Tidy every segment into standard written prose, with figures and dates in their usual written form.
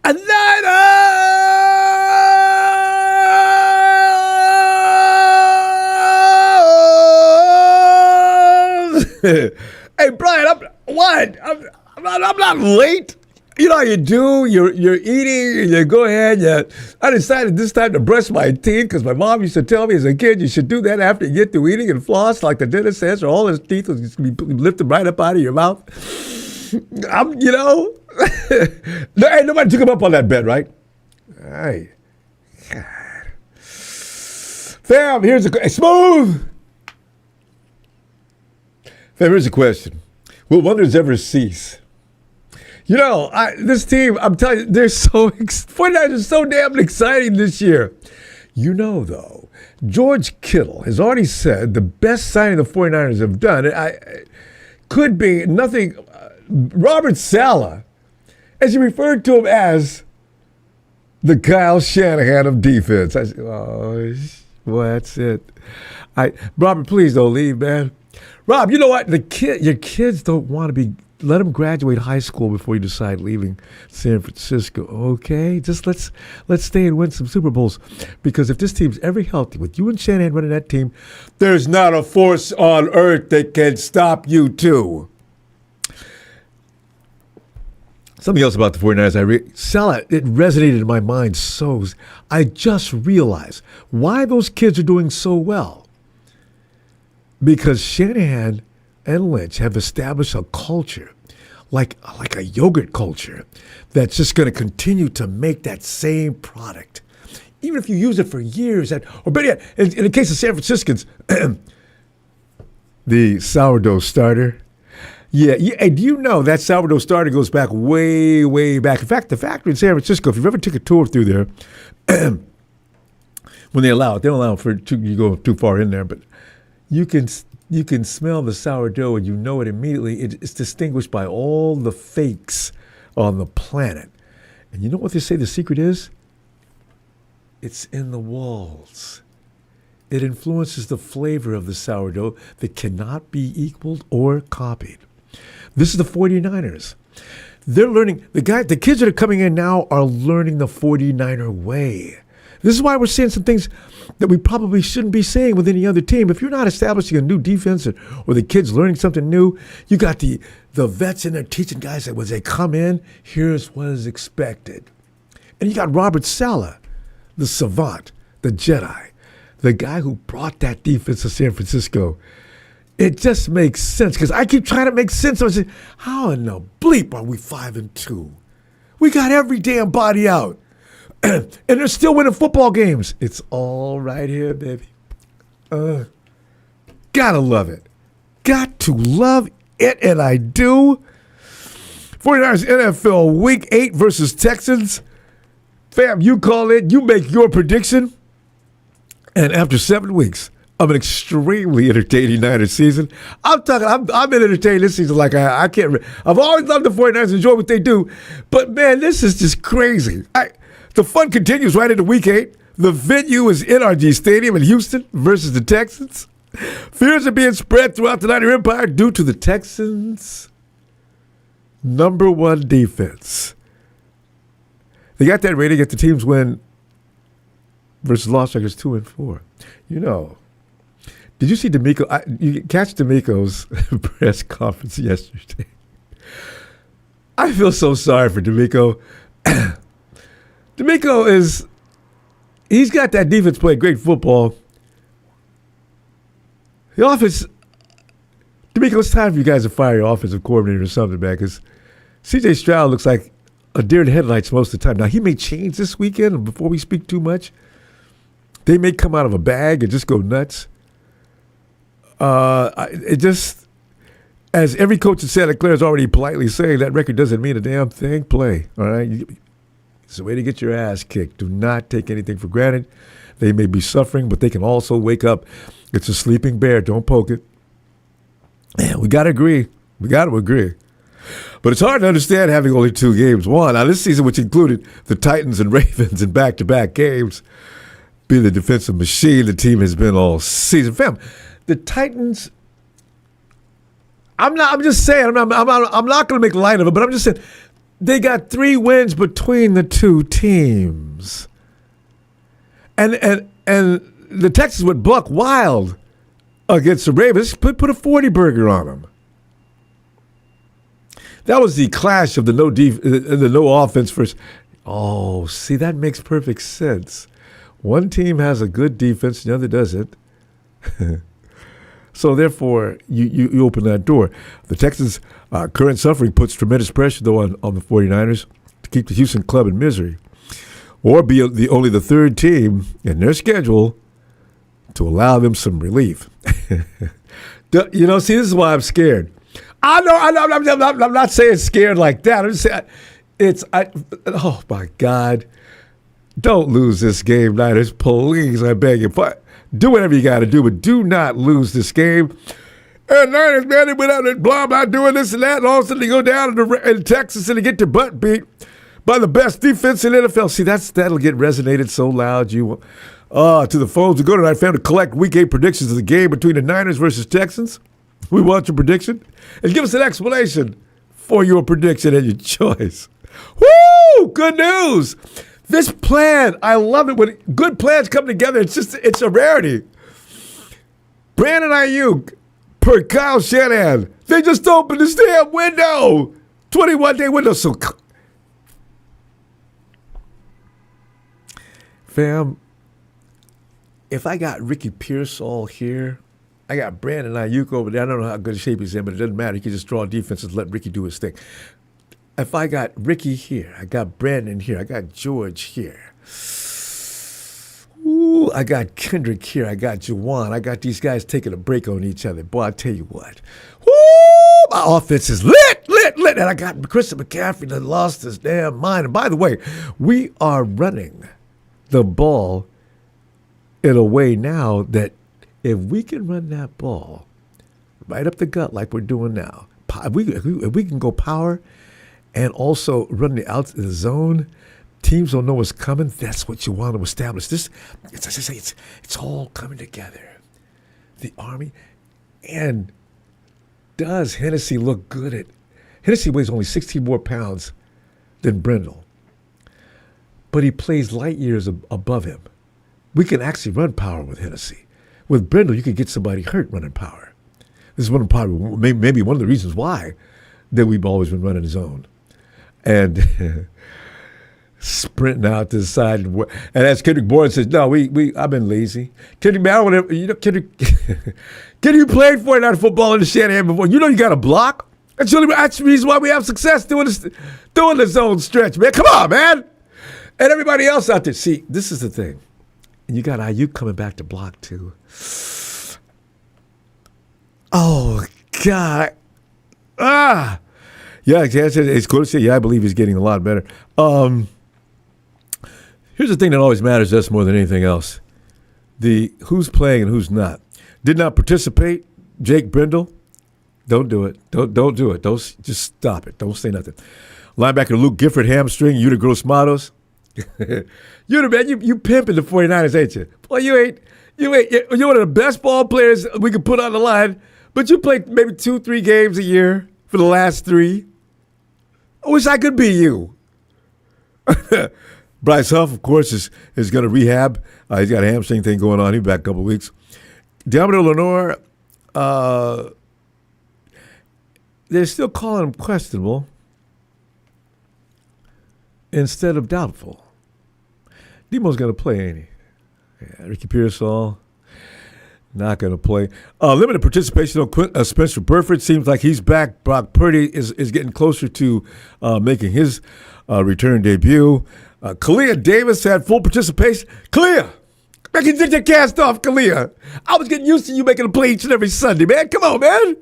A Niners! Hey, Brian, I'm not late. You know how you do? You're eating, and you go ahead. I decided this time to brush my teeth because my mom used to tell me as a kid you should do that after you get through eating and floss, like the dentist says, or all his teeth will just be lifted right up out of your mouth. No, ain't nobody took him up on that bet, right? Hey, God. Fam, here's a smooth. Fam, here's a question: will wonders ever cease? You know, this team, I'm telling you, they're 49ers are so damn exciting this year. You know, though, George Kittle has already said the best signing the 49ers have done could be nothing. Robert Saleh, as you referred to him as the Kyle Shanahan of defense. I said, well, that's it. Robert, please don't leave, man. Rob, you know what? Your kids don't want to be. Let them graduate high school before you decide leaving San Francisco. Okay, just let's stay and win some Super Bowls. Because if this team's ever healthy, with you and Shanahan running that team, there's not a force on earth that can stop you too. Something else about the 49ers, Salah, it resonated in my mind so. I just realized why those kids are doing so well. Because Shanahan and Lynch have established a culture, like a yogurt culture, that's just going to continue to make that same product. Even if you use it for years, or better yet, in the case of San Franciscans, the sourdough starter. Yeah, and do you know that sourdough starter goes back way, way back? In fact, the factory in San Francisco, if you've ever taken a tour through there, when they don't allow it you go too far in there, but you can smell the sourdough and you know it immediately. It's distinguished by all the fakes on the planet. And you know what they say the secret is? It's in the walls. It influences the flavor of the sourdough that cannot be equaled or copied. This is the 49ers. They're learning, the kids that are coming in now are learning the 49er way. This is why we're seeing some things that we probably shouldn't be saying with any other team. If you're not establishing a new defense or the kids learning something new, you got the vets in there teaching guys that when they come in, here's what is expected. And you got Robert Saleh, the savant, the Jedi, the guy who brought that defense to San Francisco. It just makes sense because I keep trying to make sense. I say, how in the bleep are we 5-2? We got every damn body out. And they're still winning football games. It's all right here, baby. Gotta love it. Got to love it, and I do. 49ers NFL Week 8 versus Texans. Fam, you call it. You make your prediction. And after 7 weeks of an extremely entertaining Niners season, I've been entertained this season like I can't. I've always loved the 49ers, enjoy what they do. But, man, this is just crazy. The fun continues right into Week 8. The venue is NRG Stadium in Houston versus the Texans. Fears are being spread throughout the Niner Empire due to the Texans' #1 defense. They got that rating if the teams win versus loss records 2-4. You know, did you see D'Amico? You catch D'Amico's press conference yesterday. I feel so sorry for D'Amico. D'Amico he's got that defense playing great football. The offense, D'Amico, it's time for you guys to fire your offensive coordinator or something, man, because C.J. Stroud looks like a deer in the headlights most of the time. Now, he may change this weekend, and before we speak too much, they may come out of a bag and just go nuts. As every coach in Santa Clara is already politely saying, that record doesn't mean a damn thing. Play, all right? It's a way to get your ass kicked. Do not take anything for granted. They may be suffering, but they can also wake up. It's a sleeping bear. Don't poke it. Man, we got to agree. We got to agree. But it's hard to understand having only 2 games won. Now, this season, which included the Titans and Ravens in back-to-back games, being the defensive machine the team has been all season. Fam, the Titans, I'm just saying, I'm not going to make light of it, but I'm just saying, They got 3 wins between the two teams. And the Texans would buck wild against the Ravens. Put a 40 burger on them. That was the clash of the no offense first. Oh, see, that makes perfect sense. One team has a good defense, the other doesn't. So therefore, you open that door. The Texans' current suffering puts tremendous pressure, though, on the 49ers to keep the Houston club in misery, or be only the third team in their schedule to allow them some relief. See, this is why I'm scared. I'm not saying scared like that. I'm just saying oh, my God. Don't lose this game, Niners. Please, I beg you. Do whatever you got to do, but do not lose this game. And Niners, man, they went out and blah, blah, doing this and that, and all of a sudden they go down in Texas and they get their butt beat by the best defense in the NFL. See, that'll get resonated so loud. To the phones. We go tonight, fam, to collect Week 8 predictions of the game between the Niners versus Texans. We want your prediction. And give us an explanation for your prediction and your choice. Woo! Good news. This plan, I love it. When good plans come together, it's a rarity. Brandon Ayuk per Kyle Shanahan. They just opened this damn window. 21-day window. So, fam, if I got Ricky Pearsall here, I got Brandon Ayuk over there. I don't know how good a shape he's in, but it doesn't matter. He can just draw defense and let Ricky do his thing. If I got Ricky here, I got Brandon here, I got George here. Ooh, I got Kendrick here, I got Juwan. I got these guys taking a break on each other. Boy, I tell you what. Woo! My offense is lit. And I got Christian McCaffrey that lost his damn mind. And by the way, we are running the ball in a way now that if we can run that ball right up the gut like we're doing now, if we can go power and also run the zone, teams don't know what's coming. That's what you want to establish. This, as I say, it's all coming together. The Army, and does Hennessy look good at? Hennessy weighs only 16 more pounds than Brindle, but he plays light years above him. We can actually run power with Hennessy. With Brindle, you could get somebody hurt running power. This is maybe one of the reasons why that we've always been running zone. And sprinting out to the side. And as Kendrick Bourne says, no, I've been lazy. Kendrick, man, whatever, Kendrick, you played 49 football in the Shanahan before. You know you got to block. That's the reason why we have success doing the zone stretch, man. Come on, man. And everybody else out there. See, this is the thing. And you got Ayuk coming back to block, too. Oh, God. Yeah, it's cool to say. Yeah, I believe he's getting a lot better. Here's the thing that always matters to us more than anything else. The who's playing and who's not. Did not participate, Jake Brindle. Don't do it. Don't do it. Just stop it. Don't say nothing. Linebacker Luke Gifford, hamstring. Yuta Gross Matos. Yuta, man, you pimping the 49ers, ain't you? Boy, you ain't. You're one of the best ball players we could put on the line, but you played maybe 2-3 games a year for the last 3. I wish I could be you. Bryce Huff, of course, is going to rehab. He's got a hamstring thing going on. He'll be back a couple of weeks. Deommodore Lenoir, they're still calling him questionable instead of doubtful. Demo's going to play, ain't he? Yeah, Ricky Pearsall, not going to play. Limited participation on Spencer Burford. Seems like he's back. Brock Purdy is getting closer to making his return debut. Kalia Davis had full participation. Kalia, I can get your cast off, Kalia. I was getting used to you making a play each and every Sunday, man. Come on, man.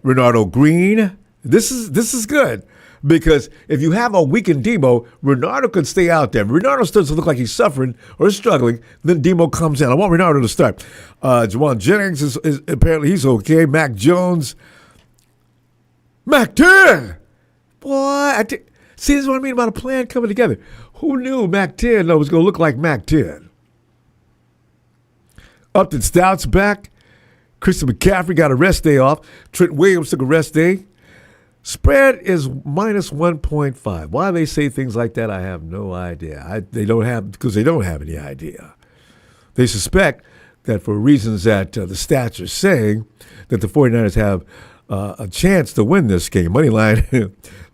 Renardo Green. This is good. Because if you have a weakened Demo, Renardo could stay out there. If Renardo starts to look like he's suffering or struggling, then Demo comes in. I want Renardo to start. Juwan Jennings is apparently he's okay. Mac Jones. Mac 10! Boy, see, this is what I mean about a plan coming together. Who knew Mac 10 was going to look like Mac 10? Upton Stout's back. Christian McCaffrey got a rest day off. Trent Williams took a rest day. Spread is minus 1.5. Why they say things like that, I have no idea. They don't have any idea. They suspect that for reasons that the stats are saying, that the 49ers have a chance to win this game. Money line,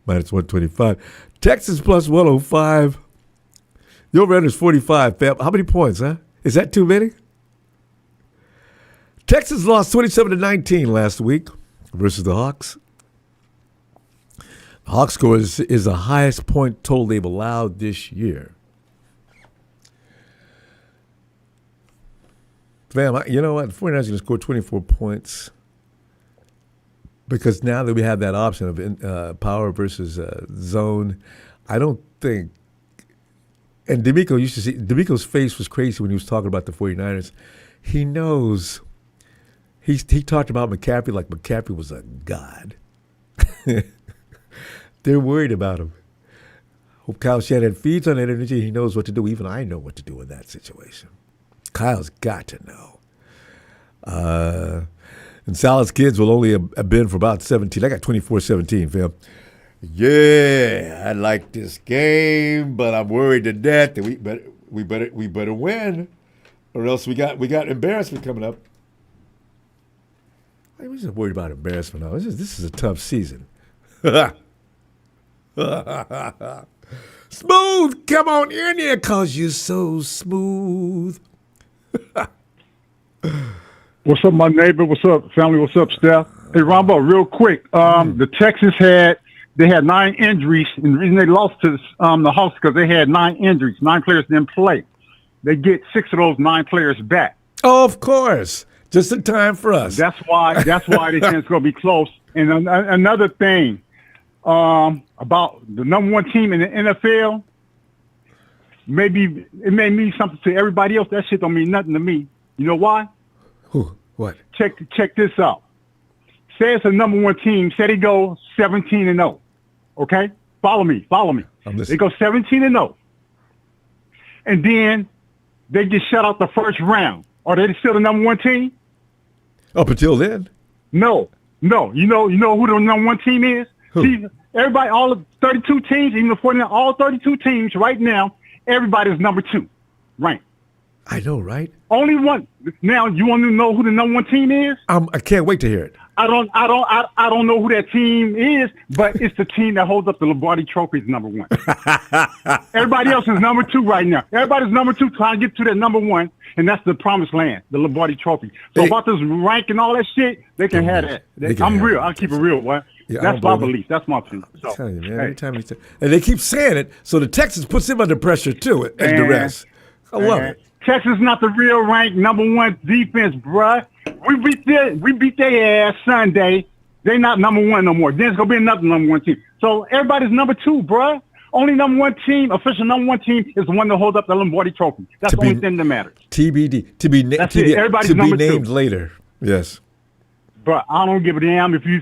minus 125. Texans plus 105. The over-under is 45. How many points, huh? Is that too many? Texans lost 27-19 last week versus the Hawks. The Hawks score is the highest point total they've allowed this year. Fam, you know what? The 49ers are going to score 24 points because now that we have that option of power versus zone, I don't think. And D'Amico's face was crazy when he was talking about the 49ers. He knows. He talked about McCaffrey like McCaffrey was a god. They're worried about him. Hope Kyle Shanahan feeds on that energy. He knows what to do. Even I know what to do in that situation. Kyle's got to know. And Salah's kids will only have been for about 17. I got 24-17, fam. Yeah, I like this game, but I'm worried to death that we better win, or else we got embarrassment coming up. I'm just worried about embarrassment now. This is a tough season. Smooth, come on in here, cause you're so smooth. What's up, my neighbor? What's up, family? What's up, Steph? Hey, Ronbo, real quick. The Texans had 9 injuries, and the reason they lost to the Hawks because they had 9 injuries. 9 players didn't play. They get 6 of those 9 players back. Oh, of course. Just in time for us. That's why they think it's going to be close. And another thing about the number 1 team in the NFL, maybe it may mean something to everybody else. That shit don't mean nothing to me. You know why? Who? What? Check this out. Say it's a number 1 team. Say they go 17-0. Okay? Follow me. They go 17-0. And then they get shut out the first round. Are they still the number 1 team? Up until then? No. You know who the number 1 team is? Who? See, everybody, all of 32 teams, even the 49, all 32 teams right now, everybody's number 2 ranked. I know, right? Only one. Now, you want to know who the number 1 team is? I can't wait to hear it. I don't know who that team is, but it's the team that holds up the Lombardi Trophy is number 1. Everybody else is number 2 right now. Everybody's number 2 trying to get to that number 1, and that's the promised land, the Lombardi Trophy. So about this rank and all that shit, they can have that. I'm real. I'll keep it real, boy. Yeah, that's my belief. That's my opinion. So, I'm telling you, man. Every time and they keep saying it, so the Texans puts him under pressure too, and the rest. I love it. Texas not the real ranked number 1 defense, bruh. We beat their ass Sunday. They not number 1 no more. Then it's gonna be another number 1 team. So everybody's number 2, bruh. Only number 1 team, official number 1 team, is the one that holds up the Lombardi Trophy. That's the only thing that matters. TBD. To be named later. Yes. But I don't give a damn if you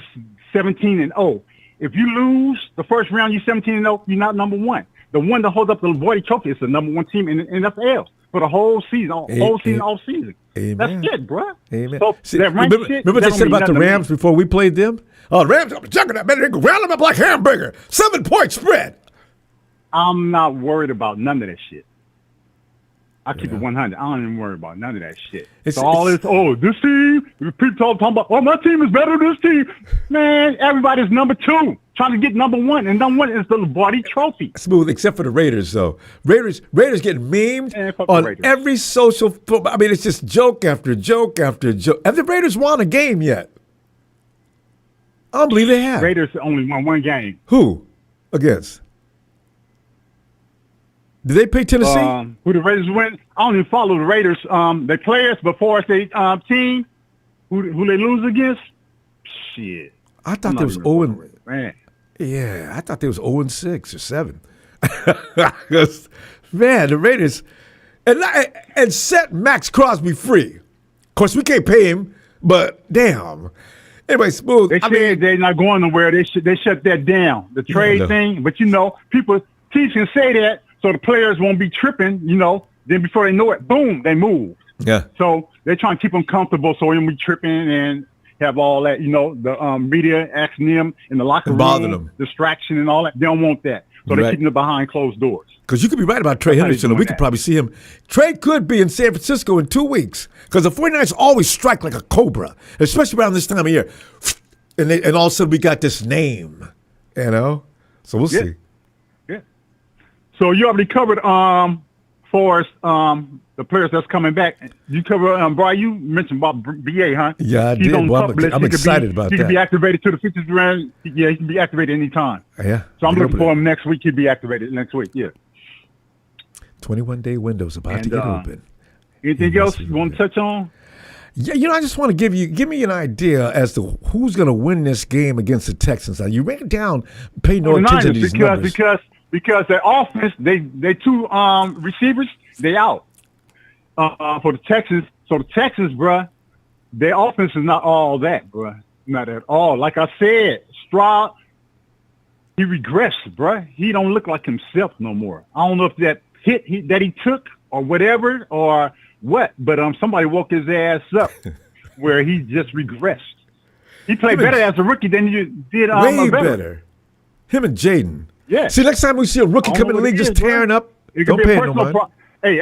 17-0. If you lose the first round, you 17-0. You're not number 1. The one that holds up the Lombardi Trophy is the number 1 team in the NFL. For the whole season, off season. Amen. That's it, bro. Amen. So remember what they said about the Rams before we played them? Oh, the Rams, I'm chucking that man. They go round them up like hamburger. 7-point spread. I'm not worried about none of that shit. I keep it 100. I don't even worry about none of that shit. This team, people talking about, my team is better than this team. Man, everybody's number 2. Trying to get number 1, and number 1 is the Lombardi Trophy. Smooth, except for the Raiders, though. Raiders get memed on every social. I mean, it's just joke after joke after joke. Have the Raiders won a game yet? I don't believe they have. Raiders only won 1 game. Who? Against? Did they play Tennessee? Who the Raiders win? I don't even follow the Raiders. They players before it's their team. Who they lose against? Shit. I thought there was 0. Man. Yeah, I thought there was 0-6 or 7. Man, the Raiders and set Max Crosby free. Of course, we can't pay him, but damn. Anyway, Smooth. They said they're not going nowhere. They shut that down, the trade thing. But teams can say that so the players won't be tripping. Then before they know it, boom, they move. Yeah. So they're trying to keep them comfortable so they won't be tripping and have all that, the media asking them in the locker room, bothering them, distraction and all that. They don't want that. So they're keeping it behind closed doors. Because you could be right about Trey Henderson, and we could probably see him. Trey could be in San Francisco in 2 weeks because the 49ers always strike like a cobra, especially around this time of year. And all of a sudden we got this name, So we'll see. Yeah. So you already covered for us the players that's coming back. You cover Brian. You mentioned about BA, huh? Yeah, I He's did. on Well, pup list. I'm excited about that. He can be activated to the 50th round. Yeah, he can be activated anytime. Yeah. So I'm looking for him next week. He'll be activated next week. Yeah. 21-day window's about to get open. Anything else you want to touch on? Yeah, I just want to give me an idea as to who's going to win this game against the Texans. Now, you ran down, pay no attention to these numbers. Because their offense, they two receivers, they out for the Texans. So the Texans, bruh, their offense is not all that, bruh, not at all. Like I said, Stroud, he regressed, bruh. He don't look like himself no more. I don't know if that hit that he took or whatever or what, but somebody woke his ass up where he just regressed. He played better as a rookie than you did. Way better. Him and Jaden. Yeah. See, next time we see a rookie come in the league just tearing up, don't pay no mind. Hey,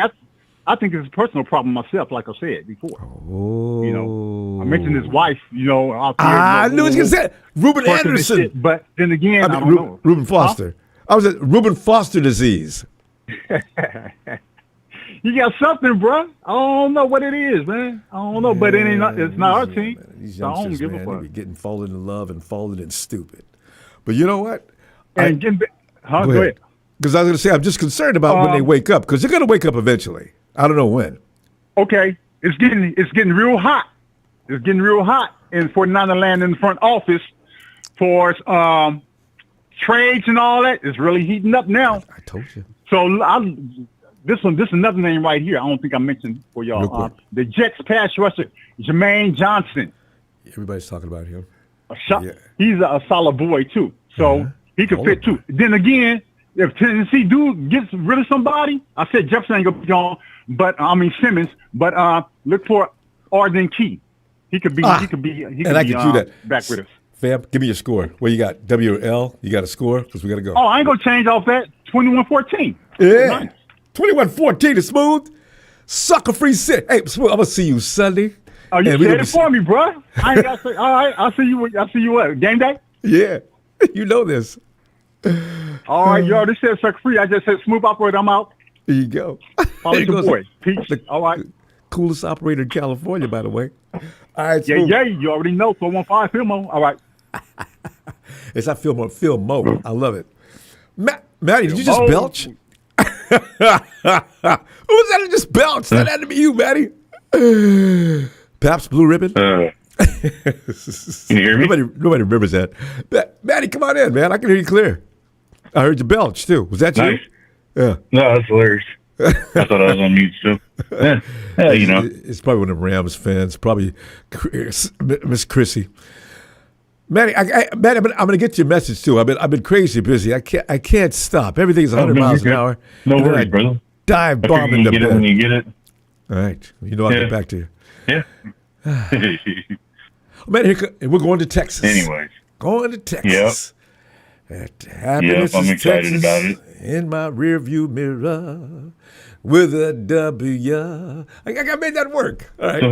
I think it's a personal problem myself, like I said before. Oh. I mentioned his wife, out there. I knew what you said. Ruben Anderson. Shit, but then again, I don't know. Ruben Foster. Huh? I was at Ruben Foster disease. You got something, bro. I don't know what it is, man. I don't know, but it's not our team. These so I don't give a fuck. They be getting folded in love and folded in stupid. But you know what? Go ahead. Because I was going to say, I'm just concerned about when they wake up, because they're going to wake up eventually. I don't know when. Okay, it's getting real hot. It's getting real hot in 49er land in the front office for trades and all that. It's really heating up now. I told you. So this is another name right here. I don't think I mentioned for y'all. The Jets pass rusher, Jermaine Johnson. Everybody's talking about him. He's a solid boy too. So he could fit too. Then again, if Tennessee gets rid of somebody, I said Jefferson ain't gonna be gone, but Simmons. But look for Arden Key. He could be back with us. Fam, give me your score. What you got? W or L? You got a score? Because we got to go. Oh, I ain't gonna change off that. 21-14. Yeah. Nice. 21-14 is smooth. Sucker free sit. Hey, Smooth, I'm gonna see you Sunday. Oh, you said it for me, bro. I ain't got to say. All right, I'll see you what? Game day? Yeah, you know this. All right, you already said sucker free. I just said smooth operator. I'm out. There you go. Follow your boy. Peace. All right. Coolest operator in California, by the way. All right, Smooth. Yeah, you already know. 415 Filmo. All right. It's not Filmo. I love it. Matty, did you just belch? Who was that who just belched? That had to be you, Matty. Paps Blue Ribbon? Can you hear me? Nobody remembers that. Matty, come on in, man. I can hear you clear. I heard you belch, too. Was that nice. you? Yeah. No, that's hilarious. I thought I was on mute still. Yeah, It's probably one of the Rams fans. Probably Miss Chrissy. Matty, I'm going to get your message too. I've been crazy busy. I can't stop. Everything's 100 miles an hour. No worries, brother. Dive bomb into bed. When you get it. All right, I'll get back to you. Yeah. Man, we're going to Texas. Anyways, going to Texas. Yep, I'm excited about it. In my rearview mirror with a W. I made that work. All right.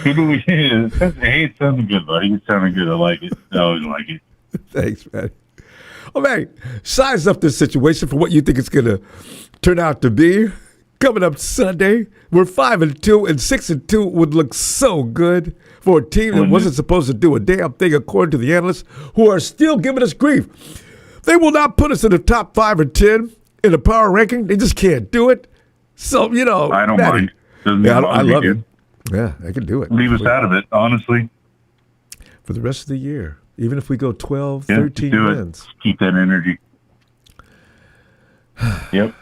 Who do we? Hey, it sounded good, buddy. It sounded good. I like it. I always like it. Thanks, man. Oh, man, size up this situation for what you think it's going to turn out to be. Coming up Sunday, we're 5-2, and 6-2 would look so good for a team that wasn't supposed to do a damn thing, according to the analysts, who are still giving us grief. They will not put us in the top 5 or 10 in the power ranking. They just can't do it. So, I don't mind. I love it. Yeah, I can do it. Leave us out of it, honestly. For the rest of the year, even if we go 12, 13 wins. Keep that energy. Yep.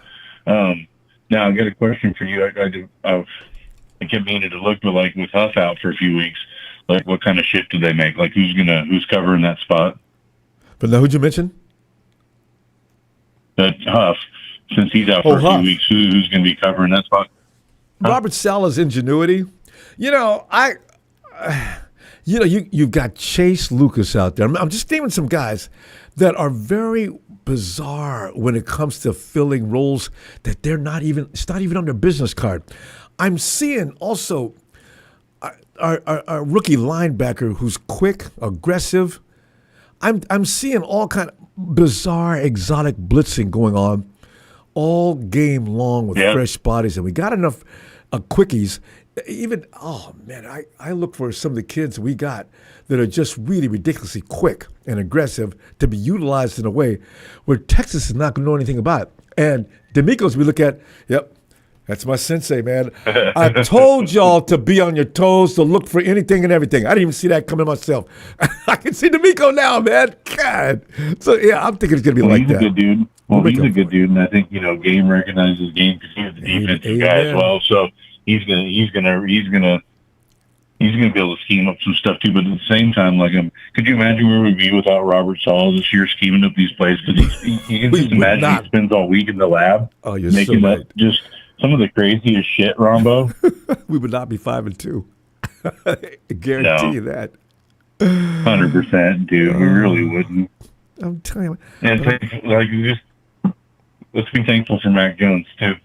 Now, I got a question for you. I kept meaning to look, but like with Huff out for a few weeks, like what kind of shift did they make? Like who's covering that spot? But now, who'd you mention? Huff. Since he's out for a few weeks, who's going to be covering that spot? Robert Sala's ingenuity. you've got Chase Lucas out there. I'm just naming some guys that are very bizarre when it comes to filling roles that it's not even on their business card. I'm seeing also our rookie linebacker who's quick, aggressive. I'm seeing all kind of bizarre, exotic blitzing going on all game long with fresh bodies, and we got enough quickies. Even I look for some of the kids we got that are just really ridiculously quick and aggressive to be utilized in a way where Texas is not going to know anything about it. And D'Amico's we look at, yep, that's my sensei, man. I told y'all to be on your toes, to look for anything and everything. I didn't even see that coming myself. I can see D'Amico now, man. God. So, yeah, I'm thinking it's going to be like that. He's a good dude. Well, he's a good dude, and I think, game recognizes game because he's the defensive guy as well. So he's gonna be able to scheme up some stuff too. But at the same time, could you imagine where we'd be without Robert Saul this year scheming up these plays? Because you can just imagine he spends all week in the lab making so right. up just some of the craziest shit, Ronbo. We would not be 5-2. I guarantee you that. 100%, dude. We really wouldn't. I'm telling you. And let's be thankful for Mac Jones too.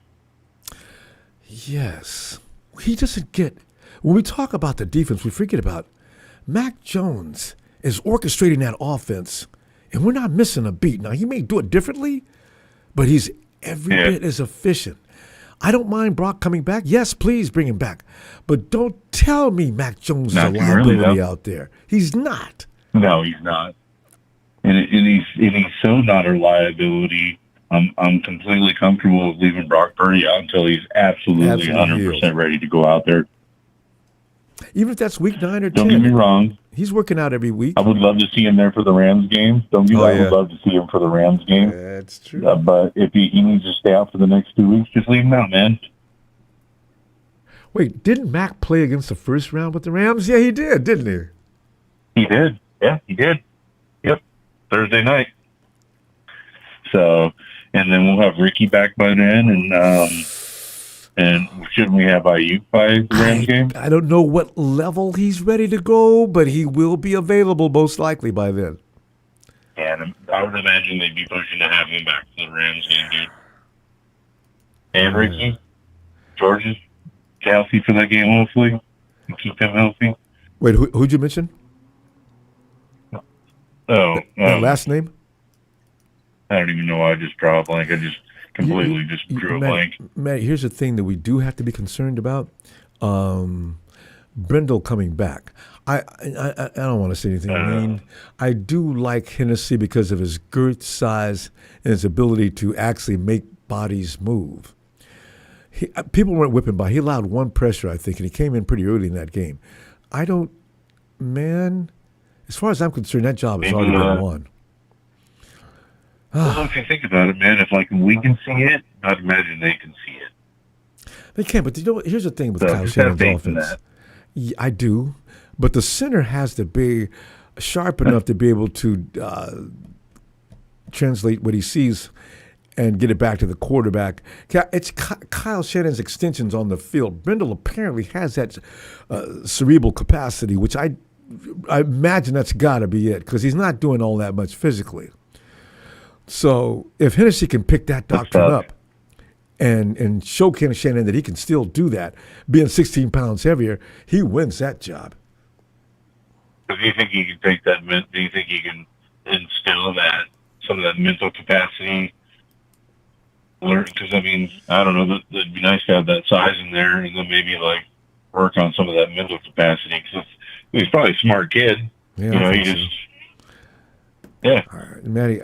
Yes. He doesn't get, when we talk about the defense, we forget about Mac Jones is orchestrating that offense, and we're not missing a beat. Now, he may do it differently, but he's every bit as efficient. I don't mind Brock coming back. Yes, please bring him back. But don't tell me Mac Jones is a liability out there. He's not. No, he's not. And he's so not a liability. I'm completely comfortable with leaving Brock Purdy out until he's absolutely 100% ready to go out there. Even if that's week 9 or 10. Don't get me wrong. He's working out every week. I would love to see him there for the Rams game. I would love to see him for the Rams game. That's true. But if he needs to stay out for the next 2 weeks, just leave him out, man. Wait, didn't Mac play against the first round with the Rams? Yeah, he did, didn't he? He did. Yeah, he did. Yep. Thursday night. So, and then we'll have Ricky back by then, and shouldn't we have Ayuk by the Rams game? I don't know what level he's ready to go, but he will be available most likely by then. And I would imagine they'd be pushing to have him back for the Rams game, dude. And Ricky, George's healthy for that game, hopefully. And keep him healthy. Wait, who'd you mention? That last name? I don't even know why I just drew a blank. I just completely drew a blank. Matt, here's the thing that we do have to be concerned about. Brindle coming back. I don't want to say anything mean. I do like Hennessy because of his girth, size, and his ability to actually make bodies move. People weren't whipping by. He allowed one pressure, I think, and he came in pretty early in that game. As far as I'm concerned, that job has already been won. Well, if you think about it, man, if we can see it, I'd imagine they can see it. They can, but here's the thing with Kyle Shanahan's offense. Yeah, I do, but the center has to be sharp enough to be able to translate what he sees and get it back to the quarterback. It's Kyle Shanahan's extensions on the field. Brindle apparently has that cerebral capacity, which I imagine that's got to be it because he's not doing all that much physically. So if Hennessy can pick that doctrine up and show Ken Shanahan that he can still do that, being 16 pounds heavier, he wins that job. Do you think he can take that? Do you think he can instill some of that mental capacity? Because I don't know. It'd be nice to have that size in there, and then maybe work on some of that mental capacity. Because he's probably a smart kid. Yeah, Yeah. All right, Matty,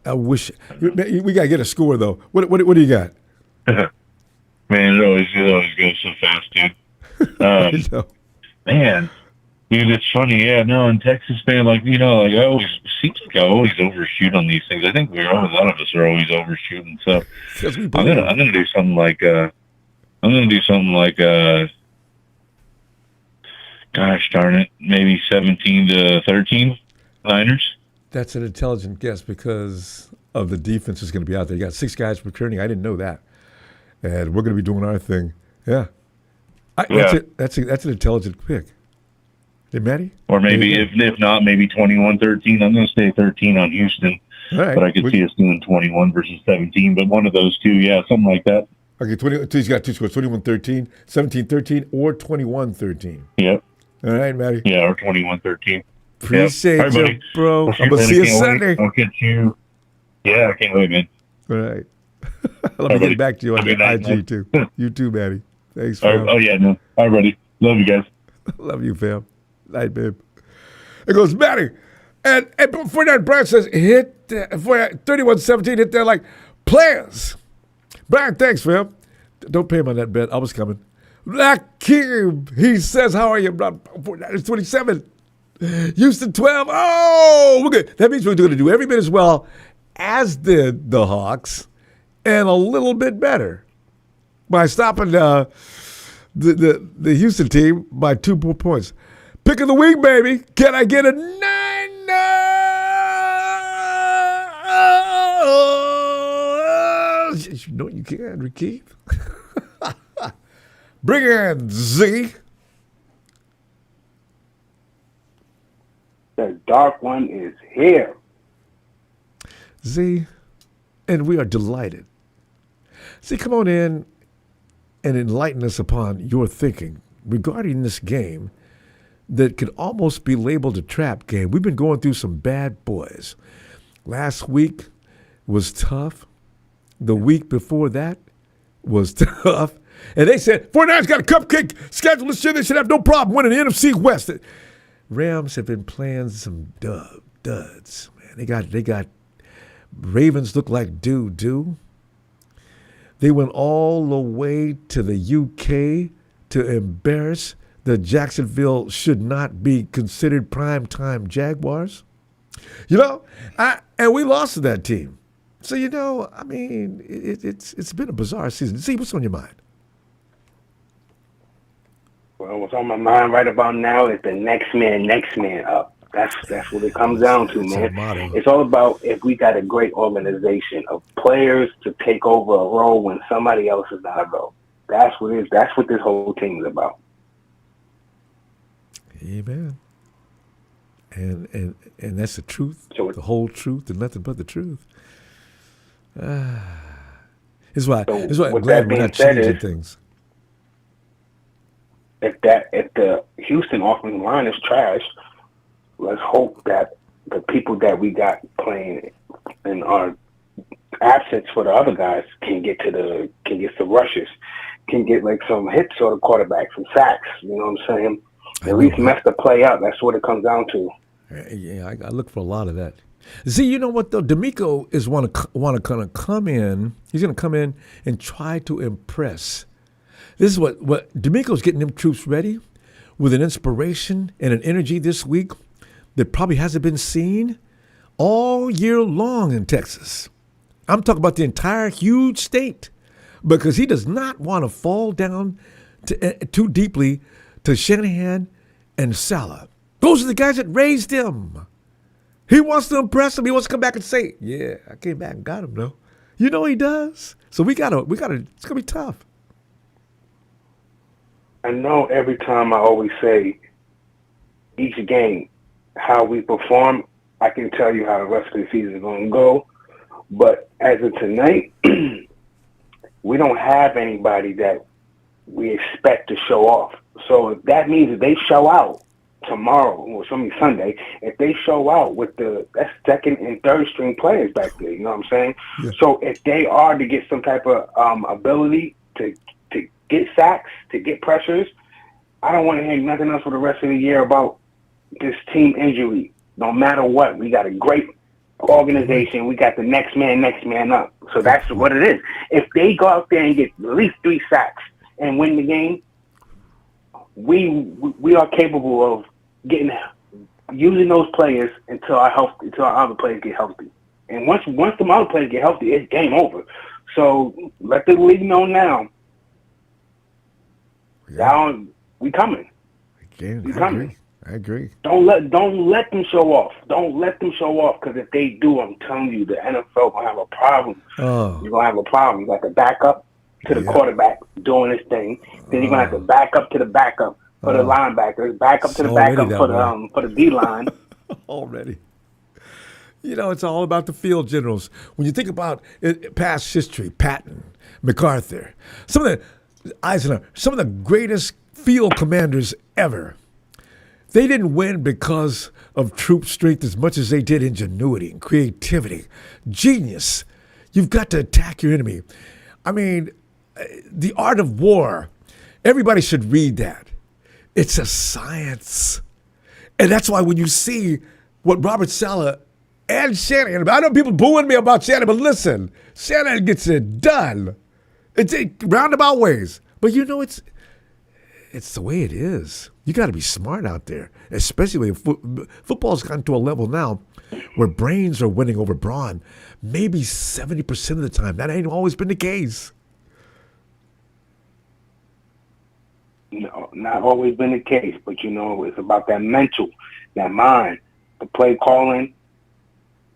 I wish we gotta get a score though. What do you got? Man, it always goes so fast, dude. Man, dude, it's funny. Yeah, no, in Texas, man, I always seems like I always overshoot on these things. I think a lot of us are always overshooting. So I'm gonna do something like gosh darn it, maybe 17-13 Niners. That's an intelligent guess because of the defense that's going to be out there. You got 6 guys returning. I didn't know that. And we're going to be doing our thing. Yeah. That's an intelligent pick. Hey, Matty? Or maybe, if not, maybe 21-13. I'm going to say 13 on Houston. All right. But I could see us doing 21 versus 17. But one of those two, yeah, something like that. Okay, he's got two scores, 21-13, 17-13, or 21-13. Yep. All right, Matty. Yeah, or 21-13. Appreciate you, bro. I'm going to see you Sunday. I'll get you. Yeah, I can't wait, man. All right. Let me get back to you on the IG, too. You too, Matty. Thanks, fam. Oh, yeah, no. All right, buddy. Love you guys. Love you, fam. Night, babe. It goes, Matty. And before that, Brian says, hit for 31-17, hit there like players. Brian, thanks, fam. Don't pay him on that bet. I was coming. Lakeem, he says, how are you? It's 27. Houston 12. Oh, we're good. That means we're going to do every bit as well as did the Hawks and a little bit better by stopping the Houston team by 2 more points. Pick of the week, baby. Can I get a 9? You know you can, Ricky. Bring it in, Z. The dark one is here. Z, and we are delighted. Z, come on in and enlighten us upon your thinking regarding this game that could almost be labeled a trap game. We've been going through some bad boys. Last week was tough. The week before that was tough. And they said, 49ers got a cupcake schedule this year. They should have no problem winning the NFC West. Rams have been playing some duds. Man, they got Ravens look like doo-doo. They went all the way to the UK to embarrass the Jacksonville should not be considered primetime Jaguars. You know, and we lost to that team. So, you know, I mean, it's been a bizarre season. See, what's on your mind? Well, what's on my mind right about now is the next man up. That's what it comes down to, man. It's all about if we got a great organization of players to take over a role when somebody else is not a role. That's what it is. That's what this whole thing is about. Amen. And that's the truth, the whole truth, and nothing but the truth. It's why I'm glad we're not changing things. If the Houston offensive line is trash, let's hope that the people that we got playing in our absence for the other guys can get some rushes, can get like some hits or the quarterback, some sacks. You know what I'm saying? At least mess the play up. That's what it comes down to. Yeah, I look for a lot of that. See, you know what though? D'Amico is want to kind of come in. He's going to come in and try to impress. This is what D'Amico's getting them troops ready with an inspiration and an energy this week that probably hasn't been seen all year long in Texas. I'm talking about the entire huge state because he does not want to fall down too deeply to Shanahan and Salah. Those are the guys that raised him. He wants to impress him. He wants to come back and say, yeah, I came back and got him, though. You know he does. So we gotta, it's going to be tough. I know every time I always say each game, how we perform, I can tell you how the rest of the season is going to go. But as of tonight, we don't have anybody that we expect to show off. So if that means that they show out tomorrow or Sunday, if they show out with that's second and third string players back there, you know what I'm saying? Yeah. So if they are to get some type of ability to get sacks, to get pressures, I don't want to hear nothing else for the rest of the year about this team injury. No matter what, we got a great organization. We got the next man up. So that's what it is. If they go out there and get at least 3 sacks and win the game, we are capable of using those players until our other players get healthy. And once the other players get healthy, it's game over. So let the league know now. Yeah. We coming. Again, we coming. I agree. Don't let them show off. Don't let them show off, because if they do, I'm telling you, the NFL gonna have a problem. Oh. You're gonna have a problem. You got to back up to the quarterback doing his thing. Then you're gonna have to back up to the backup for the linebackers, back up to the already backup that for the D line. Already. It's all about the field generals. When you think about past history, Patton, MacArthur, some of the Eisenhower, some of the greatest field commanders ever, they didn't win because of troop strength as much as they did ingenuity and creativity, genius. You've got to attack your enemy. I mean, The Art of War, everybody should read that. It's a science. And that's why when you see what Robert Saleh and Shanahan, I know people booing me about Shanahan, but listen, Shanahan gets it done. It's roundabout ways. But it's the way it is. You got to be smart out there, especially when football's gotten to a level now where brains are winning over brawn. Maybe 70% of the time. That ain't always been the case. No, not always been the case, but it's about that mental, that mind, the play calling.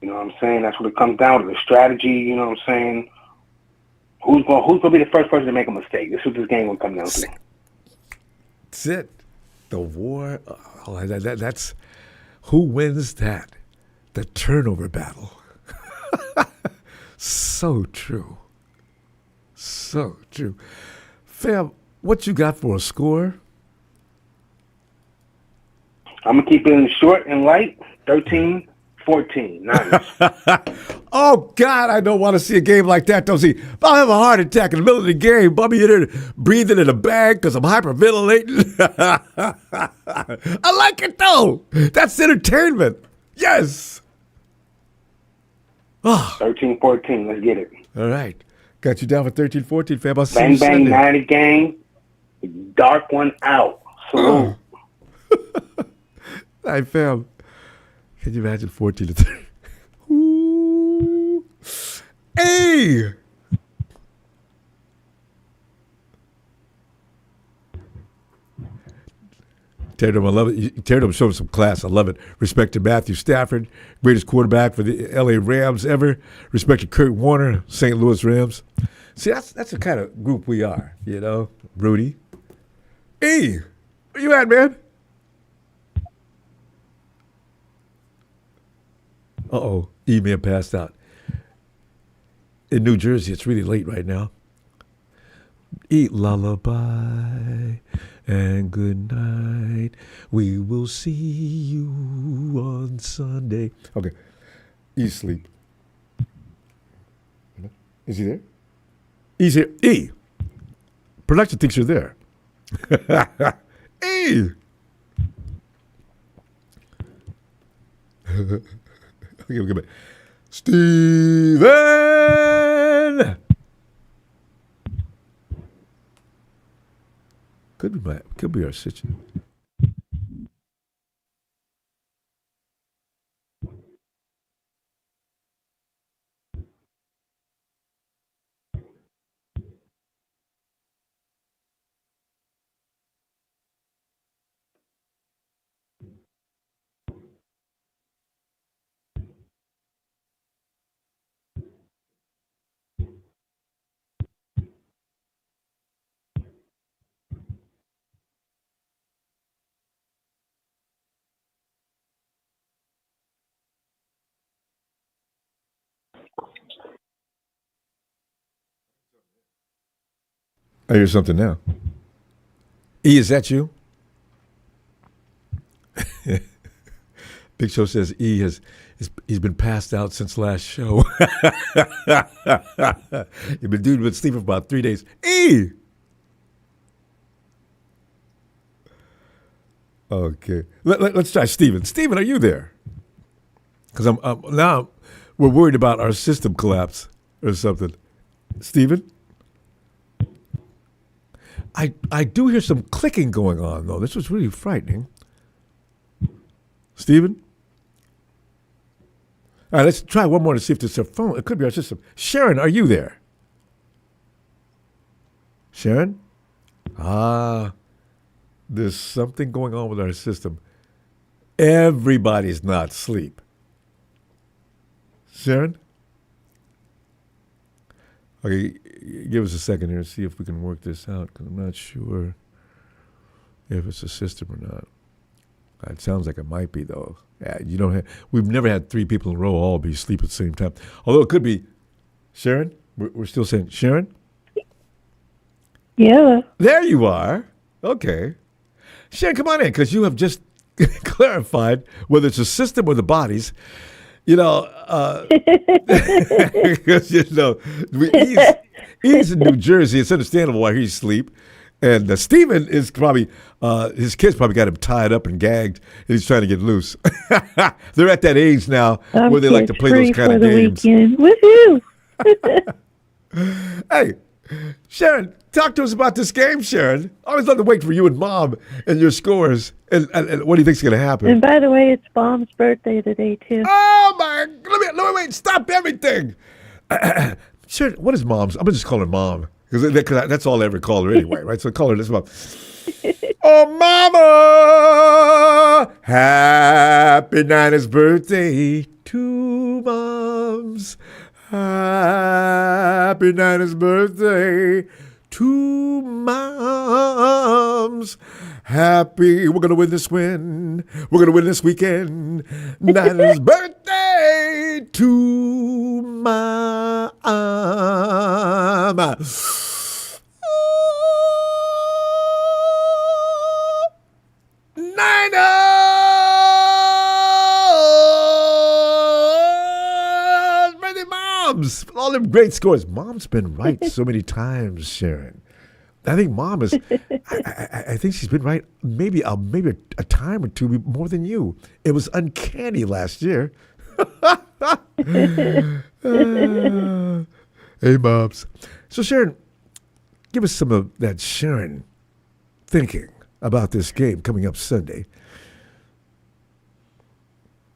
You know what I'm saying? That's what it comes down to. The strategy, you know what I'm saying? Who's gonna be the first person to make a mistake? This is what this game will come down to. That's it. The war. That's who wins that. The turnover battle. So true. So true. Fam, what you got for a score? I'm going to keep it short and light. 13-14. Niners. Oh, God, I don't want to see a game like that. Don't see. If I'll have a heart attack in the middle of the game, Bubby in there breathing in a bag because I'm hyperventilating. I like it, though. That's entertainment. Yes. Oh. 13-14. Let's get it. All right. Got you down for 13-14, fam. I'll see Bang, you bang, Sunday. Niner game. Dark one out. Salute. Hey, fam. Can you imagine 14-3? Ooh. Hey! Tatum, I love it. Tatum showing some class. I love it. Respect to Matthew Stafford, greatest quarterback for the LA Rams ever. Respect to Kurt Warner, St. Louis Rams. See, that's the kind of group we are, Rudy. E, where you at, man? Uh-oh, E-man passed out. In New Jersey, it's really late right now. Eat lullaby and good night. We will see you on Sunday. Okay. E sleep. Is he there? He's here. E. Production thinks you're there. E. Okay, we'll get back. Steven! Could be our situation. I hear something now. E, is that you? Big Show says he's been passed out since last show. Dude been sleeping for about 3 days. E. Okay, let's try Steven. Steven, are you there? Because I'm now we're worried about our system collapse or something. Steven? I do hear some clicking going on, though. This was really frightening. Steven? All right, let's try one more to see if it's a phone. It could be our system. Sharon, are you there? Sharon? There's something going on with our system. Everybody's not asleep. Sharon? Okay, give us a second here and see if we can work this out, because I'm not sure if it's a system or not. It sounds like it might be, though. Yeah, you don't have. We've never had three people in a row all be asleep at the same time. Although it could be. Sharon, we're still saying Sharon. Yeah. There you are. Okay, Sharon, come on in because you have just clarified whether it's a system or the bodies. You know, because he's in New Jersey. It's understandable why he's asleep. And Steven is probably, his kids probably got him tied up and gagged, and he's trying to get loose. They're at that age now where they like to play those kind of games. Woohoo! Hey, Sharon, talk to us about this game, Sharon. I always love to wait for you and Mom and your scores. And what do you think's going to happen? And by the way, it's Mom's birthday today, too. Oh, my. Let me wait. Stop everything. Sharon, what is Mom's? I'm going to just call her Mom. Because that's all I ever call her anyway, right? So call her this Mom. Oh, Mama! Happy 90th birthday to Moms. Happy 90th birthday to Moms. Happy, we're going to win this win. We're going to win this weekend. 90th birthday to Mom. Niners! Birthday Moms! All them great scores. Mom's been right so many times, Sharon. I think Mom is. I think she's been right maybe a time or two more than you. It was uncanny last year. Hey, Moms. So, Sharon, give us some of that Sharon thinking about this game coming up Sunday.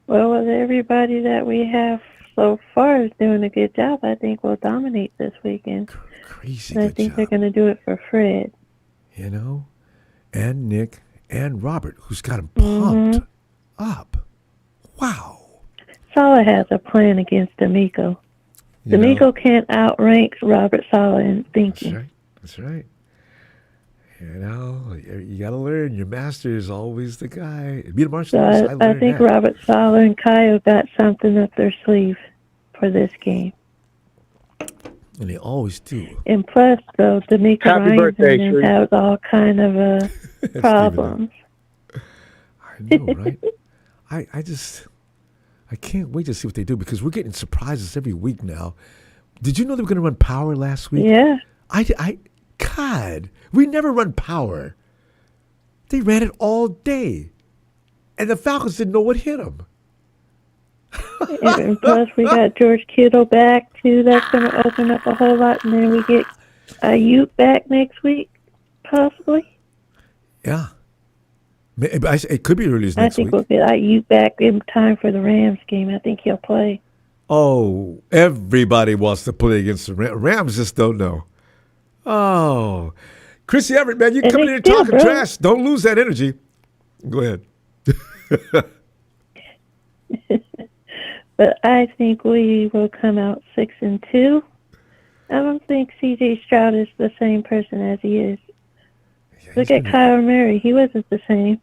Well, with everybody that we have so far is doing a good job, I think we'll dominate this weekend. Crazy and I good think job. they're going to do it for Fred. You know, and Nick and Robert, who's got him pumped up. Wow. Saleh has a plan against D'Amico. D'Amico can't outrank Robert Saleh in thinking. That's right. You know, you got to learn. Your master is always the guy. Be the martial artist. I think that. Robert Saleh and Kyle got something up their sleeve for this game. And they always do. And plus, though, D'Amico Ryans has all kind of problems. I know, right? I can't wait to see what they do because we're getting surprises every week now. Did you know they were going to run power last week? Yeah. God, we never run power. They ran it all day. And the Falcons didn't know what hit them. And plus, we got George Kittle back, too. That's going to open up a whole lot. And then we get Ayuk back next week, possibly. Yeah. It could be early as next week. I think we'll get Ayuk back in time for the Rams game. I think he'll play. Oh, everybody wants to play against the Rams. Rams just don't know. Oh. Chrissy Everett, man, you come in here talking trash. Don't lose that energy. Go ahead. But I think we will come out 6-2. I don't think C.J. Stroud is the same person as he is. Yeah, look at Kyler Murray. He wasn't the same.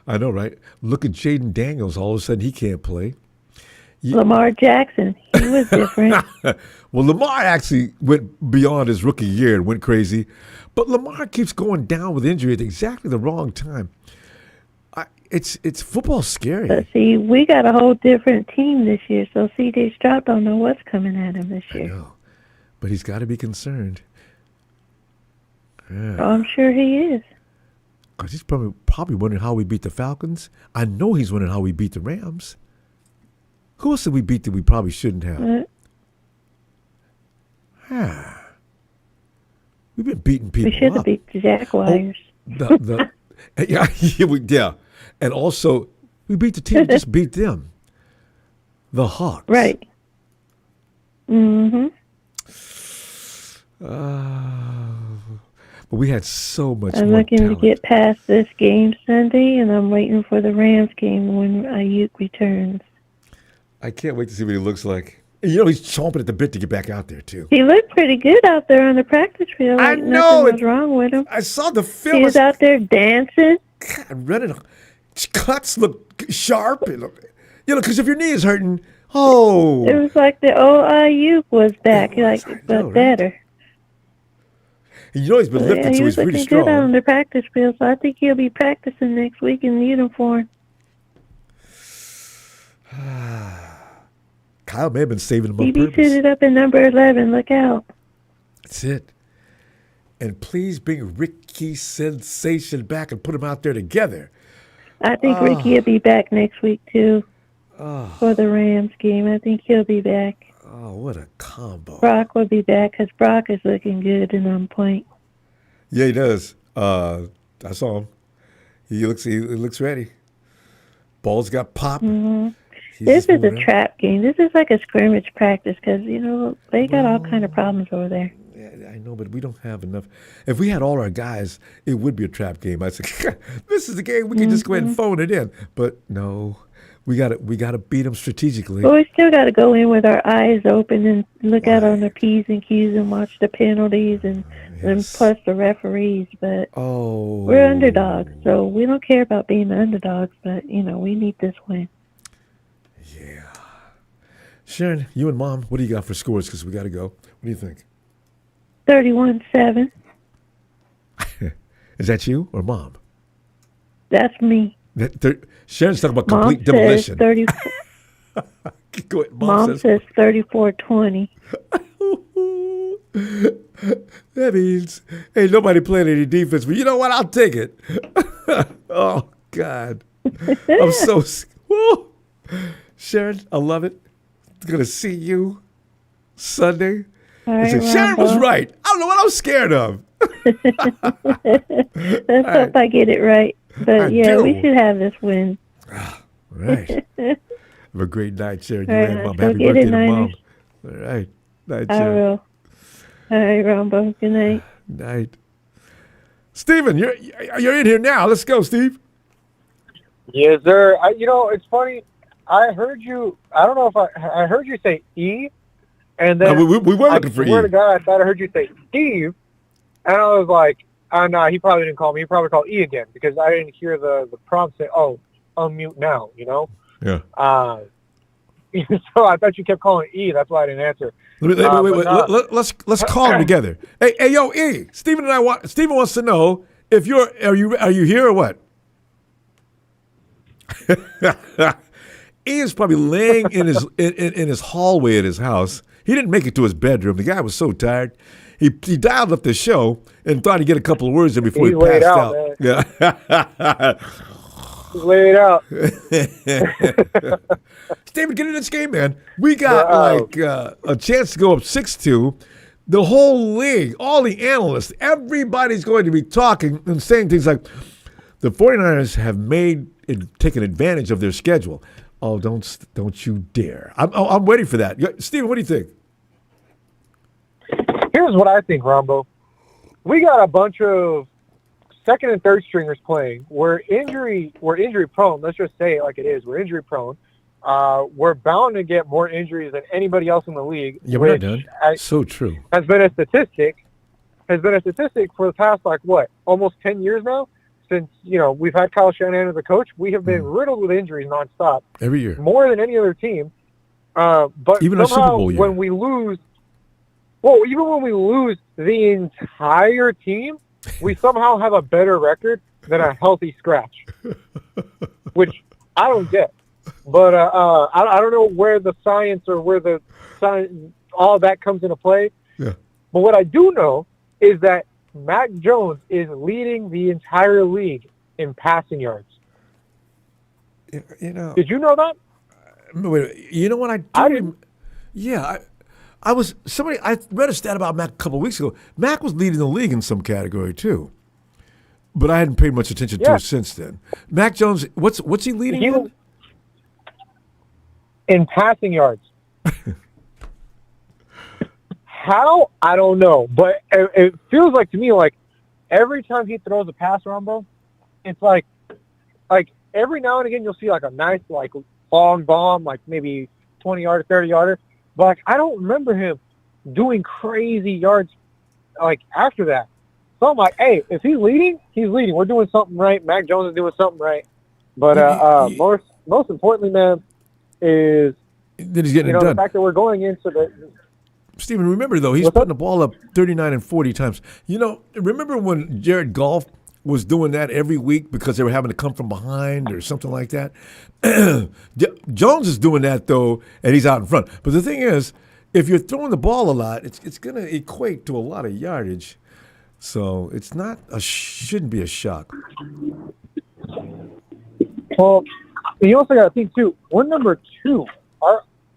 I know, right? Look at Jaden Daniels. All of a sudden, he can't play. Lamar Jackson. He was different. Well, Lamar actually went beyond his rookie year and went crazy. But Lamar keeps going down with injury at exactly the wrong time. It's football scary. But see, we got a whole different team this year, so C.J. Stroud don't know what's coming at him this year. I know. But he's got to be concerned. Yeah. Oh, I'm sure he is. Because he's probably wondering how we beat the Falcons. I know he's wondering how we beat the Rams. Who else did we beat that we probably shouldn't have? We've been beating people We should have beat the Jaguars. Yeah. And also, we beat the team that just beat them. The Hawks. Right. Mm-hmm. But we had so much I'm more looking talent. to get past this game Sunday, and I'm waiting for the Rams game when Ayuk returns. I can't wait to see what he looks like. And he's chomping at the bit to get back out there too. He looked pretty good out there on the practice field. I Like know. nothing was wrong with him. I saw the film. He was out there dancing. God, running. Cuts look sharp. Because if your knee is hurting, oh. It was like the old IU was back, but better. And he's been lifting, so he's really looking strong. good out on the practice field, so I think he'll be practicing next week in uniform. Kyle may have been saving him on He be purpose. suited up in number 11. Look out. That's it. And please bring Ricky Sensation back and put him out there together. I think Ricky will be back next week, too, for the Rams game. I think he'll be back. Oh, what a combo. Brock will be back because Brock is looking good and on point. Yeah, he does. I saw him. He looks ready. Ball's got pop. Mm-hmm. This is a trap game. This is like a scrimmage practice because, they got all kind of problems over there. Yeah, I know, but we don't have enough. If we had all our guys, it would be a trap game. I said, this is the game. We can just go ahead and phone it in. But no, we got to beat them strategically. But we still got to go in with our eyes open and look out on the P's and Q's and watch the penalties and plus the referees. But we're underdogs, so we don't care about being the underdogs. But, we need this win. Yeah. Sharon, you and Mom, what do you got for scores? Because we got to go. What do you think? 31-7. Is that you or Mom? That's me. Sharon's talking about complete demolition. Mom says 34-20. That means ain't nobody playing any defense, but you know what? I'll take it. Oh, God. I'm so... Woo. Sharon, I love it. Going to see you Sunday. All right, Sharon was right. I don't know what I'm scared of. Let's hope I get it right. But, we should have this win. All right. Have a great night, Sharon. You All right, and Mom. go Happy get birthday it, to Mom. Niners. All right. Night, I Sharon. will. All right, Ronbo. Good night. Night. Steven, you're in here now. Let's go, Steve. Yes, sir. It's funny. I heard you. I don't know if I heard you say E, and then we were looking for E. I swear to God, I thought I heard you say Steve, and I was like, "Oh no, he probably didn't call me. He probably called E again because I didn't hear the prompt say, oh, unmute now.' Yeah. So I thought you kept calling E. That's why I didn't answer. Wait. Let's call him together. Hey, yo, E. Steven wants to know if are you here or what? E is probably laying in his hallway at his house. He didn't make it to his bedroom. The guy was so tired. He dialed up the show and thought he'd get a couple of words in before he passed out. Man. Yeah. He's laid out. Steven, get in this game, man. We got a chance to go up 6-2. The whole league, all the analysts, everybody's going to be talking and saying things like, the 49ers have taken advantage of their schedule. Oh, don't you dare. I'm waiting for that. Steven, what do you think? Here's what I think, Ronbo. We got a bunch of second and third stringers playing. We're injury prone. Let's just say it like it is. We're injury prone. We're bound to get more injuries than anybody else in the league. Yeah, we're not done. So true. Has been a statistic for the past, almost 10 years now? Since, we've had Kyle Shanahan as a coach, we have been riddled with injuries nonstop. Every year. More than any other team. But even somehow, our Super Bowl year. when we lose the entire team, we somehow have a better record than a healthy scratch, which I don't get. But I don't know where the science or where the all that comes into play. Yeah. But what I do know is that Mac Jones is leading the entire league in passing yards. Did you know that? Wait, you know what I didn't. Yeah, I read a stat about Mac a couple of weeks ago. Mac was leading the league in some category too, but I hadn't paid much attention to it since then. Mac Jones, what's he leading in passing yards? How? I don't know, but it feels like to me like every time he throws a pass, Ronbo, it's like every now and again you'll see like a nice long bomb, like maybe 20-yarder, 30-yarder, But like, I don't remember him doing crazy yards like after that. So I'm like, hey, if he's leading, he's leading. We're doing something right. Mac Jones is doing something right. But most importantly, man, is then he's getting it the done. fact that we're going into the. Stephen, remember though, he's putting the ball up 39 and 40 times. Remember when Jared Goff was doing that every week because they were having to come from behind or something like that? Jones is doing that though, and he's out in front. But the thing is, if you're throwing the ball a lot, it's going to equate to a lot of yardage. So it's shouldn't be a shock. Well, you also got to think too. We're number 2.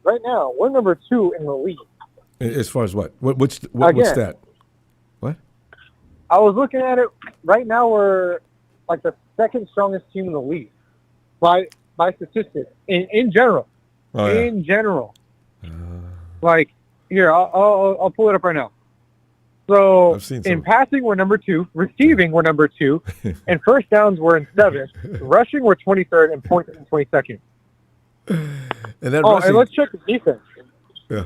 Right now, we're number 2 in the league. As far as what? What's that? What? I was looking at it. Right now, we're like the second strongest team in the league by statistics in general. Oh, yeah. In general, like here, I'll pull it up right now. So in passing, we're number 2. Receiving, we're number 2. And first downs, we're in 7th. Rushing, we're 23rd, and points, 22nd. And and let's check the defense. Yeah.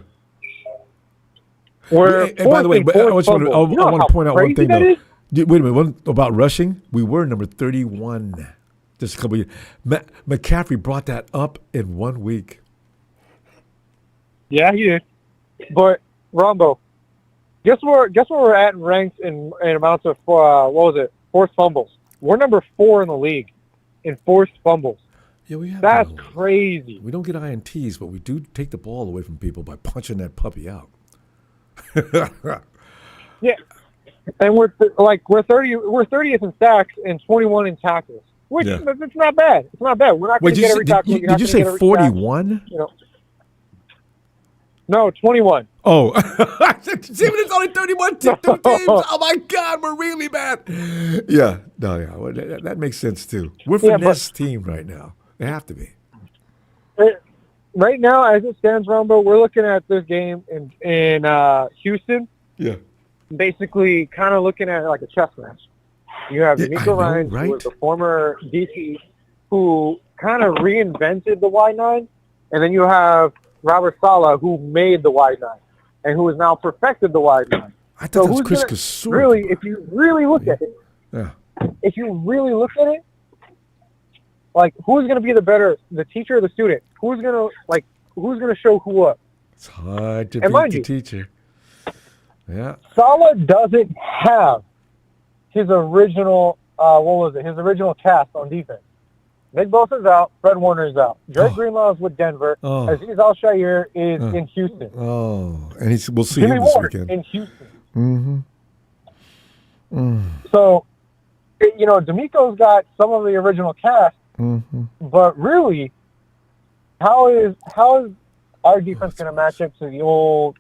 And by the way, I want to point out one thing though. Wait a minute. One about rushing, we were number 31 just a couple of years. McCaffrey brought that up in 1 week. Yeah, he did. But Ronbo, guess where we're at in ranks in amounts of forced fumbles. We're number 4 in the league in forced fumbles. Yeah, that's crazy. We don't get INTs, but we do take the ball away from people by punching that puppy out. Yeah, and we're 30th in sacks and 21 in tackles. Which it's not bad. It's not bad. We're not going to get every tackle. Did you say 41? No, 21. Oh, Steven, it's only 31 teams. Oh my God, we're really bad. Yeah, that makes sense too. We're a finesse team right now. They have to be. Right now, as it stands, Ronbo, we're looking at this game in Houston. Yeah. Basically, kind of looking at it like a chess match. You have D'Amico Ryans, who was a former DC, who kind of reinvented the wide 9, and then you have Robert Saleh, who made the wide 9, and who has now perfected the wide 9. I thought that was Chris Kasur. Really, if you really look at it, like, who's going to be the teacher or the student? Who's going to show who up? It's hard to beat the teacher. Yeah. Saleh doesn't have his original, his original cast on defense. Nick Bosa's out. Fred Warner's out. Dre Greenlaw is with Denver. Aziz Al-Shaair is in Houston. And we'll see him this weekend. In Houston. Mm-hmm. So, D'Amico's got some of the original cast, but really, how is our defense going to match up to the old,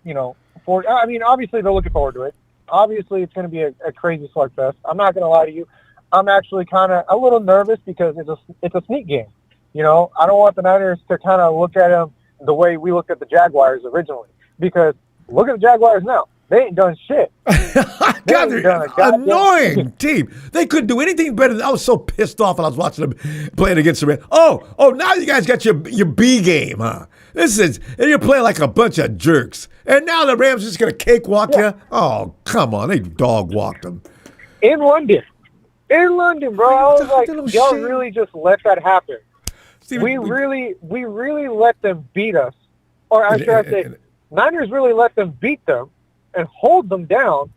obviously they're looking forward to it. Obviously, it's going to be a crazy slugfest. I'm not going to lie to you. I'm actually kind of a little nervous because it's a sneak game. I don't want the Niners to kind of look at them the way we looked at the Jaguars originally. Because look at the Jaguars now. They ain't done shit. God, they're an annoying team. They couldn't do anything better. I was so pissed off when I was watching them playing against the Rams. Oh, now you guys got your B game, huh? And you're playing like a bunch of jerks. And now the Rams are just going to cakewalk you? Oh, come on. They dog walked them. In London, bro. I was like, y'all really just let that happen. Steven, we really let them beat us. Or I should say, Niners really let them beat them and hold them down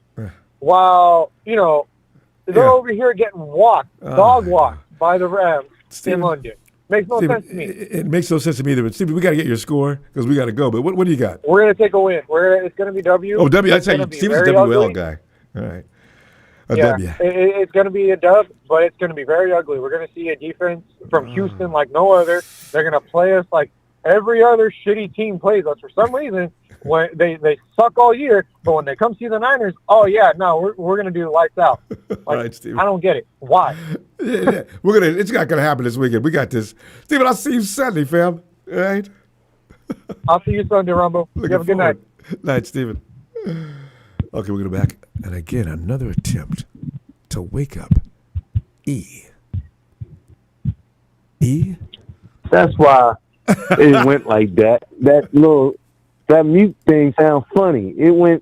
while, they're over here getting dog walked by the Rams in London. Makes no sense to me. It makes no sense to me either. But, Steven, we got to get your score because we got to go. But what do you got? We're going to take a win. It's going to be W. Oh, W. I'd say Steven's a WL guy. All right. W. It's going to be a dub, but it's going to be very ugly. We're going to see a defense from Houston like no other. They're going to play us like every other shitty team plays us. For some reason, when they suck all year, but when they come see the Niners, we're going to do lights out. Like, right, Steven. I don't get it. Why? It's not going to happen this weekend. We got this. Steven, I'll see you Sunday, fam. All right? I'll see you Sunday, Rumbo. You have a good night. Night, Steven. Okay, we're going to back. And again, another attempt to wake up E. That's why it went like that. That little That mute thing sounds funny. You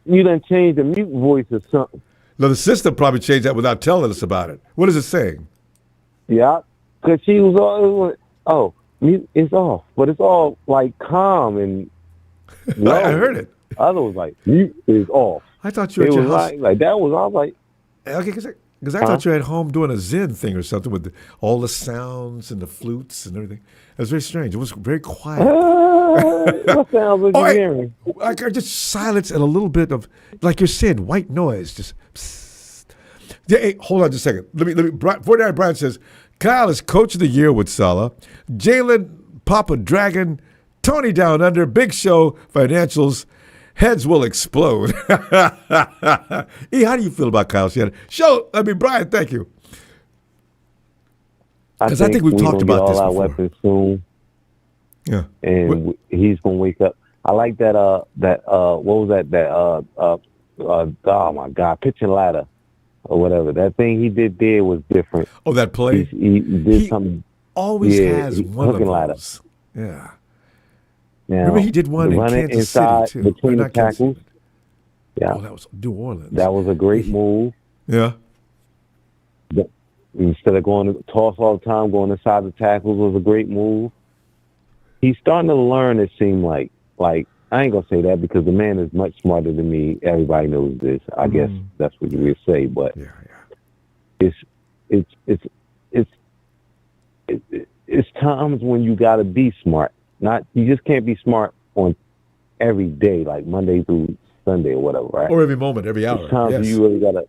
done changed the mute voice or something. No, the system probably changed that without telling us about it. What is it saying? Yeah, because she was all, mute is off, but it's all like calm and low. I heard it. Other was like, mute is off. I thought you were at your house. Like that was, I was like. Okay, because I thought you were at home doing a Zen thing or something with all the sounds and the flutes and everything. It was very strange. It was very quiet. What sounds was you hearing? I just silence and a little bit of, like you're saying, white noise. Just psst. Yeah, hey, hold on just a second. Let me. 49 Brian says, Kyle is Coach of the Year with Salah. Jalen, Papa Dragon, Tony Down Under, Big Show, Financials. Heads will explode. E, how do you feel about Kyle Shanahan? Brian, thank you. Because I think we've talked about this before. All our weapons soon. Yeah. And he's going to wake up. I like that, what was that, oh my God, pitching ladder or whatever. That thing he did there was different. Oh, that play? He did something. Always has one of those. Ladder. Yeah. Now, remember he did one in Kansas inside City, too. Between the tackles. Yeah. Oh, that was New Orleans. That was a great move. Yeah. But instead of going to toss all the time, going inside the tackles was a great move. He's starting to learn, it seemed like. Like, I ain't going to say that because the man is much smarter than me. Everybody knows this. I guess that's what you would say. But it's times when you got to be smart. You just can't be smart on every day, like Monday through Sunday or whatever, right? Or every moment, every hour. It's times when you really gotta.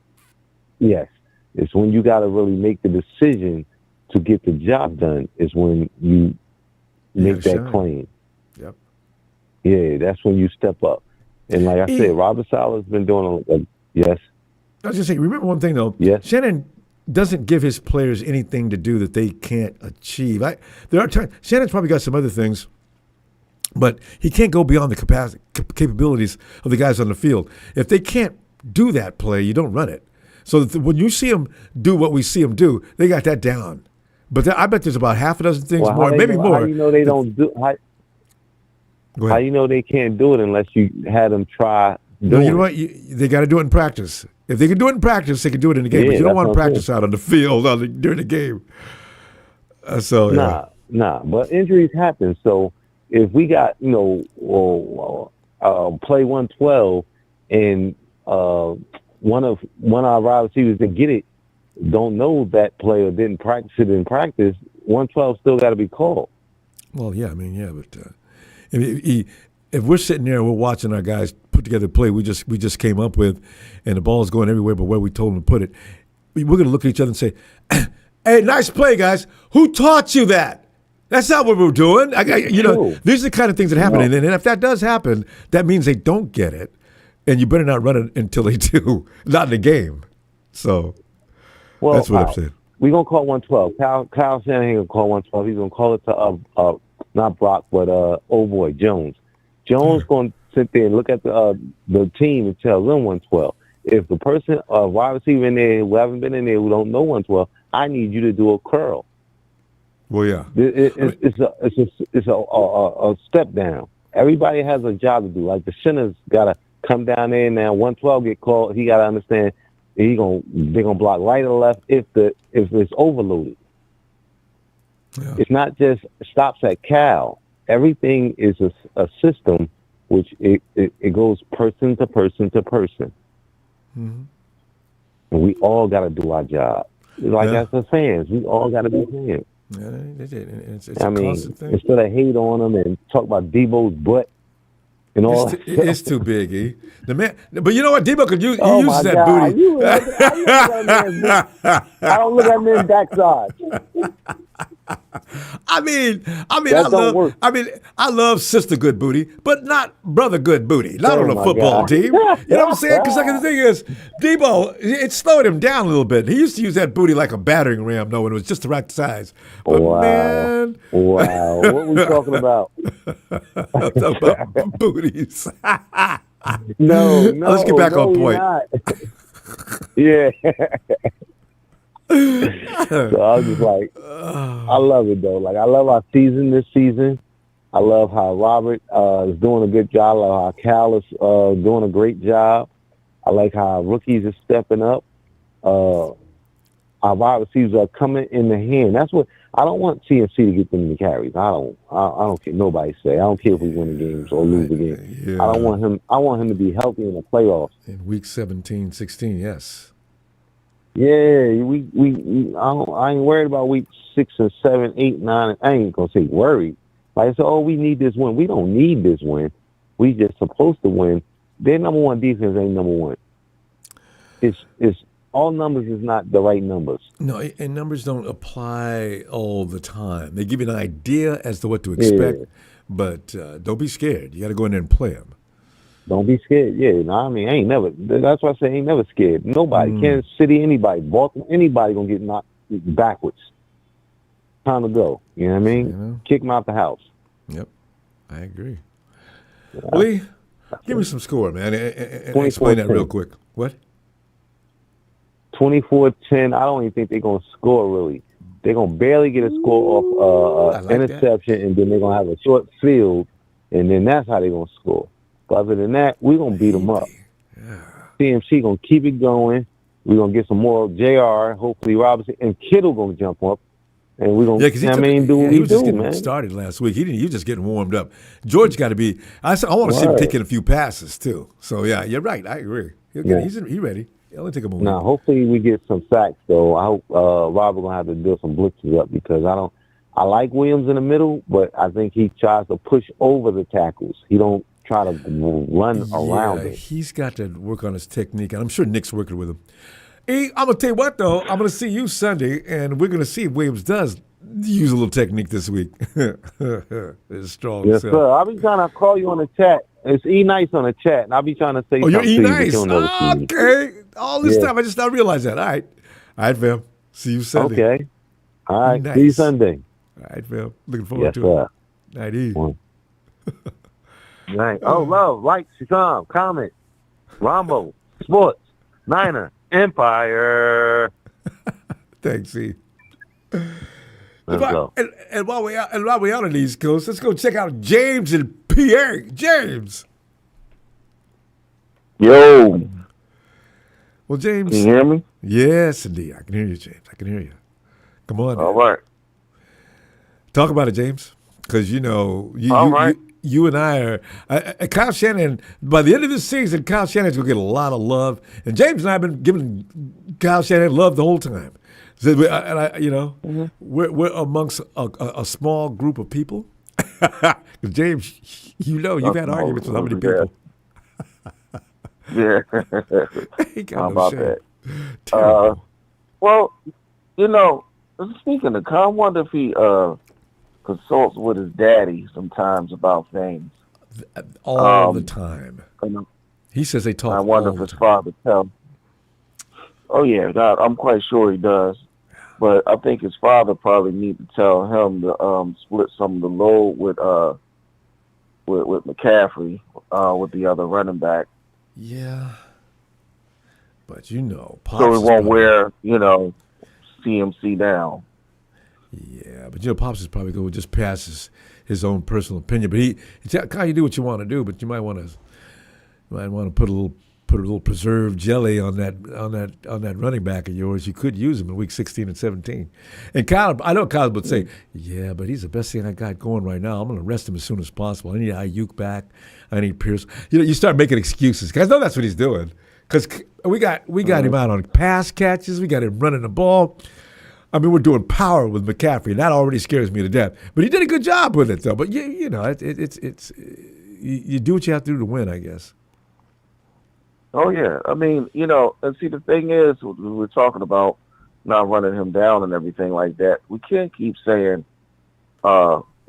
Yes, it's when you gotta really make the decision to get the job done. Is when you make that claim. Yep. Yeah, that's when you step up. And like I said, Robert Saleh's been doing yes. I was just saying, remember one thing though. Yes. Shannon doesn't give his players anything to do that they can't achieve. There are times Shannon's probably got some other things. But he can't go beyond the capabilities of the guys on the field. If they can't do that play, you don't run it. So when you see them do what we see them do, they got that down. But I bet there's about half a dozen things more, maybe more. How do you know they don't do? How you know they can't do it unless you had them try? No, you know what? They got to do it in practice. If they can do it in practice, they can do it in the game. Yeah, but you don't want to practice out on the field during the game. Nah. But injuries happen. So if we got, play 112 and one of our wide receivers that get it don't know that play or didn't practice it in practice, 112 still got to be called. Well, yeah, but if we're sitting there and we're watching our guys put together a play we just came up with, and the ball's going everywhere but where we told them to put it, we're going to look at each other and say, "Hey, nice play, guys. Who taught you that? That's not what we're doing." These are the kind of things that happen. No. And if that does happen, that means they don't get it. And you better not run it until they do, not in the game. So that's what I'm saying. We're going to call 112. Kyle Shanahan going to call 112. He's going to call it to, not Brock, but old boy, Jones. Jones going to sit there and look at the team and tell them 112. If the person, wide receiver in there who haven't been in there, who don't know 112, I need you to do a curl. Well, yeah, it's a step down. Everybody has a job to do. Like the center's got to come down there now. 112 get called. He got to understand they're gonna block right or left if it's overloaded. Yeah. It's not just stops at Cal. Everything is a system, which it goes person to person to person, and we all got to do our job. Like as the fans, we all got to be fans. Yeah, it's a constant thing. Instead of hate on them and talk about Debo's butt and all it's too big, E. The man, but you know what? Debo could use that booty. I don't look at men's backside. I love sister good booty, but not brother good booty. Not on a football team. You know what I'm saying? Because the thing is, Debo, it slowed him down a little bit. He used to use that booty like a battering ram, when it was just the right size. But man, wow, what are we talking about? About booties. No. Let's get back on point. Yeah. So I was just like, I love it though. Like I love our season this season. I love how Robert is doing a good job. I love how Cal is doing a great job. I like how rookies are stepping up. Our wide receivers are coming in the hand. That's what I don't want CMC to get them the carries. I don't care. Nobody say. I don't care if we win the games or lose the game. Yeah. I don't want him. I want him to be healthy in the playoffs. In week 17, 16, yes. Yeah, I ain't worried about week 6 and 7, 8, 9. I ain't gonna say worried. Like I said, we need this win. We don't need this win. We just supposed to win. Their number one defense ain't number one. It's all numbers is not the right numbers. No, and numbers don't apply all the time. They give you an idea as to what to expect, but don't be scared. You got to go in there and play them. Don't be scared. Yeah, I mean, I ain't never. That's why I say I ain't never scared. Nobody, Kansas City, anybody, Baltimore, anybody gonna get knocked backwards. Time to go. You know what I mean? You know? Kick them out the house. Yep, I agree. Yeah. Lee, give me some score, man, and explain that real quick. What? 24-10. I don't even think they're going to score, really. They're going to barely get a score off interception, and then they're going to have a short field, and then that's how they're going to score. But other than that, we're going to beat them up. Yeah. CMC going to keep it going. We're going to get some more JR, hopefully Robinson, and Kittle going to jump up. And we're going to, do what he was just do, getting man. started last week. He was just getting warmed up. George got to be – I want to see him taking a few passes, too. So, yeah, you're right. I agree. He's ready. It'll take a moment. Now, hopefully we get some sacks, though. I hope Robert going to have to build some blitzes up because I like Williams in the middle, but I think he tries to push over the tackles. He don't try to run around it. He's got to work on his technique, and I'm sure Nick's working with him. Hey, I'm going to tell you what, though. I'm going to see you Sunday, and we're going to see if Williams does use a little technique this week. It's strong. Yes, sir. I'll be trying to call you on the chat. It's E-Nice on the chat, and I'll be trying to say something. Oh, you're E-Nice? You okay. All this time, I just not realized that. All right, fam. See you Sunday. Okay. All right. E-Nice. See you Sunday. All right, fam. Looking forward to it. Night Eve. Night. Oh, love, like, comment, Ronbo, Sports, Niner, Empire. Thanks, E. Let's go. And while we're out on the East Coast, let's go check out James in PA. James. Yo. Well, James. Can you hear me? Yes, indeed. I can hear you, James. I can hear you. Come on. All right. Talk about it, James. Because, you and I are Kyle Shanahan, by the end of this season, Kyle Shanahan's going to get a lot of love. And James and I have been giving Kyle Shanahan love the whole time. So, we're amongst a small group of people. James, you've had arguments with how many people? Yeah. How about that? Well, speaking of Kyle, I wonder if he consults with his daddy sometimes about things. All the time. He says they talk. I wonder if his father tells. Oh yeah, God, I'm quite sure he does. But I think his father probably need to tell him to split some of the load with McCaffrey, with the other running back. Yeah. But Pops so he won't wear, CMC down. Yeah, but Pops is probably going to just pass his own personal opinion. But he kind of do what you want to do, but you might want to put a little preserved jelly on that running back of yours. You could use him in week 16 and 17. And Kyle, I know Kyle would say, yeah, but he's the best thing I got going right now. I'm going to rest him as soon as possible. I need Ayuk back. I need Pierce. You start making excuses. Because I know that's what he's doing. Because we got him out on pass catches. We got him running the ball. I mean, we're doing power with McCaffrey, and that already scares me to death. But he did a good job with it, though. But you do what you have to do to win, I guess. Oh yeah, I mean, and see, the thing is, we're talking about not running him down and everything like that. We can't keep saying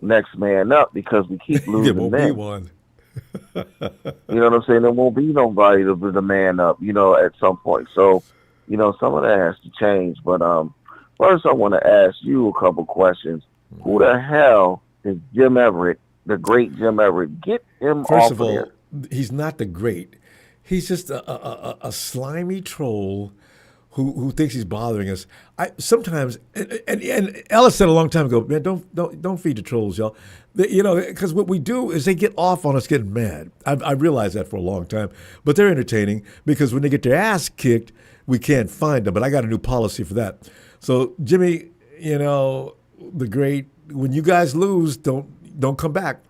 next man up because we keep losing. There won't be one. You know what I'm saying? There won't be nobody to be the man up. At some point. So, some of that has to change. But first, I want to ask you a couple questions. Who the hell is Jim Everett, the great Jim Everett? Get him First off of all, there. He's not the great. He's just a slimy troll who thinks he's bothering us. I sometimes, and Ellis said a long time ago, man, don't feed the trolls, y'all. Because what we do is they get off on us getting mad. I realized that for a long time, but they're entertaining because when they get their ass kicked, we can't find them. But I got a new policy for that. So Jimmy, the great, when you guys lose, don't come back.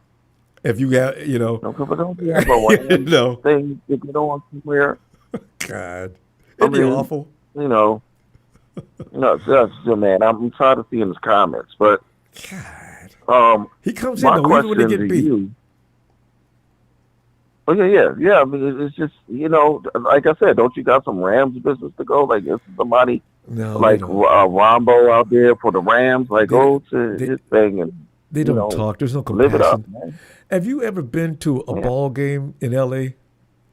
If you got, don't be everyone. No. Thing you get on somewhere. God, isn't he awful? No, man. I'm tired of seeing his comments, but God, he comes in though, even when they get beat. You, oh yeah. I mean, it's just like I said, don't you got some Rams business to go? Like, is somebody like Ronbo out there for the Rams? Like, go to his thing and they don't talk. There's no compassion. Live it up, man. Have you ever been to a ball game in L.A.,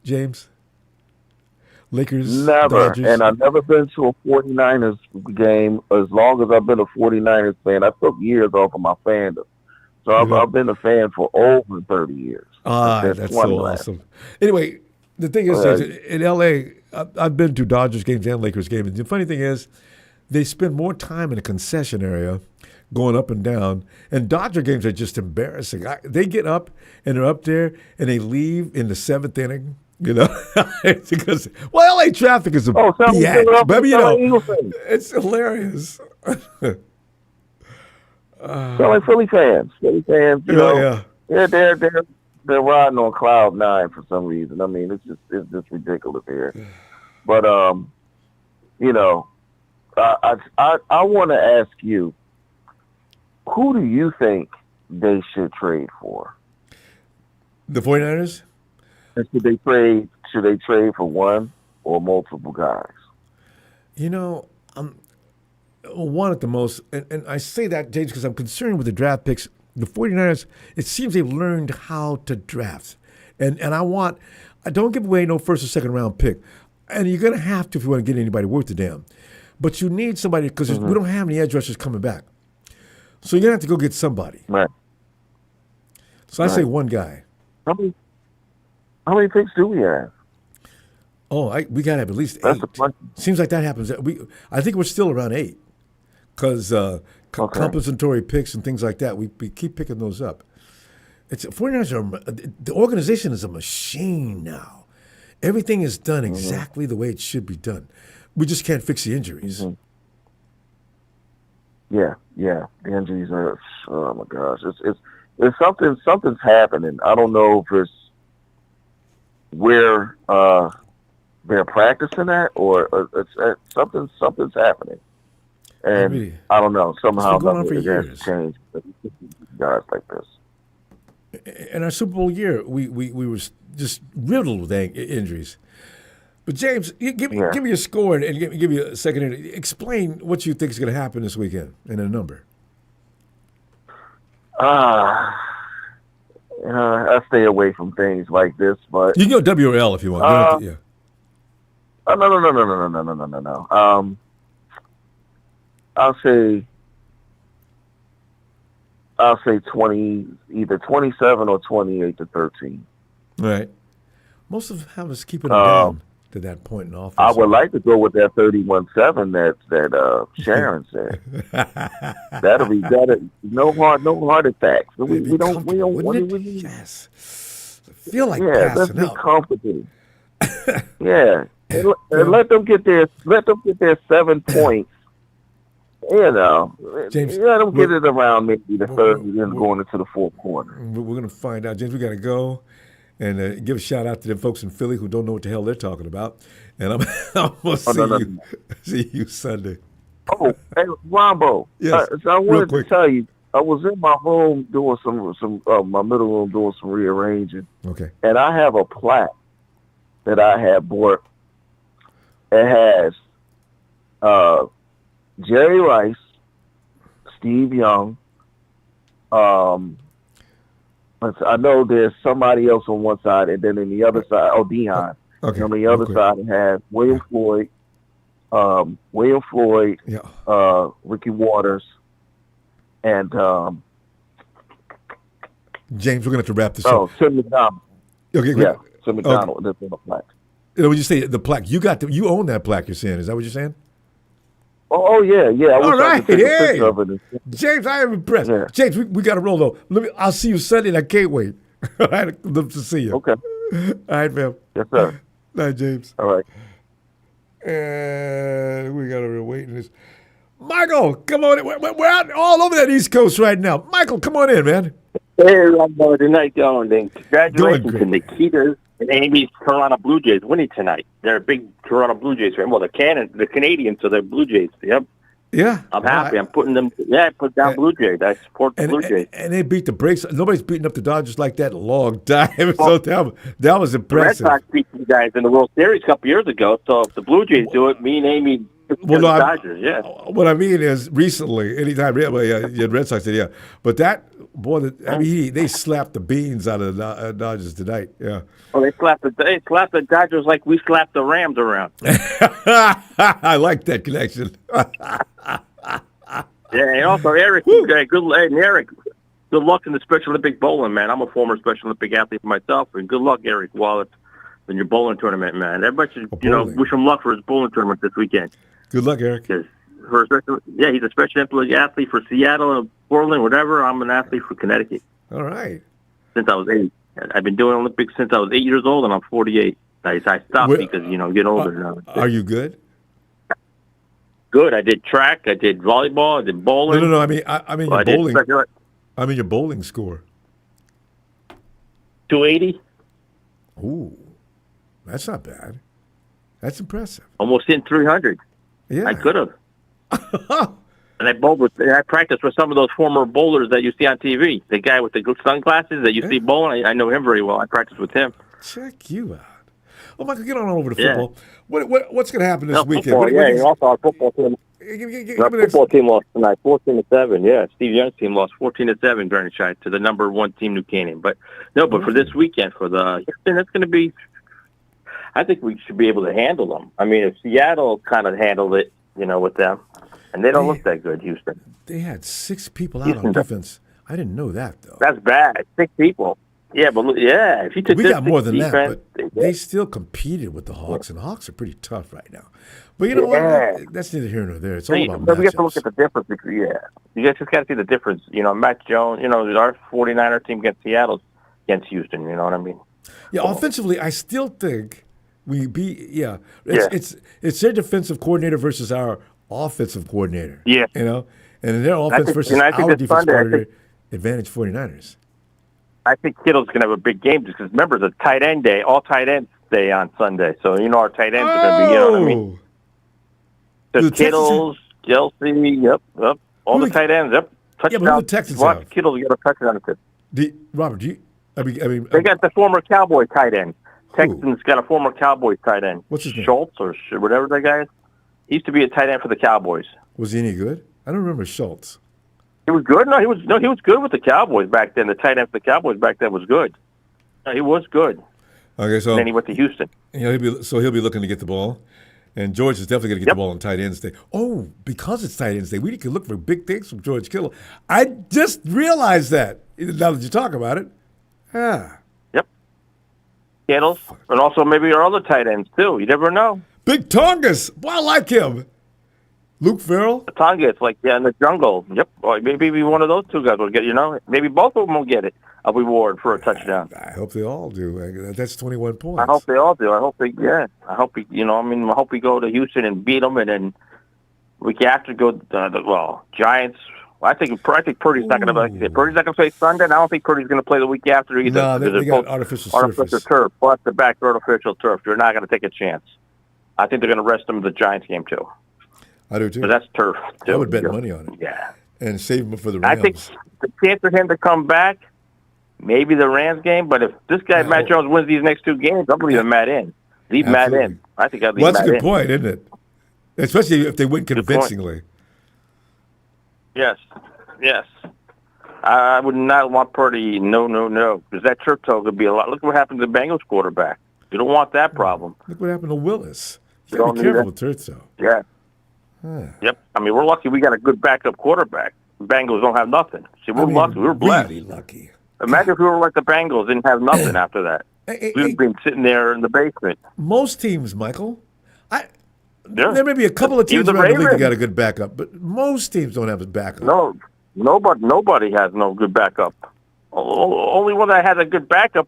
James? Lakers, never. Dodgers? And I've never been to a 49ers game. As long as I've been a 49ers fan, I took years off of my fandom. So I've been a fan for over 30 years. That's so awesome. Anyway, the thing is, in L.A., I've been to Dodgers games and Lakers games. And the funny thing is, they spend more time in the concession area going up and down. And Dodger games are just embarrassing. They get up, and they're up there, and they leave in the seventh inning. Because LA traffic is a biatch, but it's hilarious. Sound like Philly fans. They're riding on cloud nine for some reason. I mean, it's just ridiculous here. But I want to ask you, who do you think they should trade for? The 49ers? And should they trade for one or multiple guys? One at the most, and I say that, James, because I'm concerned with the draft picks. The 49ers, it seems they've learned how to draft. And I don't give away no first or second round pick. And you're going to have to if you want to get anybody worth a damn. But you need somebody, because we don't have any edge rushers coming back. So you're going to have to go get somebody. Right. So I say one guy. How many picks do we have? Oh, we got to have at least 8. That's the question. Seems like that happens. I think we're still around 8 because compensatory picks and things like that, we keep picking those up. 49ers the organization is a machine now. Everything is done exactly the way it should be done. We just can't fix the injuries. Mm-hmm. Yeah. The injuries are. Oh my gosh, it's something's happening. I don't know if it's where they're practicing at or it's something's happening. And I don't know. Somehow nothing has changed. Guys like this. In our Super Bowl year, we were just riddled with injuries. But James, give me a score and give me a second. Explain what you think is going to happen this weekend and a number. I stay away from things like this, but you can go W or L if you want. No. I'll say 20, either 27 or 28-13. Right. Most of have us keeping them down to that point in offense. I would like to go with that 31-7 that Sharon said. That'll be no heart attacks. We don't yes. I feel like passing let's be out. comfortable. Yeah. And let them get their 7 points. James, let them get it around maybe the third and then going into the fourth quarter. We're going to find out. James, we got to go and give a shout out to them folks in Philly who don't know what the hell they're talking about. And I'm going to see you Sunday. Oh, hey, Ronbo. Yes. I wanted to tell you, I was in my room doing my middle room doing some rearranging. Okay. And I have a plaque that I had bought. It has Jerry Rice, Steve Young. I know there's somebody else on one side, and then on the other side, Deion. Okay. And on the other side, it has William Floyd, Ricky Waters, and James, we're going to have to wrap this up. Tim McDonald. Okay, Tim McDonald. That's on the plaque. When you say the plaque, you own that plaque. You're saying, is that what you're saying? Oh yeah. I All wish I right, could take a hey. picture of it. James, I am impressed. Yeah. James, we got to roll though. I'll see you Sunday, and I can't wait. All right, I'd love to see you. Okay. All right, man. Yes, sir. All right, James. All right. And we got to wait in this. Michael, come on in. We're out all over that East Coast right now. Michael, come on in, man. Hey, Ronbo, good night, going. And congratulations Going to Nikita's and Amy's Toronto Blue Jays winning tonight. They're a big Toronto Blue Jays fan. Well, the Canadians, so they're Blue Jays. Yep. Yeah. I'm happy. I'm putting them. Yeah, I put down Blue Jays. I support the Blue Jays. And they beat the brakes. Nobody's beating up the Dodgers like that in a long time. So that was impressive. The Red Sox beat you guys in the World Series a couple years ago. So if the Blue Jays do it, me and Amy. Well, no, Dodgers, yeah. What I mean is recently, anytime, Red Sox did, yeah. But that, boy, they slapped the beans out of the Dodgers tonight, yeah. Well, they slapped the Dodgers like we slapped the Rams around. I like that connection. Yeah, and also Eric, good luck in the Special Olympic bowling, man. I'm a former Special Olympic athlete myself, and good luck, Eric Wallace, in your bowling tournament, man. Everybody should, wish him luck for his bowling tournament this weekend. Good luck, Eric. He's a Special Olympic athlete for Seattle and Portland, whatever. I'm an athlete for Connecticut. All right. Since I was 8. I've been doing Olympics since I was 8 years old, and I'm 48. I stopped because, I'm getting older now. Are you good? Good. I did track. I did volleyball. I did bowling. No. I mean your bowling. I mean your bowling score. 280. Ooh, that's not bad. That's impressive. Almost in 300. Yeah, I could have. And I practiced with some of those former bowlers that you see on TV. The guy with the sunglasses that you see bowling. I know him very well. I practiced with him. Check you out. Oh, Michael, get on over to football. What's going to happen this weekend? Football, also our football team. Our football team lost tonight, 14-7. Yeah, Steve Young's team lost 14-7 during the shot to the number 1 team, New Canaan. But for this weekend, it's going to be. I think we should be able to handle them. I mean, if Seattle kind of handled it, with them, and they don't look that good, Houston. They had 6 people out on defense. I didn't know that though. That's bad. 6 people. Yeah, but if you took we got more than defense, that, but they still competed with the Hawks, and the Hawks are pretty tough right now. But you know what? That's neither here nor there. It's all about matchups. We have to look at the difference. You guys just got to see the difference. Matt Jones, our 49er team against Seattle, against Houston. You know what I mean? Yeah, offensively, I still think we beat. Yeah, it's their defensive coordinator versus our offensive coordinator. Yeah, and their offense versus our defensive coordinator. Advantage 49ers. I think Kittle's going to have a big game just because, remember, it's a tight end day. All tight ends day on Sunday. So, our tight ends are going to be, you know what I mean? So, Kittles, Kelsey, all the tight ends, touchdown. Yeah, but the Texans Watch Kittle's got a touchdown at this. Robert, they got the former Cowboy tight end. Texans got a former Cowboys tight end. What's his name? Schultz or whatever that guy is. He used to be a tight end for the Cowboys. Was he any good? I don't remember Schultz. He was good. He was good with the Cowboys back then. The tight end for the Cowboys back then was good. No, he was good. Okay, so and then he went to Houston. He'll be looking to get the ball, and George is definitely going to get the ball on tight ends day. Oh, because it's tight ends day, we can look for big things from George Kittle. I just realized that now that you talk about it. Yeah. Yep. Kittles, and also maybe our other tight ends too. You never know. Big Tongas. Well, I like him. Luke Farrell? Tonga, it's like in the jungle. Yep. Or maybe one of those two guys will get, maybe both of them will get it, a reward for a touchdown. I hope they all do. That's 21 points. I hope they all do. I hope I hope I hope we go to Houston and beat them, and then we can after go Giants. I think Purdy's not going to play Sunday, and I don't think Purdy's going to play the week after either. No, they got artificial turf, plus the back artificial turf. You're not going to take a chance. I think they're going to rest them in the Giants game too. I do too. But that's turf too. I would bet money on it. Yeah. And save him for the Rams. I think the chance for him to come back, maybe the Rams game, but if this guy, Matt Jones, wins these next 2 games, I'm leaving Matt in. Leave Matt in. I think I'd leave Matt in. That's a good point, isn't it? Especially if they win convincingly. Yes. I would not want Purdy, no. Because that turf toe could be a lot. Look what happened to the Bengals quarterback. You don't want that problem. Look what happened to Willis. You got to be careful with turf toe. Yeah. Yep. I mean, we're lucky we got a good backup quarterback. The Bengals don't have nothing. See, we're lucky. We're blessed. Really lucky. Imagine if we were like the Bengals, didn't have nothing after that. We'd been sitting there in the basement. Most teams, Michael, There may be a couple of teams Even the around the league that Ravens. got a good backup, but most teams don't have a backup. No, nobody has no good backup. Only one that has a good backup,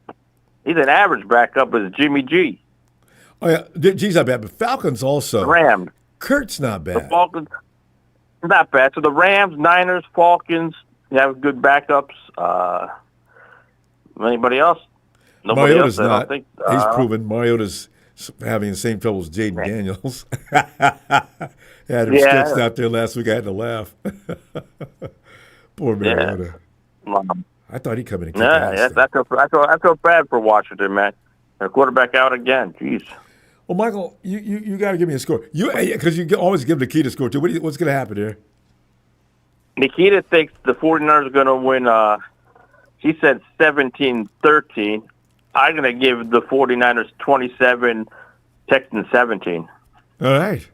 he's an average backup, is Jimmy G. Oh yeah, G's not bad, but Falcons also. The Rams. Kurt's not The bad. Falcons, not bad. So the Rams, Niners, Falcons, you have good backups. Anybody else? Nobody Mariota's else. I not. don't think. He's proven Mariota's having the same trouble as Jaden Daniels. Had him stretched out there last week. I had to laugh. Poor Mariota. I thought he'd come in and kick ass. I feel bad for Washington, man. Their quarterback out again. Jeez. Well, Michael, you got to give me a score. Because you always give Nikita a score, too. What's going to happen here? Nikita thinks the 49ers are going to win, he said 17-13. I'm going to give the 49ers 27, Texans 17. All right.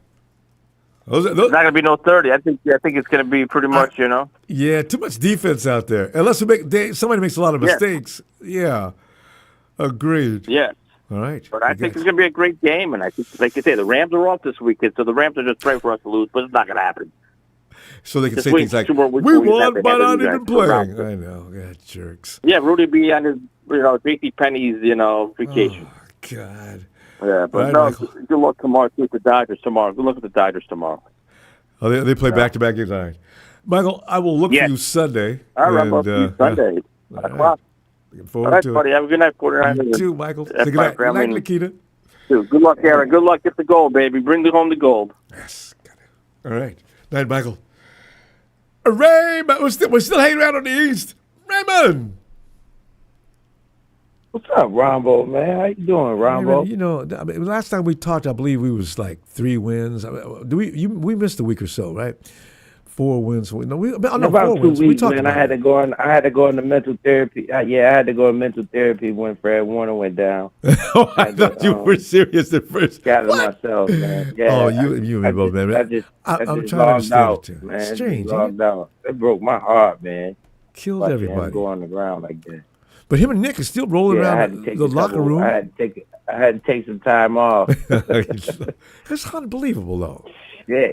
It's not going to be no 30. I think it's going to be pretty much, Yeah, too much defense out there. Unless somebody makes a lot of mistakes. Yeah. Agreed. Yeah. All right. But I think it's going to be a great game, and I think, like you say, the Rams are off this weekend, so the Rams are just praying for us to lose, but it's not going to happen. So they can Just say wait things like, 2 more weeks we before we won, have to but have not you even guys around. playing. I know. Yeah, jerks. Yeah, Rudy be on his, J.C. Penney's, vacation. Oh, God. Yeah, but Right, no, Michael. good luck tomorrow. See the Dodgers tomorrow. Good luck at the Dodgers tomorrow. Oh, they play back-to-back games. All right. Michael, I will look for you Sunday. All right, I'll see you Sunday. Yeah. 1 o'clock. Looking All forward right, to buddy. it. Have a good night, 49ers. You too, Michael. Say That's good night. my Good night, family. Nikita. Good luck, Aaron. Good luck. Get the gold, baby. Bring home the gold. Yes. Got it. All right. Night, Michael. Raymond, we're still hanging around on the East. Raymond. What's up, Ronbo, man? How you doing, Ronbo? Raymond, last time we talked, I believe we was like 3 wins. We missed a week or so, right? 4 wins. No, about 4 2 wins. We weeks, talked man. about I had to go on the mental therapy. I had to go to mental therapy when Fred Warner went down. Oh, I thought you were serious at first. Got it myself, man. Yeah, Oh, you and me both, man. I'm trying to understand it, too. Man. It's strange. Logged out. It broke my heart, man. Killed Watching everybody. him go on the ground like that. But him and Nick are still rolling I had around to take the locker room. I had to take some time off. It's unbelievable, though. Yeah.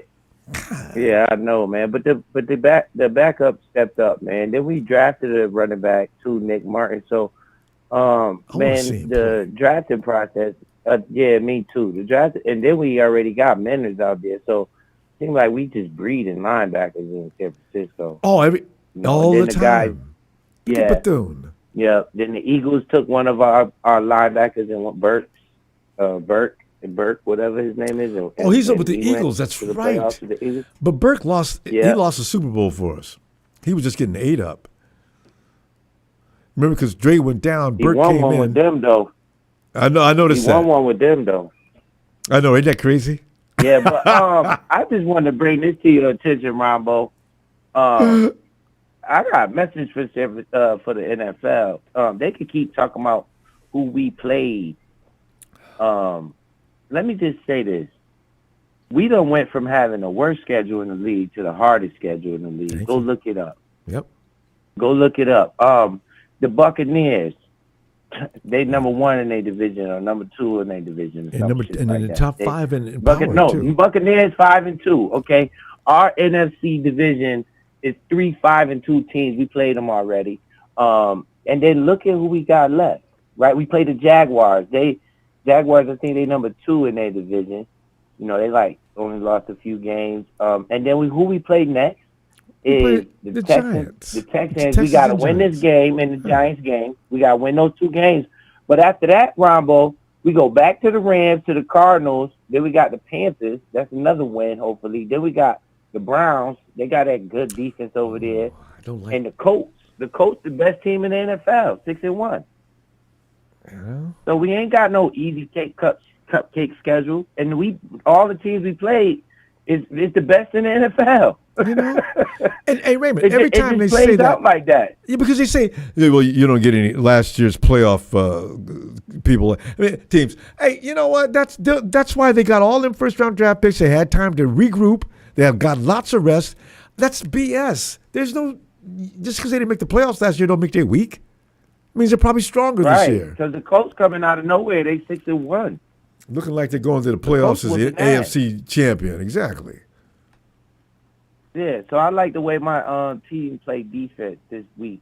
Yeah, I know, man. But the backup stepped up, man. Then we drafted a running back too, Nick Martin. So, man, the drafting process. Yeah, me too. The draft, and then we already got Menders out there. So, it seems like we just breeding linebackers in San Francisco. Oh, all the time. Guys, yeah. Bethune. Yeah. Then the Eagles took one of our linebackers and Burke, whatever his name is. He's up with the Eagles. That's right. But Burke lost. He lost the Super Bowl for us. He was just getting ate up. Remember, because Dre went down, Burke came in. He won one with them, though. I noticed that. He won one with them, though. I know. Ain't that crazy? Yeah, but I just wanted to bring this to your attention, Ronbo. I got a message for the NFL. They could keep talking about who we played. Let me just say this. We done went from having the worst schedule in the league to the hardest schedule in the league. Go look it up. Yep. Go look it up. The Buccaneers, they number 1 in their division or number 2 in their division. And in the top 5 in power, too. Buccaneers 5-2. Okay, our NFC division is 3 5-2 teams. We played them already. And then look at who we got left. Right, we played the Jaguars. Jaguars, I think they number 2 in their division. They only lost a few games. And then who we played next is the Texans. The Texans. We got to win this game and the Giants game. We got to win those 2 games. But after that, Ronbo, we go back to the Rams, to the Cardinals. Then we got the Panthers. That's another win, hopefully. Then we got the Browns. They got that good defense over there. And the Colts. The Colts, the best team in the NFL, 6-1. Yeah. So we ain't got no easy cupcake schedule, and all the teams we played is the best in the NFL. And hey, Raymond, every time they say that, out like that, because they say, well, you don't get any last year's playoff people, teams. Hey, you know what? That's why they got all them first round draft picks. They had time to regroup. They have got lots of rest. That's BS. There's no just because they didn't make the playoffs last year don't make they weak. Means they're probably stronger this year. Because the Colts coming out of nowhere, they 6-1. Looking like they're going to the playoffs as the AFC champion. Exactly. Yeah, so I like the way my team played defense this week.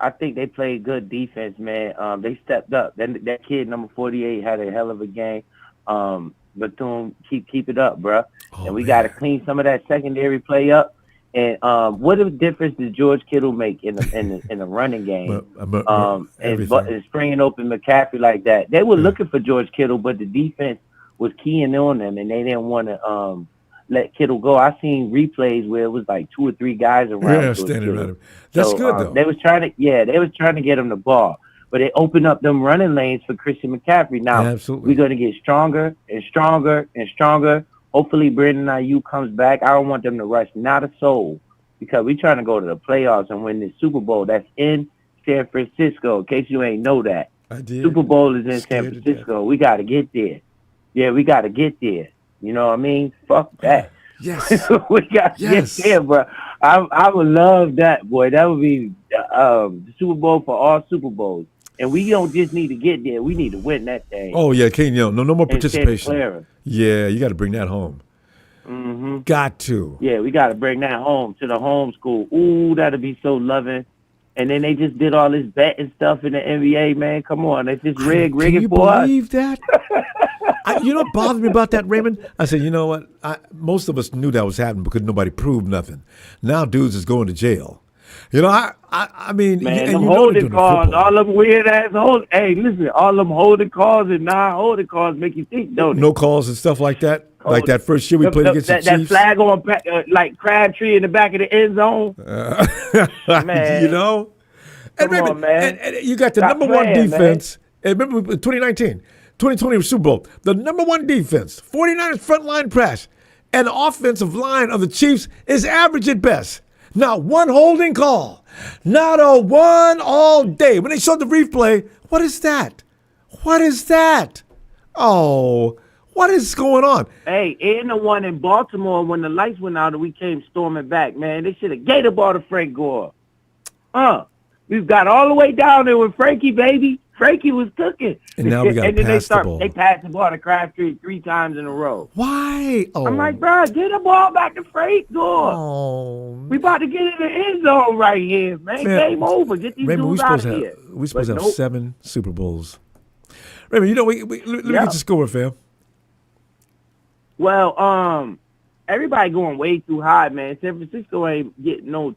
I think they played good defense, man. They stepped up. That kid, number 48, had a hell of a game. Bethune, keep it up, bro. And we got to clean some of that secondary play up. And what a difference did George Kittle make in the running game? And springing open McCaffrey like that. They were looking for George Kittle, but the defense was keying on them, and they didn't want to let Kittle go. I seen replays where it was like 2 or 3 guys around. Yeah, standing around him. That's good though. They was trying to get him the ball, but they opened up them running lanes for Christian McCaffrey. Now we're going to get stronger and stronger and stronger. Hopefully, Brandon Ayuk comes back. I don't want them to rush not a soul, because we're trying to go to the playoffs and win the Super Bowl. That's in San Francisco. In case you ain't know that, I did. Super Bowl is in San Francisco. We got to get there. Yeah, we got to get there. You know what I mean? Fuck that. Yes. We got to get there, bro. I would love that, boy. That would be the Super Bowl for all Super Bowls. And we don't just need to get there. We need to win that thing. Oh, yeah, Kane, no more participation. Santa Clara. Yeah, you got to bring that home. Mm-hmm. Got to. Yeah, we got to bring that home to the home school. Ooh, that'll be so loving. And then they just did all this betting stuff in the NBA, man. Come on. They just rigging for us. Can you believe that? You know what bothered me about that, Raymond? I said, you know what? Most of us knew that was happening because nobody proved nothing. Now dudes is going to jail. You know, I mean, man, them holding calls, all them weird ass hold. Hey, listen, all them holding calls and non-holding calls make you think, don't it? No calls and stuff like that. Like that first year we played against the Chiefs. That flag on like Crabtree in the back of the end zone. Man, you know, and come on, man. And you got the number one defense. And remember 2019, 2020 Super Bowl, the number one defense, 49ers front line press, and the offensive line of the Chiefs is average at best. Not one holding call. Not a one all day. When they showed the replay, what is that? What is that? Oh, what is going on? Hey, and the one in Baltimore when the lights went out and we came storming back, man. They should have gave the ball to Frank Gore. We've got all the way down there with Frankie, baby. Frankie was cooking. And now we got to pass the ball. They passed the ball to Crabtree 3 times in a row. Why? Oh. I'm like, bro, get the ball back to Frank Gore. Oh. We about to get in the end zone right here, man. Game over. Get these dudes out of here. We're supposed to have 7 Super Bowls. Raymond, you know, let me get your score, fam. Well, everybody going way too high, man. San Francisco ain't getting more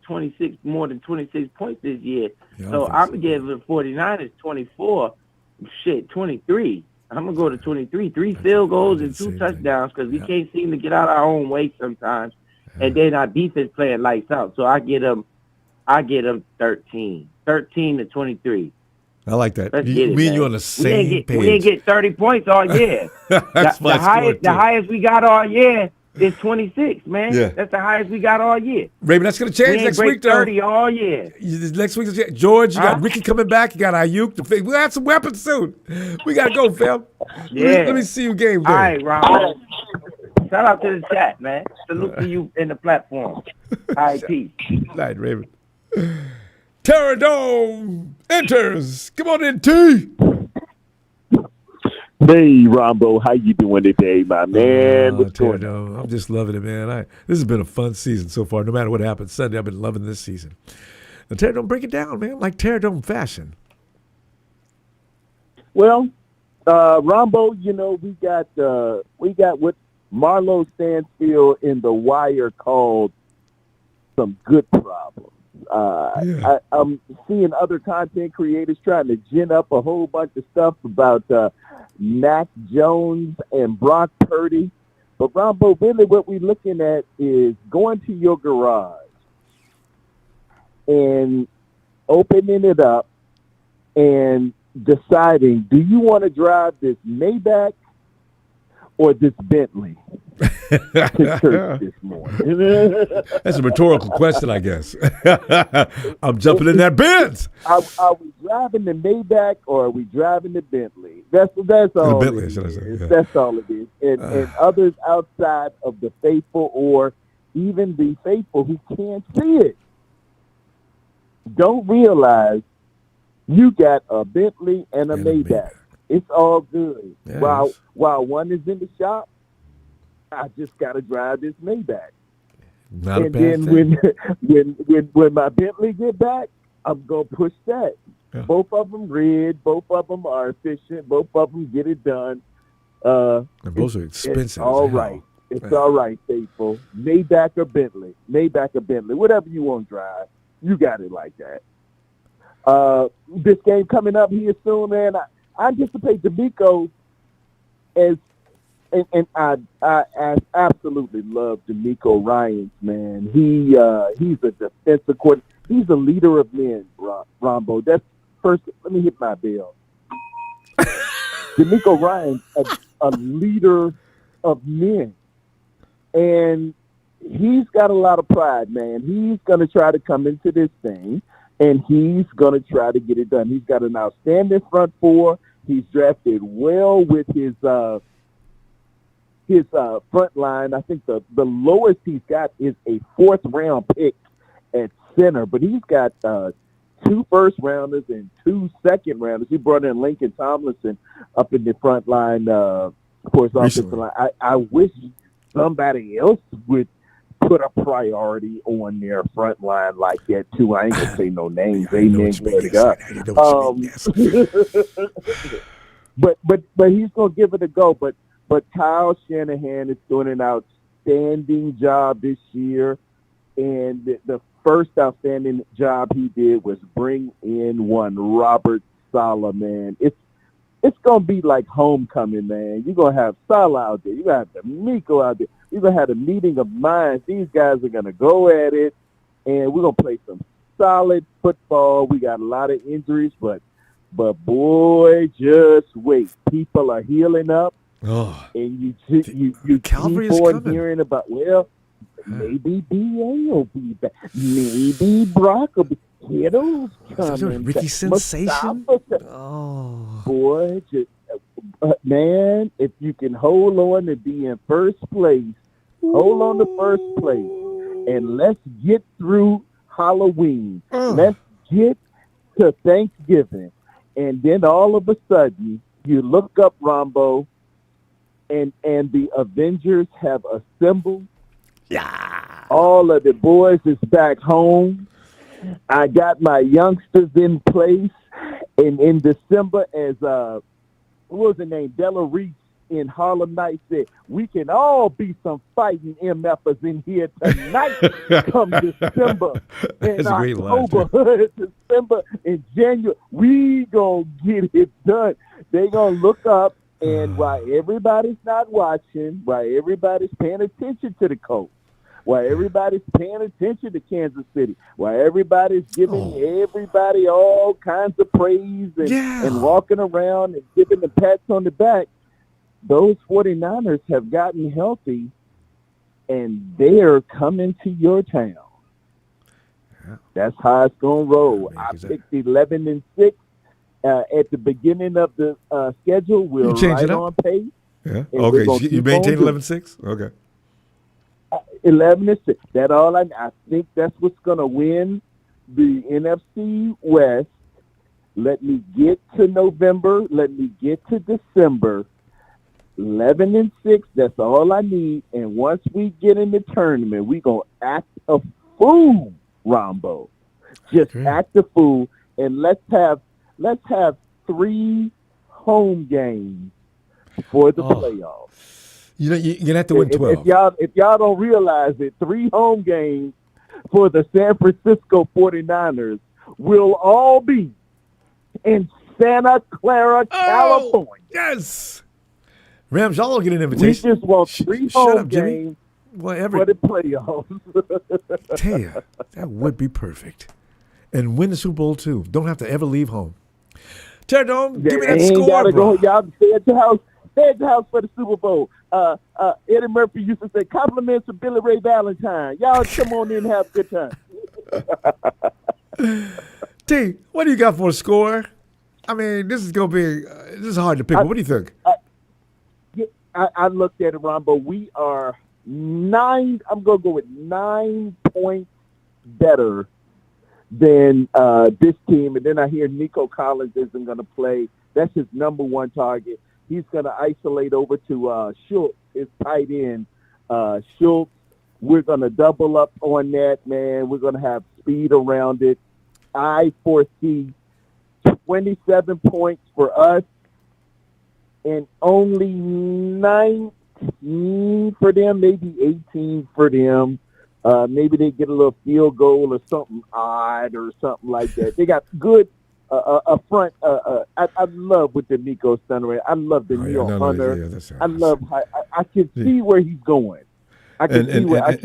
than 26 points this year. Yeah, so I'm going to give the 49ers 24. 23. I'm going to go to 23. 3 field goals and 2 touchdowns because we can't seem to get out our own way sometimes. And then our defense playing lights out. So I get them 13. 13 to 23. I like that. Me and you on the same page. We didn't get 30 points all year. That's the highest we got all year is 26, man. Yeah. That's the highest we got all year. Raymond, that's going to change next week, though. 30 all year. Next week, George, you got Ricky coming back. You got Ayuk. We have some weapons soon. We got to go, fam. Yeah. Let me see you game day. All right, Ron. Shout out to the chat, man. Salute to you in the platform. All right, peace. All right, Raymond. Terradome enters. Come on in, T. Hey, Ronbo, how you doing today, my man? What's going on? I'm just loving it, man. This has been a fun season so far. No matter what happens Sunday, I've been loving this season. Now, Terradome, break it down, man, like Terradome fashion. Well, Ronbo, you know, we got what Marlo Stansfield in The Wire called some good problems. I'm seeing other content creators trying to gin up a whole bunch of stuff about Mac Jones and Brock Purdy. But, Ronbo, really what we're looking at is going to your garage and opening it up and deciding, do you want to drive this Maybach or this Bentley to church this morning? That's a rhetorical question, I guess. I'm jumping in that Benz. Are we driving the Maybach or are we driving the Bentley? That's all. The Bentley, should I say? Yeah. That's all it is. And others outside of the faithful or even the faithful who can't see it don't realize you got a Bentley and a Maybach. It's all good. Yeah, While one is in the shop, I just got to drive this Maybach. Not a And bad then thing. when my Bentley get back, I'm gonna push that. Yeah. Both of them red. Both of them are efficient. Both of them get it done. And both are expensive. It's all as hell. right. It's all right, faithful. Maybach or Bentley. Whatever you want to drive, you got it like that. This game coming up here soon, man. I anticipate D'Amico as, and I absolutely love D'Amico Ryans, man. He's a defensive coordinator. He's a leader of men, Ronbo. That's first. Let me hit my bell. D'Amico Ryans, a leader of men. And he's got a lot of pride, man. He's going to try to come into this thing, and he's going to try to get it done. He's got an outstanding front four. He's drafted well with his front line. I think the lowest he's got is a 4th-round pick at center, but he's got 2 first-rounders and 2 second-rounders. He brought in Lincoln Tomlinson up in the front line for his offensive line. I wish somebody else would put a priority on their front line like that too. I ain't gonna say no names. Amen. Glory to God. But he's gonna give it a go. But Kyle Shanahan is doing an outstanding job this year, and the first outstanding job he did was bring in one Robert Saleh, man. It's going to be like homecoming, man. You're going to have Salah out there. You're going to have D'Amico out there. You're going to have a meeting of minds. These guys are going to go at it, and we're going to play some solid football. We got a lot of injuries, but boy, just wait. People are healing up, and you Calvary keep is on coming. hearing about, well, maybe B.A. will be back. Maybe Brock will be. Kittle's coming. Ricky Sensation? Boy, man, if you can hold on to be in first place, hold on to first place, and let's get through Halloween. Let's get to Thanksgiving. And then all of a sudden, you look up Ronbo, and the Avengers have assembled. Yeah. All of the boys is back home. I got my youngsters in place, and in December, as what was the name? Della Reese in Harlem Nights said, we can all be some fighting MFers in here tonight. Come December, in October, December, and January, we gonna get it done. They gonna look up, and while everybody's not watching, while everybody's paying attention to the Colts, while everybody's paying attention to Kansas City, while everybody's giving everybody all kinds of praise and walking around and giving the pats on the back, those 49ers have gotten healthy, and they're coming to your town. Yeah. That's how it's going to roll. I picked 11-6 at the beginning of the schedule. We're right on pace. Yeah. Okay, you maintain 11-6? Okay. 11-6. That all I think that's what's going to win the NFC West. Let me get to November. Let me get to December. 11-6. That's all I need. And once we get in the tournament, we gonna act a fool, Ronbo. Just act a fool, and let's have 3 home games for the playoffs. You know, you're gonna have to win 12. If y'all don't realize it, 3 home games for the San Francisco 49ers will all be in Santa Clara, California. Yes. Rams, y'all get an invitation. We just want 3 home games for the playoffs. Tell you, that would be perfect. And win the Super Bowl, too. Don't have to ever leave home. Terry Dome, give me that score, bro. Y'all stay at your house. Stay at the house for the Super Bowl. Eddie Murphy used to say, compliments to Billy Ray Valentine. Y'all come on in and have a good time. T, what do you got for a score? I mean, this is going to be this is hard to pick. But what do you think? I looked at it, Ronbo. We are 9. I'm going to go with 9 points better than this team. And then I hear Nico Collins isn't going to play. That's his number one target. He's going to isolate over to Schultz, his tight end. Schultz, we're going to double up on that, man. We're going to have speed around it. I foresee 27 points for us and only 19 for them, maybe 18 for them. Maybe they get a little field goal or something odd or something like that. They got good a front. I love with the Nico Stunner. I love the Neil Hunter. I love how I can see where he's going. I can see where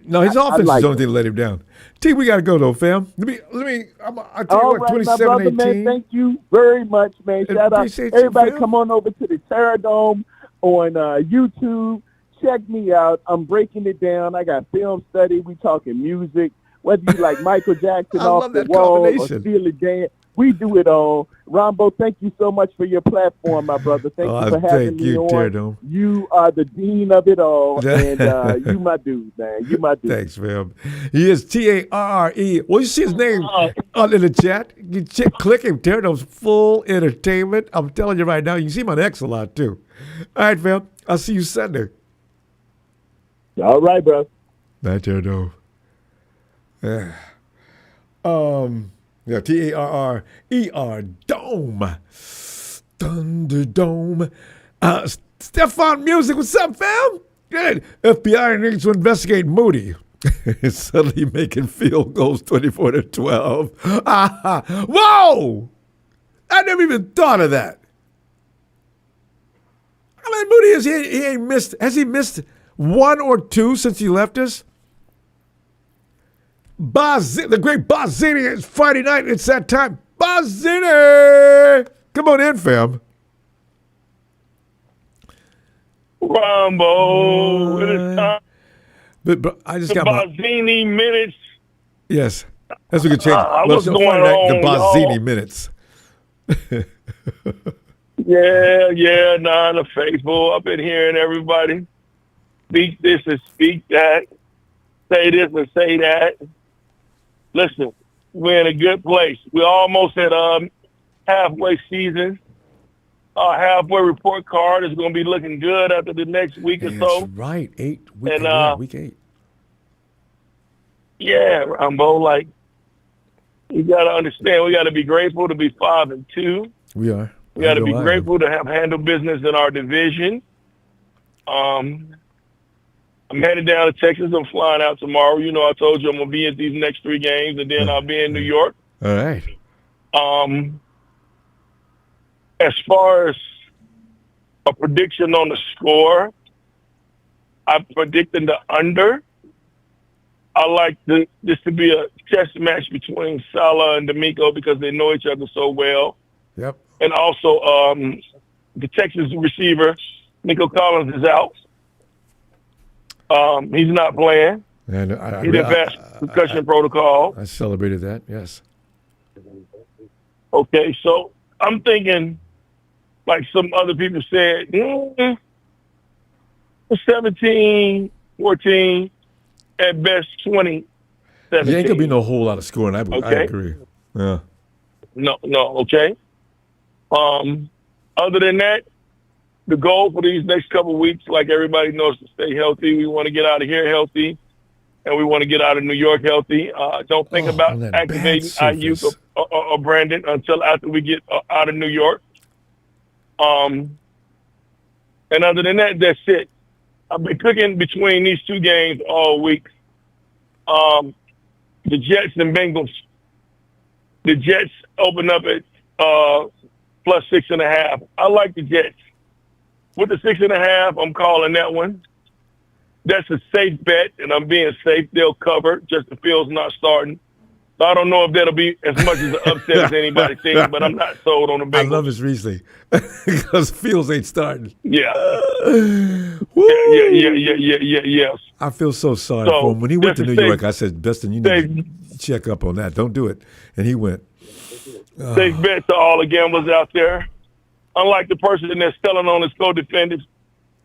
no, his offense like is the only thing to let him down. T, we got to go, though, fam. I'll tell you what, 27, my brother, 18. man, thank you very much, man. Shout out. Everybody come on over to the Terra Dome on YouTube. Check me out. I'm breaking it down. I got film study. We talking music. Whether you like Michael Jackson off the wall or Steely Dan, we do it all. Ronbo, thank you so much for your platform, my brother. Thank you for having me on. You are the dean of it all, and you my dude, man. You my dude. Thanks, fam. He is Tarre. Well, you see his name in the chat. You click him. Terradome's full entertainment. I'm telling you right now, you can see him on X a lot, too. All right, fam. I'll see you Sunday. All right, bro. Night, Terradome. Yeah. Yeah, Tarrer Dome. Thunderdome. Stefan Music, what's up, fam? Good. FBI needs to investigate Moody. Suddenly making field goals 24-12. Whoa! I never even thought of that. How many Moody is he ain't missed? Has he missed one or two since he left us? The great Bozzini, it's Friday night. It's that time. Bozzini! Come on in, fam. Ronbo, it is time. But I just got Bozzini minutes. Yes, that's what we could change. What's going on, the Bozzini y'all? minutes. Yeah, the faithful. I've been hearing everybody speak this and speak that, say this and say that. Listen, we're in a good place. We're almost at halfway season. Our halfway report card is going to be looking good after the next week or so. That's right, week 8. Yeah, Ronbo, like, you got to understand, we got to be grateful to be 5-2. We are. We got to be grateful to have handled business in our division. I'm headed down to Texas. I'm flying out tomorrow. You know, I told you I'm going to be at these next 3 games, and then I'll be in New York. All right. As far as a prediction on the score, I'm predicting the under. I like this to be a chess match between Salah and D'Amico because they know each other so well. Yep. And also, the Texas receiver, Nico Collins, is out. He's not playing. And he did pass concussion protocol. I celebrated that, yes. Okay, so I'm thinking, like some other people said, 17, 14, at best 20, 17. There ain't going to be no whole lot of scoring. I agree. Yeah. No, okay. Other than that, the goal for these next couple of weeks, like everybody knows, to stay healthy. We want to get out of here healthy, and we want to get out of New York healthy. Don't think about activating Ayuk or Brandon until after we get out of New York. And other than that, that's it. I've been cooking between these 2 games all week. The Jets and Bengals. The Jets open up at plus 6.5. I like the Jets. With the 6.5, I'm calling that one. That's a safe bet, and I'm being safe. They'll cover. Justin Fields not starting. So I don't know if that'll be as much as an upset as anybody thinks, but I'm not sold on the Bengals. I love his Riesling because Fields ain't starting. Yeah. Yeah. I feel so sorry for him. When he went to New York, I said, Dustin, you need to check up on that. Don't do it. And he went. Safe bet to all the gamblers out there. Unlike the person that's telling on his co-defendants,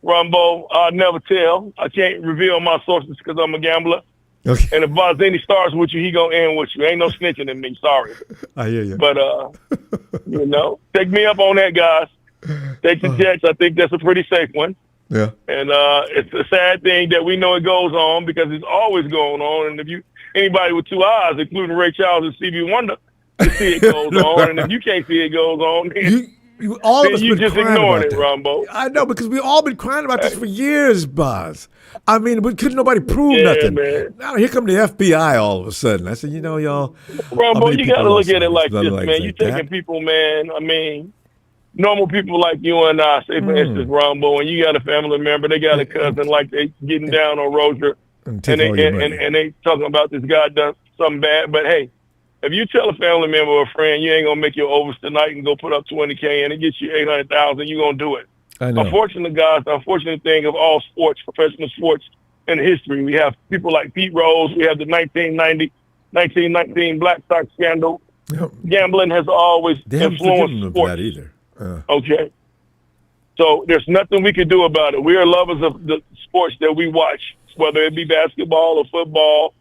Ronbo, I'll never tell. I can't reveal my sources because I'm a gambler. Okay. And if Bozzini starts with you, he gonna end with you. Ain't no snitching in me. Sorry. I hear you. But take me up on that, guys. Take the Jets. I think that's a pretty safe one. Yeah. And it's a sad thing that we know it goes on because it's always going on. And if anybody with two eyes, including Ray Charles and Stevie Wonder, you see it goes on. And if you can't see it goes on, then all of us you been just crying ignoring about it, that. Rombo. I know, because we all been crying about this for years, Boz. I mean, but couldn't nobody prove nothing. Man. Now here come the FBI all of a sudden. I said, y'all. Rombo, you got to look at it like this, like man. You taking people, man. I mean, normal people like you and I, say, for instance, Rombo, and you got a family member, they got a cousin, like they getting down on Rozier, and they talking about this guy done something bad. But, hey, if you tell a family member or a friend you ain't going to make your overs tonight and go put up $20K and it gets you $800,000, you're going to do it. I know. Unfortunately, guys, the unfortunate thing of all sports, professional sports in history, we have people like Pete Rose. We have the 1919 Black Sox scandal. Yep. Gambling has always influenced sports. That either. Okay. So there's nothing we can do about it. We are lovers of the sports that we watch, whether it be basketball or football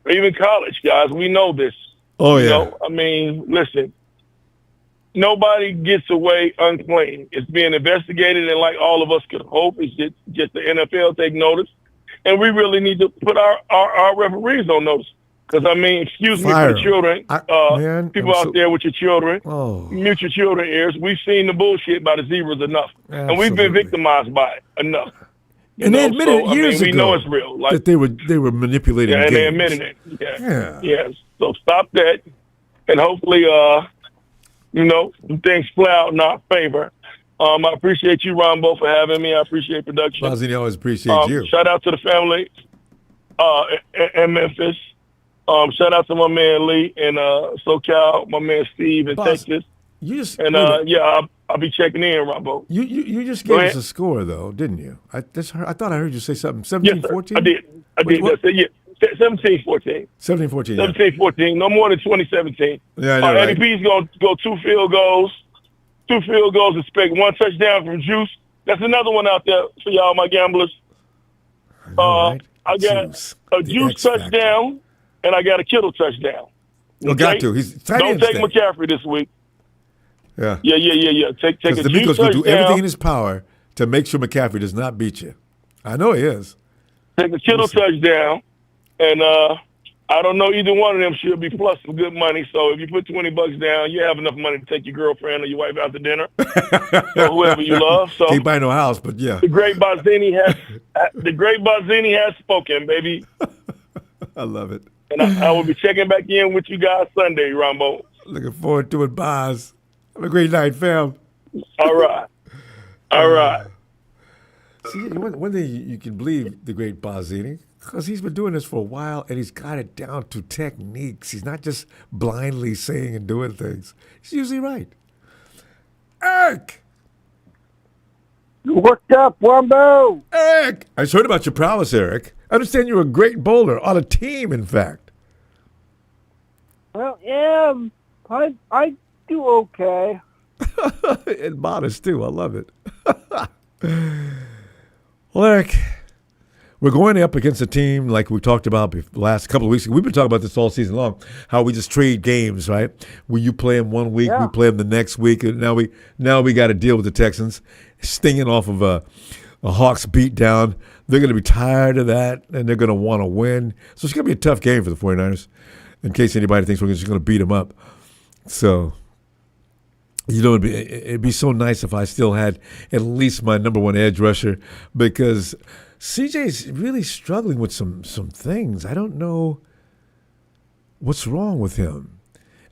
or even college, guys. We know this. Oh, yeah. I mean, listen, nobody gets away unclean. It's being investigated, and like all of us could hope, it's just the NFL take notice. And we really need to put our referees on notice. Because, I mean, excuse me for the children, people out there with your children, mute your children ears. We've seen the bullshit by the zebras enough. Absolutely. And we've been victimized by it enough. And they admitted years ago we know it's real. That they were manipulating games. And they admitted it. Yeah. So stop that. And hopefully, things play out in our favor. I appreciate you, Ronbo, for having me. I appreciate production. Bozzini, always appreciate you. Shout out to the family in Memphis. Shout out to my man Lee in SoCal, my man Steve in Texas. I'll be checking in, Ronbo. You just gave us a score, though, didn't you? I thought I heard you say something. 17-14? I did. I did. 17-14. 17-14. 17-14. No more than 2017. Yeah, I know, Eddie P's going to go 2 field goals. 2 field goals, expect 1 touchdown from Juice. That's another one out there for y'all, my gamblers. I got a Juice touchdown, and I got a Kittle touchdown. Okay? Got to. Don't take McCaffrey this week. Yeah. Take a Juice D'Amico's going to do touchdown. everything in his power to make sure McCaffrey does not beat you. I know he is. Take a Kittle touchdown, and I don't know, either one of them should be plus some good money. So if you put $20 down, you have enough money to take your girlfriend or your wife out to dinner, or whoever you love. So can't buy no house, but yeah. The great Bozzini has spoken, baby. I love it. And I will be checking back in with you guys Sunday, Ronbo. Looking forward to it, Boz. Have a great night, fam. All right. See, one thing you can believe the great Bozzini, because he's been doing this for a while and he's got it down to techniques. He's not just blindly saying and doing things. He's usually right. Eric! What's up, Ronbo? Eric! I just heard about your prowess, Eric. I understand you're a great bowler, on a team, in fact. Well, yeah, I do okay. And modest, too. I love it. Well, Eric, we're going up against a team like we talked about the last couple of weeks ago. We've been talking about this all season long, how we just trade games, right? Where you play them one week, we play them the next week. And now we got to deal with the Texans, stinging off of a Hawks beatdown. They're going to be tired of that, and they're going to want to win. So it's going to be a tough game for the 49ers, in case anybody thinks we're just going to beat them up. So, it'd be so nice if I still had at least my number one edge rusher, because CJ's really struggling with some things. I don't know what's wrong with him,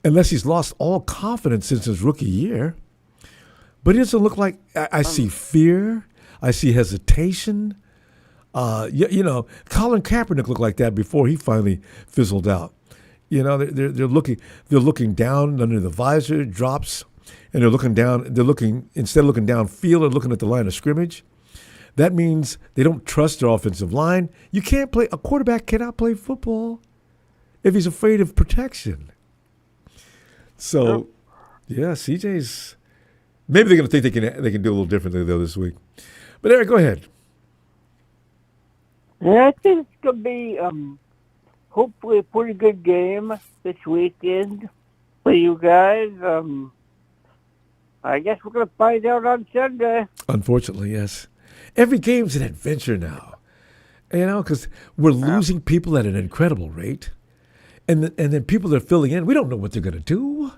unless he's lost all confidence since his rookie year. But it doesn't look like I see fear. I see hesitation. Colin Kaepernick looked like that before he finally fizzled out. They're looking down under the visor, drops, and they're looking down. Instead of looking downfield, they're looking at the line of scrimmage. That means they don't trust their offensive line. A quarterback cannot play football if he's afraid of protection. So, CJ's, maybe they're going to think they can do a little differently though this week. But Eric, go ahead. Yeah, I think it's gonna be hopefully a pretty good game this weekend for you guys. I guess we're going to find out on Sunday. Unfortunately, yes. Every game's an adventure now, because we're losing people at an incredible rate. And then people are filling in. We don't know what they're going to do.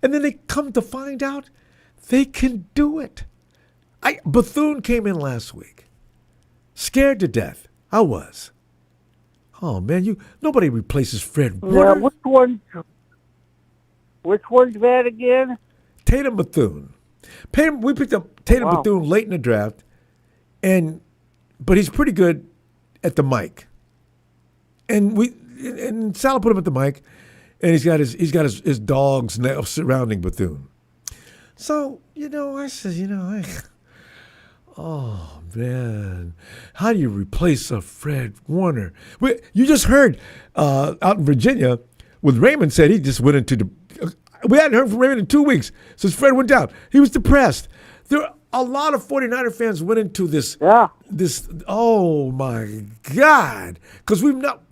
And then they come to find out they can do it. Bethune came in last week. Scared to death. I was. Oh, man, nobody replaces Fred Warner. Yeah, which one's that again? Tatum Bethune. We picked up Tatum Bethune late in the draft, but he's pretty good at the mic. And Sal put him at the mic, and he's got his dogs now surrounding Bethune. So I said, oh man, how do you replace a Fred Warner? You just heard out in Virginia, with Raymond said he just went into the. We hadn't heard from Raymond in 2 weeks since Fred went down. He was depressed. A lot of 49er fans went into this. Yeah. Oh my God, because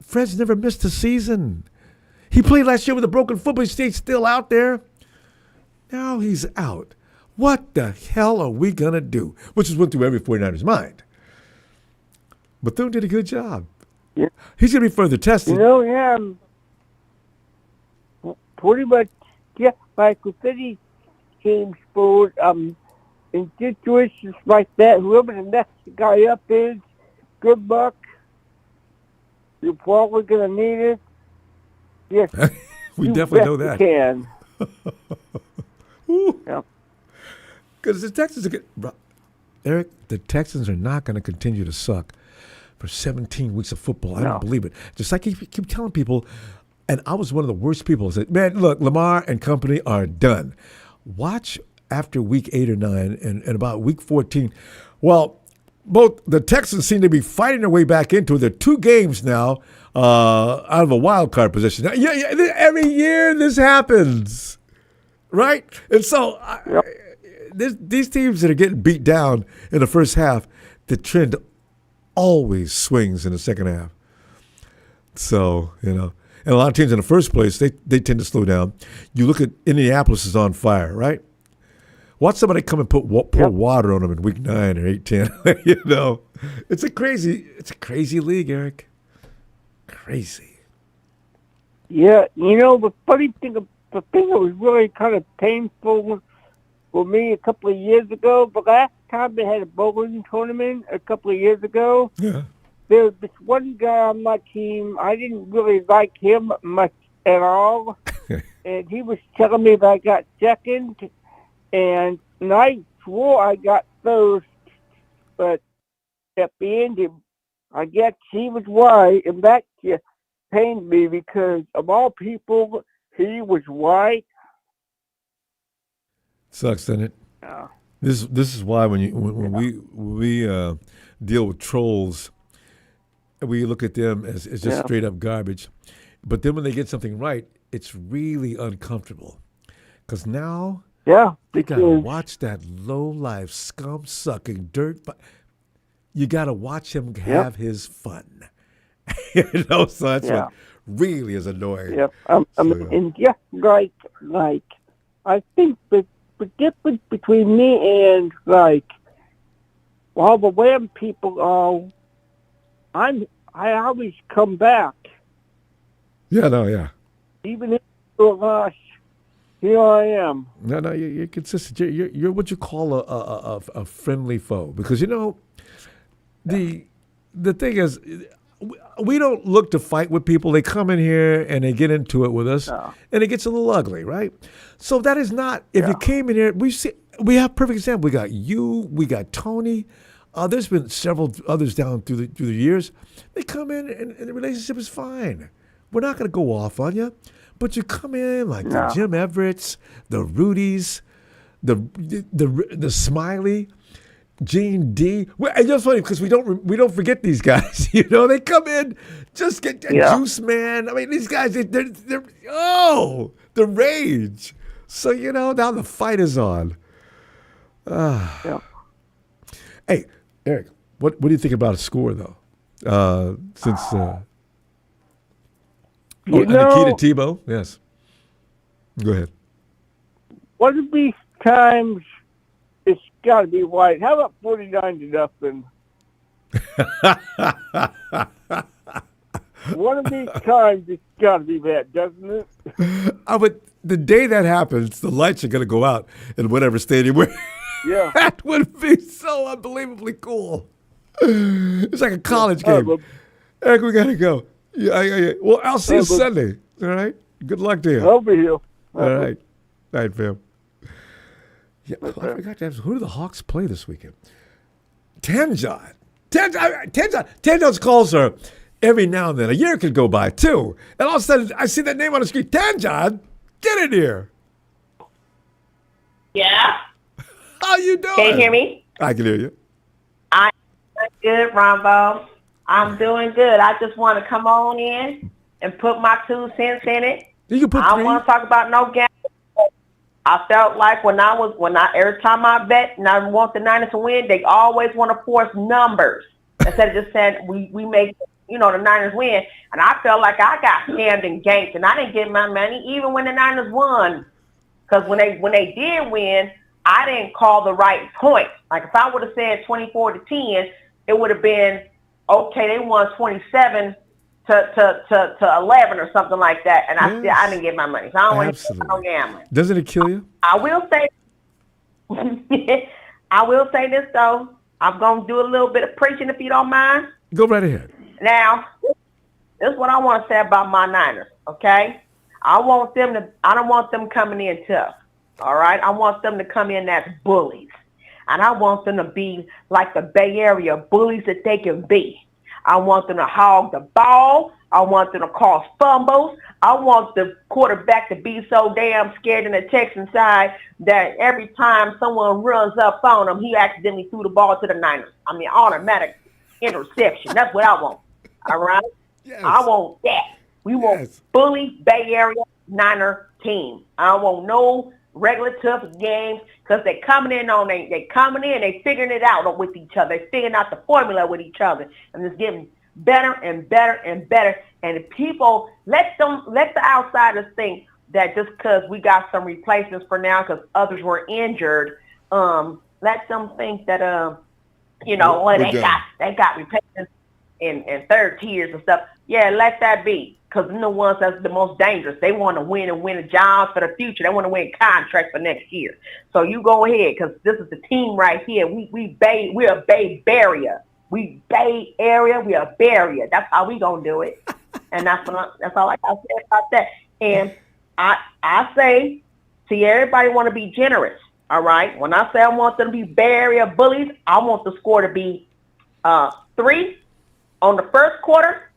Fred's never missed a season. He played last year with a broken foot, but he stayed still out there. Now he's out. What the hell are we going to do? Which is went through every 49er's mind. Bethune did a good job. Yeah. He's going to be further tested. Yeah. Pretty much, yeah, like with any team sport, in situations like that, whoever the next guy up is, good luck. You're probably going to need it. Yes. We definitely know that. You can. Yeah. Because the Texans Eric, the Texans are not going to continue to suck for 17 weeks of football. I don't believe it. Just like I keep telling people, and I was one of the worst people who said, man, look, Lamar and company are done. Watch after week 8 or 9 and about week 14. Well, both the Texans seem to be fighting their way back into it. They're 2 games now out of a wild card position. Now, every year this happens, right? And so these teams that are getting beat down in the first half, the trend always swings in the second half. So, and a lot of teams in the first place, they tend to slow down. You look at Indianapolis is on fire, right? Watch somebody come and pour water on them in week 9 or 8-10. It's a crazy league, Eric. Crazy. Yeah, the funny thing, the thing that was really kind of painful for me a couple of years ago, the last time they had a bowling tournament a couple of years ago, there was this one guy on my team. I didn't really like him much at all, and he was telling me that I got second. And I swore I got first, but at the end, I guess he was right, and that just pained me because of all people, he was right. Sucks, doesn't it? Yeah. This is why when we deal with trolls, we look at them as just straight up garbage, but then when they get something right, it's really uncomfortable because now. Yeah, you gotta watch that low-life, scum-sucking dirt. You gotta watch him have his fun. So that's what really is annoying. Yep. And like I think the difference between me and all the Lamb people I always come back. Yeah. Even if you're lost. Here I am. No, you're consistent. You're what you call a friendly foe because the thing is we don't look to fight with people. They come in here and they get into it with us, and it gets a little ugly, right? So that is not. If you came in here, we have perfect example. We got you. We got Tony. There's been several others down through the years. They come in and the relationship is fine. We're not going to go off on you. But you come in like the Jim Everetts, the Rudies, the Smiley, Gene D. And it's funny because we don't forget these guys. They come in, just get Juice Man. I mean, these guys, they're the rage. So now the fight is on. Hey, Eric, what do you think about a score though? Oh, and the key to Tebow? Yes. Go ahead. One of these times, it's got to be white. How about 49-0? One of these times, it's got to be that, doesn't it? But the day that happens, the lights are going to go out in whatever stadium we're Yeah. That would be so unbelievably cool. It's like a college game. Eric, we got to go. Yeah. Well, I'll see you Sunday. All right? Good luck to you. I'll be here. All right. All right, fam. Yeah, I forgot to ask, who do the Hawks play this weekend? Tanjon. Tanjon's calls her every now and then. A year could go by, too. And all of a sudden, I see that name on the screen. Tanjon, get in here. Yeah. How you doing? Can you hear me? I can hear you. I'm good, Ronbo. I'm doing good. I just want to come on in and put my 2 cents in it. You can put I don't want to talk about no gambling. I felt like every time I bet and I want the Niners to win, they always want to force numbers instead of just saying we make the Niners win. And I felt like I got scammed and ganked, and I didn't get my money even when the Niners won. Because when they did win, I didn't call the right point. Like if I would have said 24-10, it would have been okay. They won 27 to 11 or something like that, and I didn't get my money. So I don't want to no gambling. Doesn't it kill you? I will say this though. I'm gonna do a little bit of preaching if you don't mind. Go right ahead. Now, this is what I want to say about my Niners. Okay, I don't want them coming in tough. All right, I want them to come in as bullies, and I want them to be like the Bay Area bullies that they can be. I want them to hog the ball. I want them to cause fumbles. I want the quarterback to be so damn scared in the Texan side that every time someone runs up on him, he accidentally threw the ball to the Niners. I mean, automatic interception. That's what I want. All right? Yes. I want that. We want bully Bay Area Niner team. I don't want no regular tough games because they figuring it out with each other. They're figuring out the formula with each other, and it's getting better and better and better. And if people let the outsiders think that just because we got some replacements for now because others were injured, let them think that they got replacements in third tiers and stuff. Yeah, let that be. Because they're the ones that's the most dangerous. They want to win and win jobs for the future. They want to win contracts for next year. So you go ahead, because this is the team right here. We're a Bay Area. We Bay Area. We are Bay Area. That's how we gonna do it. And that's all I got to say about that. And I say, see, everybody want to be generous. All right. When I say I want them to be Bay Area bullies, I want the score to be 3 on the first quarter.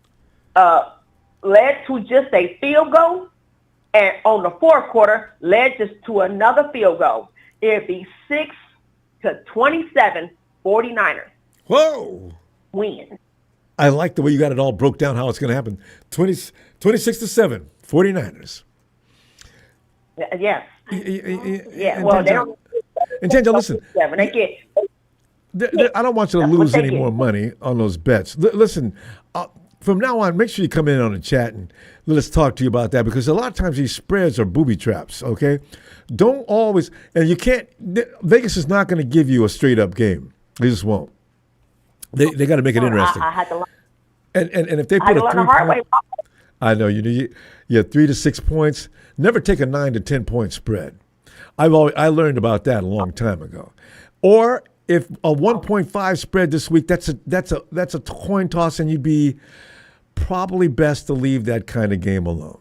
Led to just a field goal, and on the fourth quarter, led just to another field goal. It'd be 6-27 49ers. Whoa. Win. I like the way you got it all broke down, how it's going to happen. 26-7, 49ers. Yes. Yeah. Well, they don't. And Tanjo, listen. They get. I don't want you to lose any more money on those bets. Listen. From now on, make sure you come in on the chat and let us talk to you about that, because a lot of times these spreads are booby traps, okay? Don't always, and you can't, Vegas is not going to give you a straight up game. They just won't. They got to make it interesting. I had to learn. And if they put a 3-point, I know, you 3 to 6 points, never take a 9 to 10 point spread. I learned about that a long time ago. Or if a 1.5 spread this week, that's a coin toss, and you'd be probably best to leave that kind of game alone.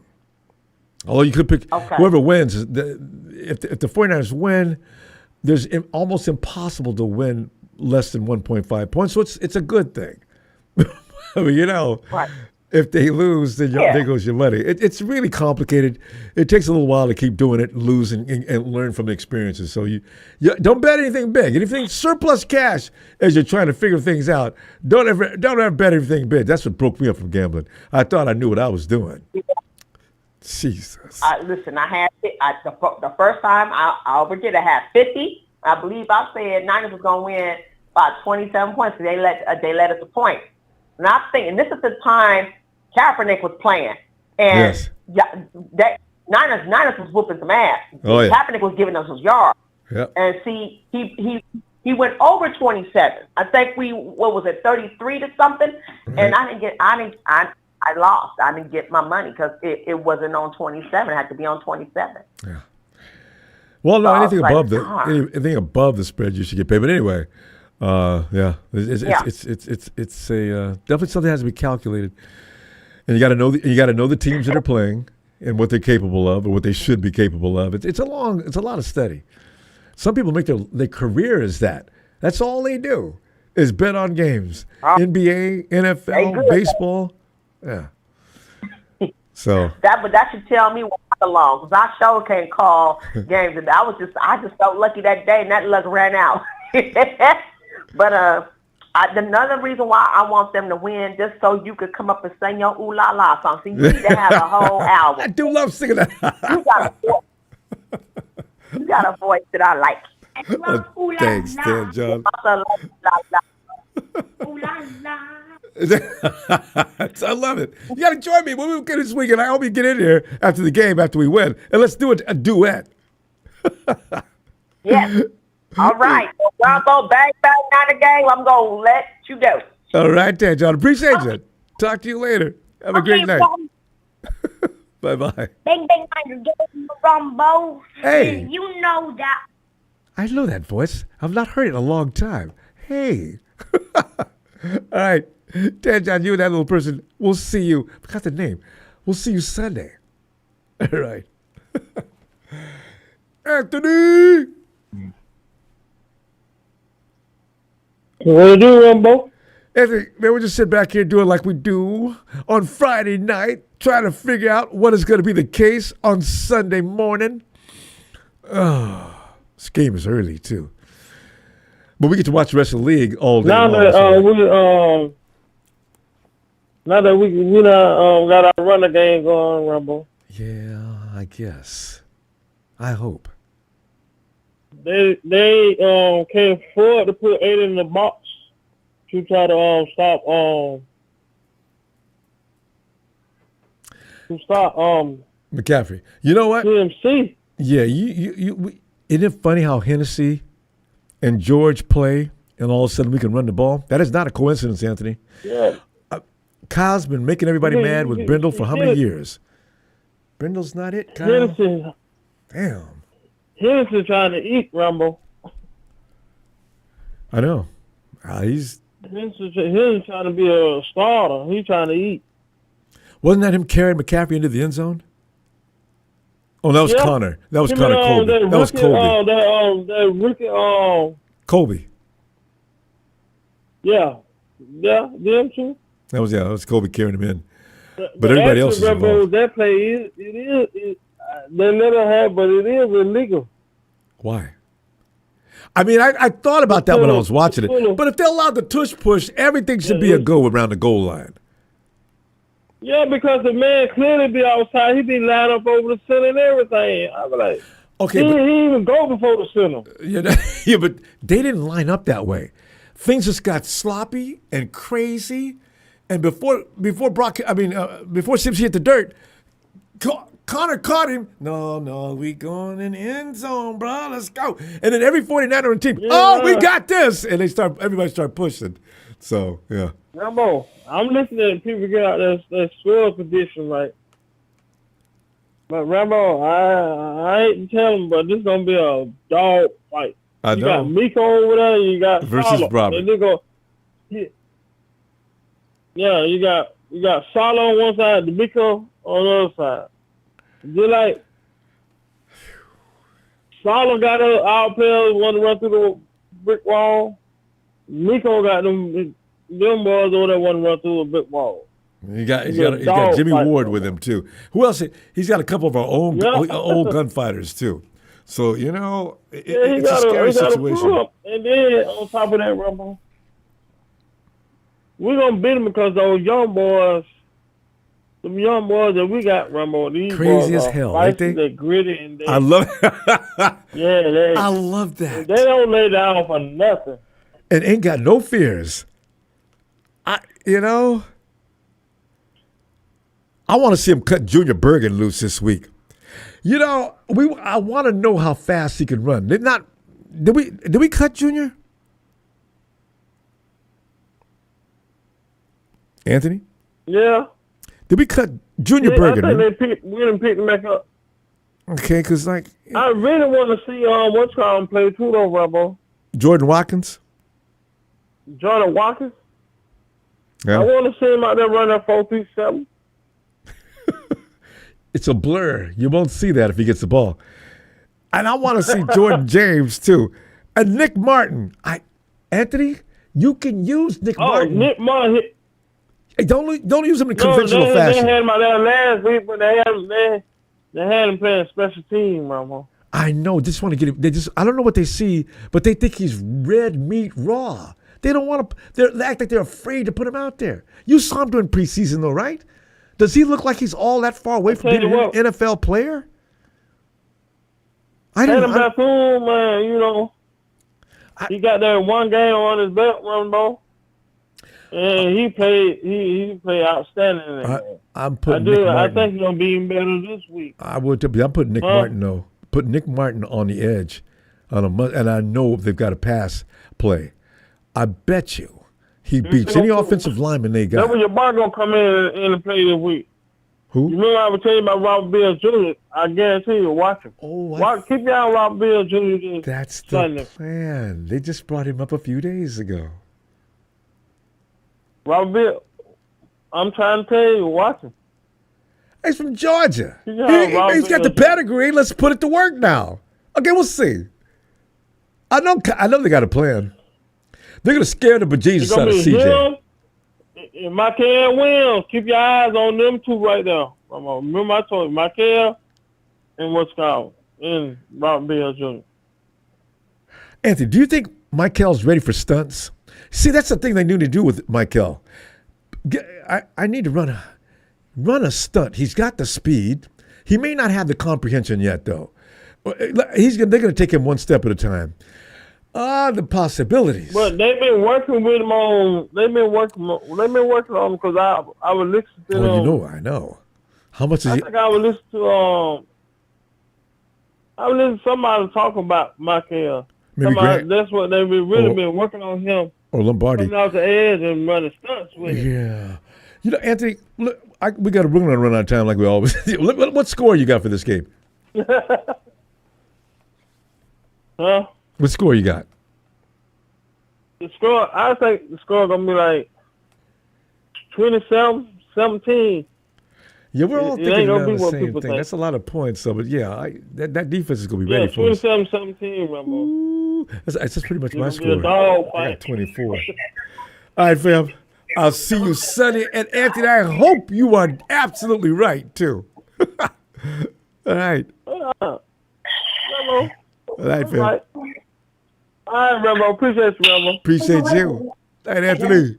Although you could pick whoever wins. If the 49ers win, there's almost impossible to win less than 1.5 points. So it's a good thing. I mean, right. If they lose, then there goes your money. It's really complicated. It takes a little while to keep doing it, lose, and learn from the experiences. So you don't bet anything big. Anything surplus cash as you're trying to figure things out. Don't ever bet anything big. That's what broke me up from gambling. I thought I knew what I was doing. Jesus. Listen, I had the first time I overdid. I had 50. I believe I said Niners was going to win by 27 points. So they led us a point. And I'm thinking this is the time Kaepernick was playing. And Yes. that Niners was whooping some ass. Oh, yeah. Kaepernick was giving us his yards. Yep. And see, he went over 27. I think what was it, 33 to something? Right. And I lost. I didn't get my money because it wasn't on 27. It had to be on 27. Yeah. Well, no, So I anything was above like, anything above the spread, you should get paid. But anyway, yeah, it's definitely something that has to be calculated, and you got to know the teams that are playing and what they're capable of or what they should be capable of. It's a lot of study. Some people make their career as that. That's all they do is bet on games. NBA, NFL, baseball. Yeah. So that should tell me where I belong, because I sure can't call games. And I just felt lucky that day, and that luck ran out. But another reason why I want them to win, just so you could come up and sing your ooh la la song. So you need to have a whole album. I do love singing that. You got a voice that I like. Thanks, Dan John. I love it. You got to join me when we get this weekend. I hope you get in here after the game, after we win, and let's do a duet. Yes. All right. When I go bang out the game, I'm gonna let you go. All right, Dan John. Appreciate you. Talk to you later. Have a great night. Bye bye. Bang bang bang, Ronbo. Hey. You know that. I know that voice. I've not heard it in a long time. Hey. All right. Dan John, you and that little person, we'll see you. I forgot the name. We'll see you Sunday. All right. Anthony. What to do, Ronbo? Anthony, man, we just sit back here doing like we do on Friday night, trying to figure out what is going to be the case on Sunday morning. Oh, this game is early, too. But we get to watch the rest of the league all day long. Now that we got our runner game going, Ronbo. Yeah, I guess. I hope. They can't afford to put 8 in the box to try to stop McCaffrey. You know what? CMC. Yeah, isn't it funny how Hennessy and George play, and all of a sudden we can run the ball? That is not a coincidence, Anthony. Yeah. Kyle's been making everybody mad with Brindle for how many years? Brindle's not it, Kyle? Hennessy. Damn. Hennessy trying to eat, Ronbo. I know. He's Hennessy trying to be a starter. He's trying to eat. Wasn't that him carrying McCaffrey into the end zone? Oh, that was Connor. That was Connor Colby. That was Colby. That rookie. Colby. Yeah, them too. That was Colby carrying him in. But everybody else is involved. That play they let her have, but it is illegal. Why? I mean, I thought about that when I was watching it. But if they allowed the tush push, everything should be a go around the goal line. Yeah, because the man clearly be outside. He be lined up over the center and everything. I was like, okay, he didn't even go before the center. Yeah, but they didn't line up that way. Things just got sloppy and crazy. And before Simpson hit the dirt, Connor caught him. No, we going in the end zone, bro. Let's go. And then every 49er on the team, we got this. And everybody start pushing. So, yeah. Rambo, I'm listening to people get out that swell position, right? But Rambo, I ain't telling, but this is gonna be a dog fight. I know. You got Miko over there, you got versus Robert. And they go, yeah, you got Sala on one side, the Miko on the other side. Just like Sala got our players want to run through the brick wall. Miko got them boys over there want to run through a brick wall. He's got Jimmy Ward with him too. Who else? He's got a couple of our own old gunfighters too. So it's a scary situation. And then on top of that, Rumble, we're gonna beat them because those young boys, them young boys that we got, Rumble, these crazy boys as hell, right? They're gritty and I love it. I love that. They don't lay down for nothing. And ain't got no fears. I want to see him cut Junior Bergen loose this week. You know, I want to know how fast he can run. Did we cut Junior? Anthony? Yeah. Did we cut Junior Bergen? I think we didn't pick him back up. Okay, because I really want to see what's called play too though, Ronbo. Jordan Watkins? Jordan Watkins? Yeah. I want to see him out there running 4.37. It's a blur. You won't see that if he gets the ball. And I want to see Jordan James too. And Nick Martin. Anthony, you can use Nick Martin. Nick Martin. Hey, don't use him in conventional fashion. They had him out there last week, but they had him playing special team, Ronbo. I know. Just want to get him. I don't know what they see, but they think he's red meat raw. They don't want to. They act like they're afraid to put him out there. You saw him during preseason, though, right? Does he look like he's all that far away from being an NFL player? I didn't. Man, you know, he got there one game on his belt, Ronbo, and he played. He played outstanding in that game. I'm putting. I think he's gonna be even better this week. I would. I'm putting Nick Martin though. Put Nick Martin on the edge, and I know they've got a pass play. I bet you he beats any offensive lineman they got. That's when your bar gonna come in and play this week. Who? You remember I was telling you about Robert Bill Jr. I guarantee you, watch him. Keep your eye on Robert Bill Jr. That's the plan. They just brought him up a few days ago. Robert Bill, I'm trying to tell you, watch him. He's from Georgia. He's got the pedigree. Let's put it to work now. Okay, we'll see. I know they got a plan. They're going to scare the bejesus out of CJ. And Michael Williams, keep your eyes on them two right there. Remember I told you, Michael and what's called, and Robert Bill Jr. Anthony, do you think Michael's ready for stunts? See, that's the thing they need to do with Michael. I need to run a stunt. He's got the speed. He may not have the comprehension yet, though. They're going to take him one step at a time. The possibilities. But they've been working with him on. They've been working on him because I would listen to them. Well, I know. How much is I think I would listen to somebody talk about Michael. That's what they've really been working on him. Or Lombardi. Coming out the edge and running stunts with him. Yeah. You know, Anthony, look, we're going to run out of time like we always do. What score you got for this game? Huh? What score you got? The score, I think the score going to be like 27-17. Yeah, we're all thinking around the same thing. Think. That's a lot of points, so but yeah, that defense is going to be ready for us. 27-17, Ronbo. That's pretty much my score. I got 24. All right, fam. I'll see you Sunday. And Anthony, I hope you are absolutely right, too. All right. All right, fam. All right, Ronbo. Appreciate you, Ronbo. Appreciate you. All right, Anthony.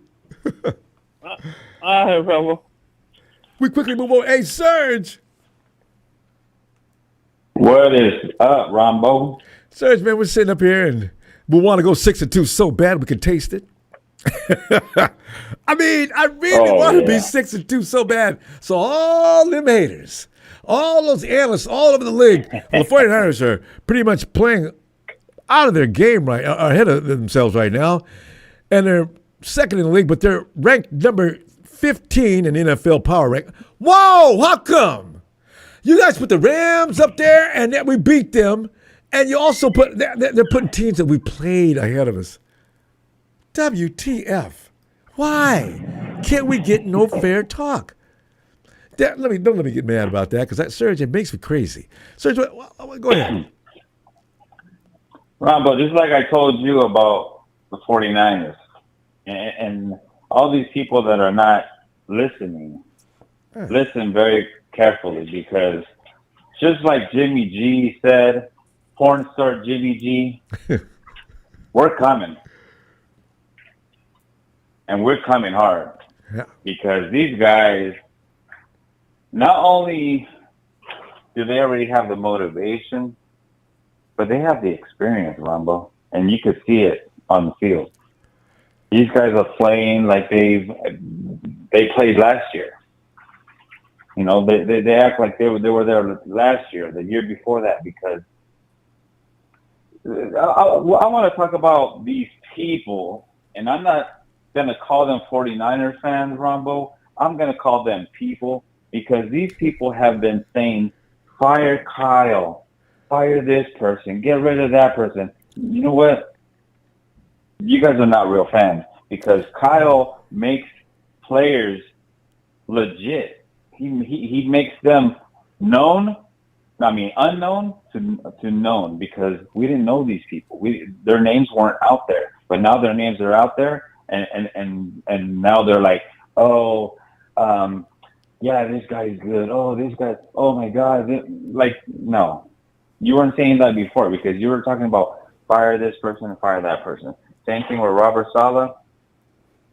All right, Ronbo. We quickly move on. Hey, Serge. What is up, Ronbo? Serge, man, we're sitting up here and we want to go 6-2 so bad we can taste it. I mean, I really want to be 6-2 so bad. So all them haters, all those analysts all over the league, well, the 49ers are pretty much playing out of their game ahead of themselves right now. And they're second in the league, but they're ranked number 15 in NFL power rank. Whoa, how come? You guys put the Rams up there and then we beat them, and you also they're putting teams that we played ahead of us. WTF? Why can't we get no fair talk? Don't let me get mad about that because Serge, it makes me crazy. Serge, go ahead. Ronbo, just like I told you about the 49ers and all these people that are not listening, listen very carefully because just like Jimmy G said, porn star Jimmy G, we're coming. And we're coming hard because these guys, not only do they already have the motivation, but they have the experience, Ronbo, and you could see it on the field. These guys are playing like they played last year. You know, they act like they were there last year, the year before that, because I want to talk about these people, and I'm not going to call them 49ers fans, Ronbo. I'm going to call them people, because these people have been saying, fire Kyle, fire this person, get rid of that person. You know what? You guys are not real fans, because Kyle makes players legit. He makes them unknown to known, because we didn't know these people. Their names weren't out there, but now their names are out there, and now they're like, oh, yeah, this guy's good. Oh, this guy. Oh my God. Like, no, you weren't saying that before, because you were talking about fire this person and fire that person. Same thing with Robert Saleh.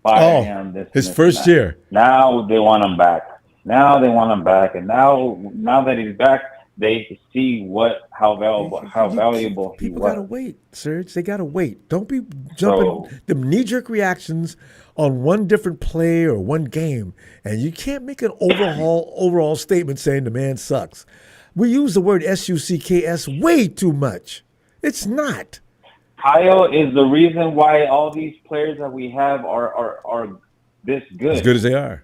Fire him. His first year. Now they want him back. And now that he's back, they see how valuable he was. People gotta wait, Serge. They gotta wait. Don't be jumping the knee-jerk reactions on one different play or one game, and you can't make an overall statement saying the man sucks. We use the word SUCKS way too much. It's not. Kyle is the reason why all these players that we have are this good. As good as they are.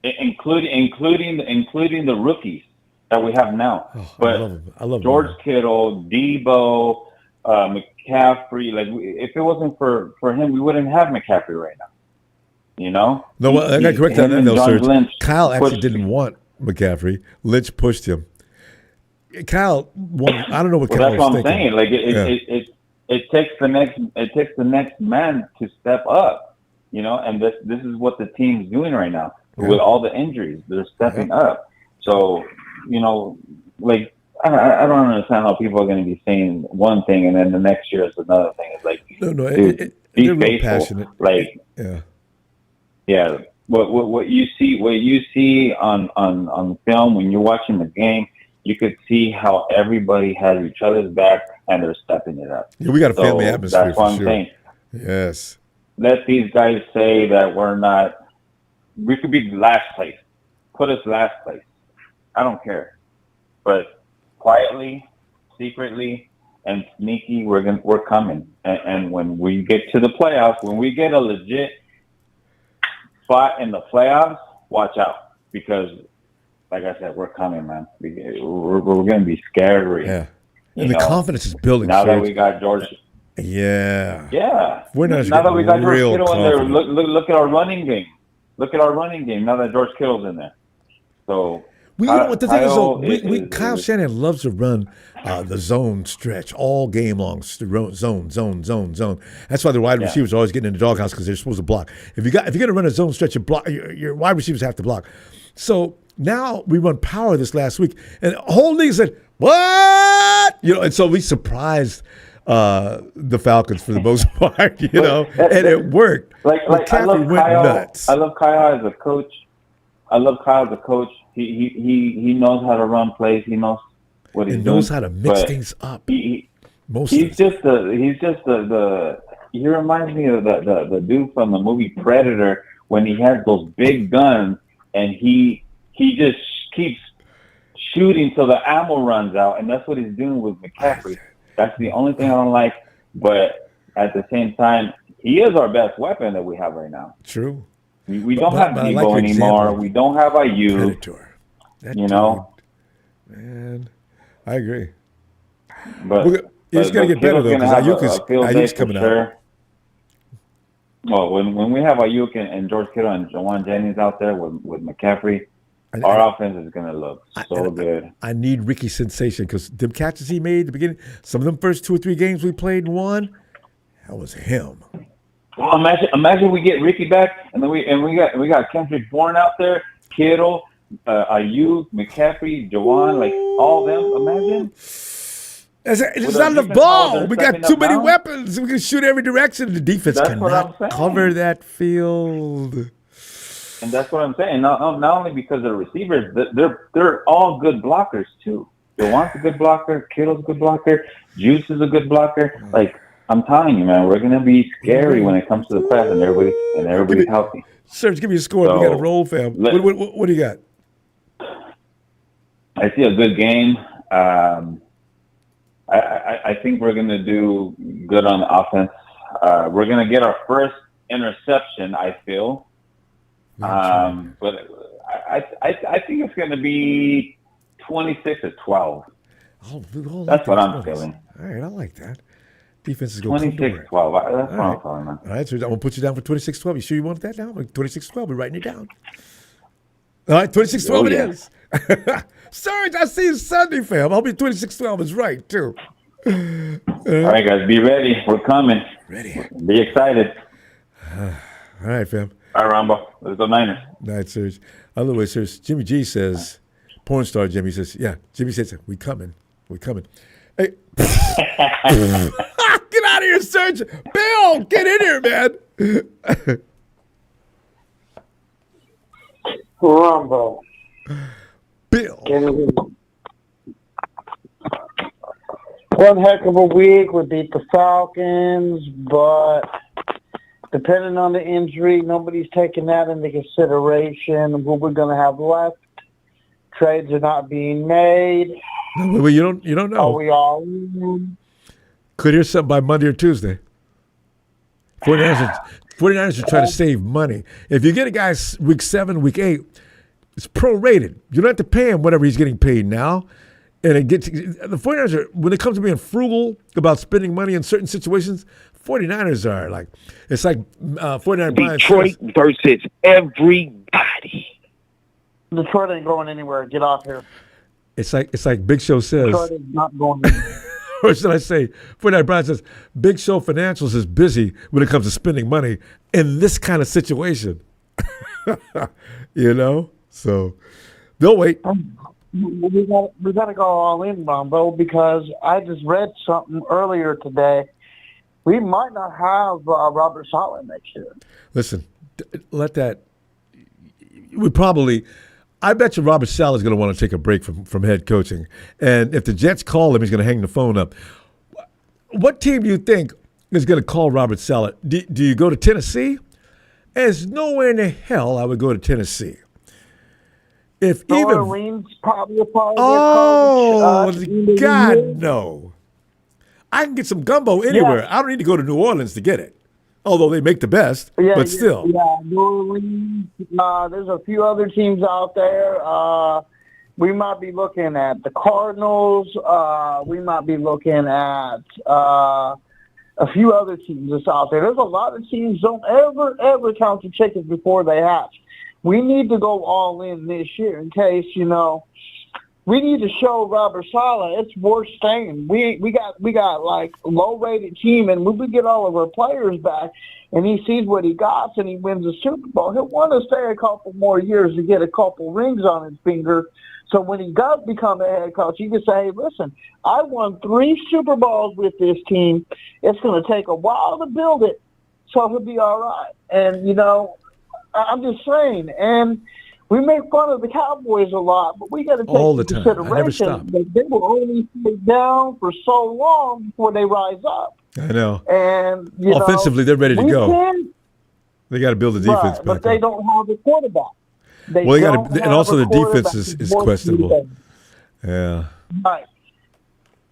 Including the rookies that we have now. But I love George Kittle, Debo, McCaffrey. Like, if it wasn't for him, we wouldn't have McCaffrey right now. You know? No, I got to correct that. No, Serge. Kyle actually didn't him. want McCaffrey. Lynch pushed him. Kyle, I don't know what Kyle was thinking. That's what I'm saying. Like, it takes the next man to step up. You know, and this is what the team's doing right now. With all the injuries, they're stepping up. So, you know, like, I don't understand how people are going to be saying one thing and then the next year is another thing. It's like, dude, be faithful. Passionate. Like, yeah. What you see on film when you're watching the game, you could see how everybody has each other's back and they're stepping it up. Yeah, we got a family atmosphere. That's what I'm saying. Yes. Let these guys say that we're not. We could be last place. Put us last place. I don't care. But quietly, secretly, and sneaky, we're coming. And when we get to the playoffs, when we get a legit spot in the playoffs, watch out, because, like I said, we're coming, man. We're going to be scary. Yeah. And the confidence is building. Now that we got George. Yeah. Yeah. We're not now that we got George Kittle in there, look at our running game. Look at our running game now that George Kittle's in there. So you know what the thing is, though, Kyle Shanahan loves to run the zone stretch all game long. Zone. That's why the wide receivers are always getting in the doghouse, because they're supposed to block. If you're going to run a zone stretch, your wide receivers have to block. So now we run power this last week, and the whole league said, "What?" You know, and so we surprised the Falcons for the most part, you know, and it worked. Like I love Kyle. Nuts. I love Kyle as a coach. He knows how to run plays. He knows what he's doing. He knows how to mix things up. He reminds me of the dude from the movie Predator, when he has those big guns and he just keeps shooting till the ammo runs out, and that's what he's doing with McCaffrey. That's the only thing I don't like, but at the same time, he is our best weapon that we have right now. True. We don't have Debo anymore. We don't have Ayuk. You know? Man, I agree. But it's going to get better, though, because Ayuk's coming out. Well, when we have Ayuk and George Kittle and Jawan Jennings out there with McCaffrey, our offense is going to look so good. I need Ricky Sensation, because the catches he made at the beginning, some of them first 2 or 3 games we played and won, that was him. Well, imagine we get Ricky back, and then we got Kendrick Bourne out there, Kittle, Ayuk, McCaffrey, Jawan, like all them. Imagine. It's not enough ball. We got too many weapons. We can shoot every direction. The defense cannot cover that field. And that's what I'm saying. Not only because they're receivers, they're all good blockers too. Jawan's a good blocker. Kittle's a good blocker. Juice is a good blocker. Like, I'm telling you, man, we're gonna be scary when it comes to the pass, and everybody's healthy. Serge, give me a score. So, we got a roll, fam. What do you got? I see a good game. I think we're going to do good on offense. We're going to get our first interception, I feel. But I think it's going to be 26-12. Oh, that's what I'm feeling. All right, I like that. Defense is going to 26-12. That's what I'm feeling. All right, so I'm going to put you down for 26-12. You sure you want that down? 26-12, we're writing it down. All right, 26-12 it is. Serge, I see you Sunday, fam. I'll be 26-12 is right, too. All right, guys, be ready. We're coming. Ready. Be excited. All right, fam. All right, Ronbo. Let's go Niners. All right, Serge. Other way, Serge. Jimmy G says, porn star Jimmy says, yeah, Jimmy says, we coming. We coming. Hey. Get out of here, Serge. Bill, get in here, man. Ronbo. Bill. One heck of a week. We beat the Falcons, but depending on the injury, nobody's taking that into consideration. What we're going to have left. Trades are not being made. No, you don't know. Are we all? Could hear something by Monday or Tuesday. 49ers are trying to save money. If you get a guy week 7, week 8, it's prorated. You don't have to pay him whatever he's getting paid now. And the 49ers are, when it comes to being frugal about spending money in certain situations, 49ers are like, it's like 49 Detroit versus everybody. Detroit ain't going anywhere. Get off here. It's like Big Show says. Detroit is not going anywhere. Or should I say, 49 Brian says, Big Show Financials is busy when it comes to spending money in this kind of situation. You know? So they'll wait. We got to go all in, Ronbo, because I just read something earlier today. We might not have Robert Saleh next year. Listen, let that. I bet you Robert Saleh is going to want to take a break from head coaching. And if the Jets call him, he's going to hang the phone up. What team do you think is going to call Robert Saleh? Do you go to Tennessee? There's nowhere in the hell I would go to Tennessee. If New even Orleans probably a part of their coach. God, no. I can get some gumbo anywhere. Yeah. I don't need to go to New Orleans to get it. Although they make the best, but still. Yeah, New Orleans. There's a few other teams out there. We might be looking at the Cardinals. We might be looking at a few other teams that's out there. There's a lot of teams. Don't ever count your chickens before they hatch. We need to go all in this year in case, we need to show Robert Saleh it's worth staying. We got like a low-rated team, and when we get all of our players back and he sees what he got and he wins the Super Bowl, he'll want to stay a couple more years to get a couple rings on his finger. So when he does become a head coach, he can say, hey, listen, I won 3 Super Bowls with this team. It's going to take a while to build it, so he'll be all right. And, I'm just saying, and we make fun of the Cowboys a lot, but we got to take into consideration that they will only stay down for so long before they rise up. I know. And offensively, they're ready to go. They got to build the defense back but they don't have the quarterback. And also the defense is questionable. Yeah. Right.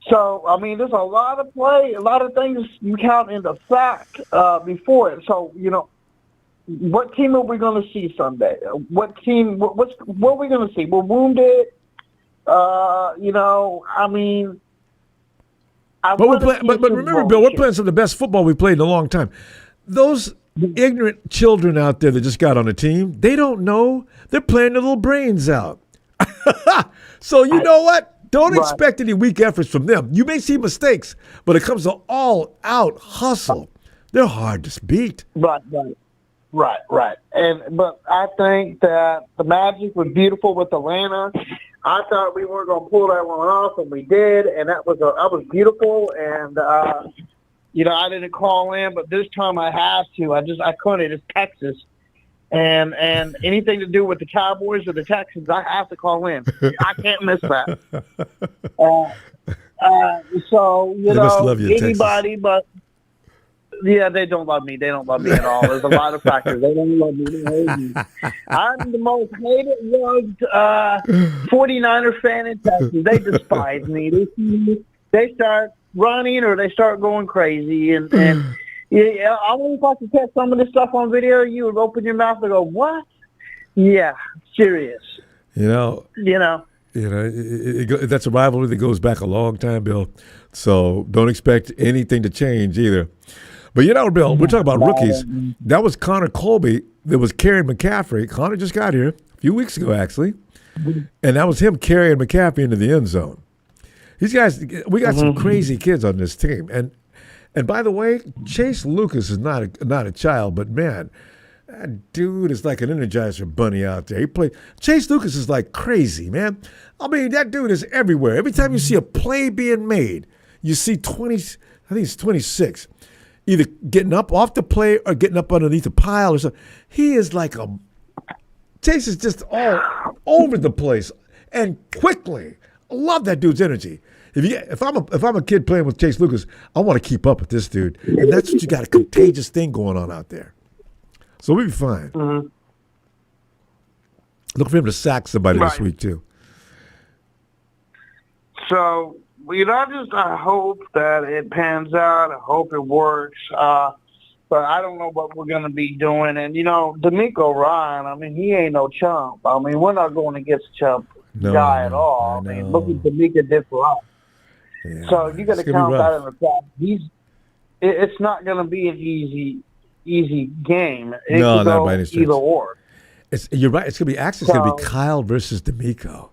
So, there's a lot of play, a lot of things you count into fact before it. So, what team are we going to see Sunday? What team? What are we going to see? We're wounded. But remember, Bill, we're playing some of the best football we played in a long time. Those ignorant children out there that just got on the team, they don't know. They're playing their little brains out. So you know what? Don't expect any weak efforts from them. You may see mistakes, but it comes to all-out hustle. They're hard to beat. Right. But I think that the magic was beautiful with Atlanta. I thought we weren't going to pull that one off, and we did, and that was beautiful. And I didn't call in, but this time I have to. I couldn't. It's Texas, and anything to do with the Cowboys or the Texans, I have to call in. I can't miss that. So must love you, anybody, Texas. but Yeah, they don't love me. They don't love me at all. There's a lot of factors. They don't love me. They hate me. I'm the most hated, loved 49er fan in Texas. They despise me. They see me. They start running or they start going crazy. And yeah, I wonder if I could catch some of this stuff on video. You would open your mouth and go, "What?" Yeah, serious. That's a rivalry that goes back a long time, Bill. So don't expect anything to change either. But Bill, we're talking about rookies. That was Connor Colby that was carrying McCaffrey. Connor just got here a few weeks ago, actually. And that was him carrying McCaffrey into the end zone. These guys, we got some crazy kids on this team. And by the way, Chase Lucas is not a child, but man, that dude is like an Energizer bunny out there. Chase Lucas is like crazy, man. I mean, that dude is everywhere. Every time you see a play being made, you see 20, I think it's 26, either getting up off the play or getting up underneath a pile or something. He is like Chase is just all over the place and quickly. I love that dude's energy. If I'm a kid playing with Chase Lucas, I want to keep up with this dude. And that's what you got, a contagious thing going on out there. So we'll be fine. Mm-hmm. Look for him to sack somebody this week, too. So, I hope that it pans out. I hope it works. But I don't know what we're going to be doing. And, D'Amico Ryan, I mean, he ain't no chump. I mean, we're not going against a chump guy at all. I mean, look what D'Amico did for us. Yeah, so you got to count that in the fact. It's not going to be an easy game. It No, could not go by any stretch. either or. You're right. It's going to be actually it's going to be Kyle versus D'Amico.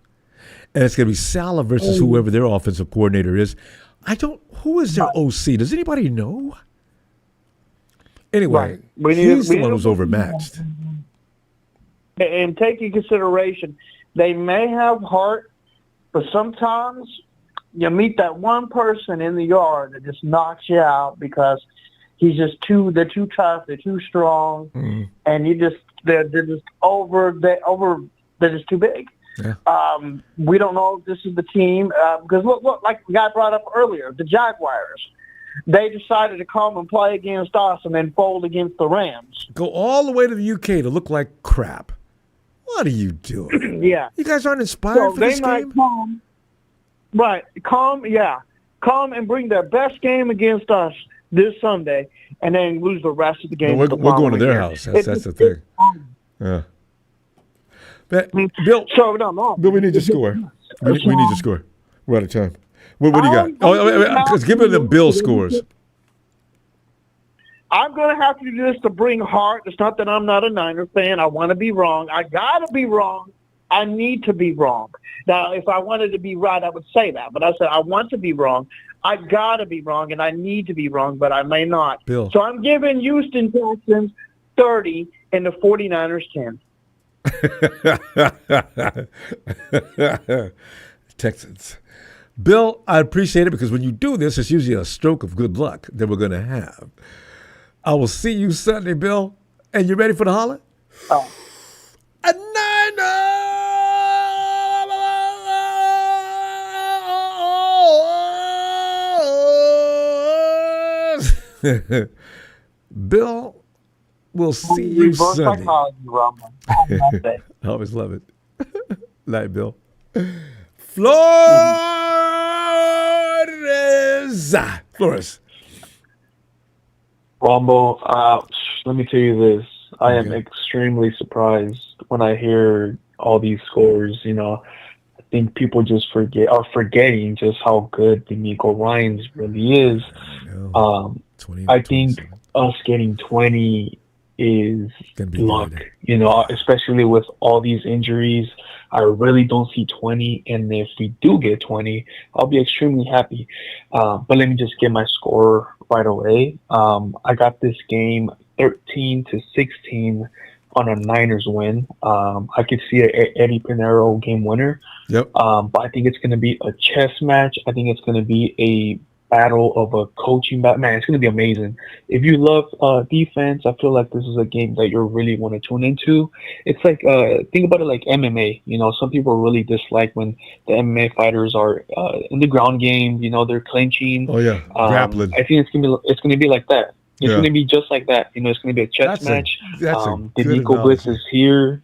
And it's going to be Salah versus whoever their offensive coordinator is. Who is their OC? Does anybody know? Anyway, he's the one who's overmatched. And take in consideration, they may have heart, but sometimes you meet that one person in the yard that just knocks you out because they're too tough, they're too strong, and they're just too big. Yeah. We don't know if this is the team because look, like the guy brought up earlier, the Jaguars. They decided to come and play against us and then fold against the Rams. Go all the way to the UK to look like crap. What are you doing? Yeah. You guys aren't inspired for this game? Come and bring their best game against us this Sunday and then lose the rest of the game. We're going to their house. That's the thing. Yeah. But, Bill, we need to score. We need to score. We're out of time. What do you got? Give me the Bill scores. I'm going to have to do this to bring heart. It's not that I'm not a Niner fan. I want to be wrong. I got to be wrong. I need to be wrong. Now, if I wanted to be right, I would say that. But I said I want to be wrong. I got to be wrong, and I need to be wrong, but I may not. Bill. So I'm giving Houston Texans 30 and the 49ers 10. Texans. Bill, I appreciate it because when you do this, it's usually a stroke of good luck that we're going to have. I will see you Sunday, Bill. And you ready for the holler? Oh. A Niners! Bill, we'll see you Sunday. I always love it. Night, Bill. Flores. Ronbo, let me tell you this. I am extremely surprised when I hear all these scores. I think people just are forgetting just how good D'Amico Ryans really is. I think us getting 20 is luck, especially with all these injuries. I really don't see 20, and if we do get 20, I'll be extremely happy. But let me just get my score right away. I got this game 13-16 on a Niners win. I could see an Eddie Pinheiro game winner. Yep. But I think it's going to be a chess match. I think it's going to be a battle of a coaching battle. Man, it's going to be amazing. If you love defense, I feel like this is a game that you really want to tune into. It's like, think about it like MMA. Some people really dislike when the MMA fighters are in the ground game. They're clinching. Oh yeah, grappling. I think it's going to be like that. It's going to be just like that. You know, it's going to be a chess match. The Nico blitz is here.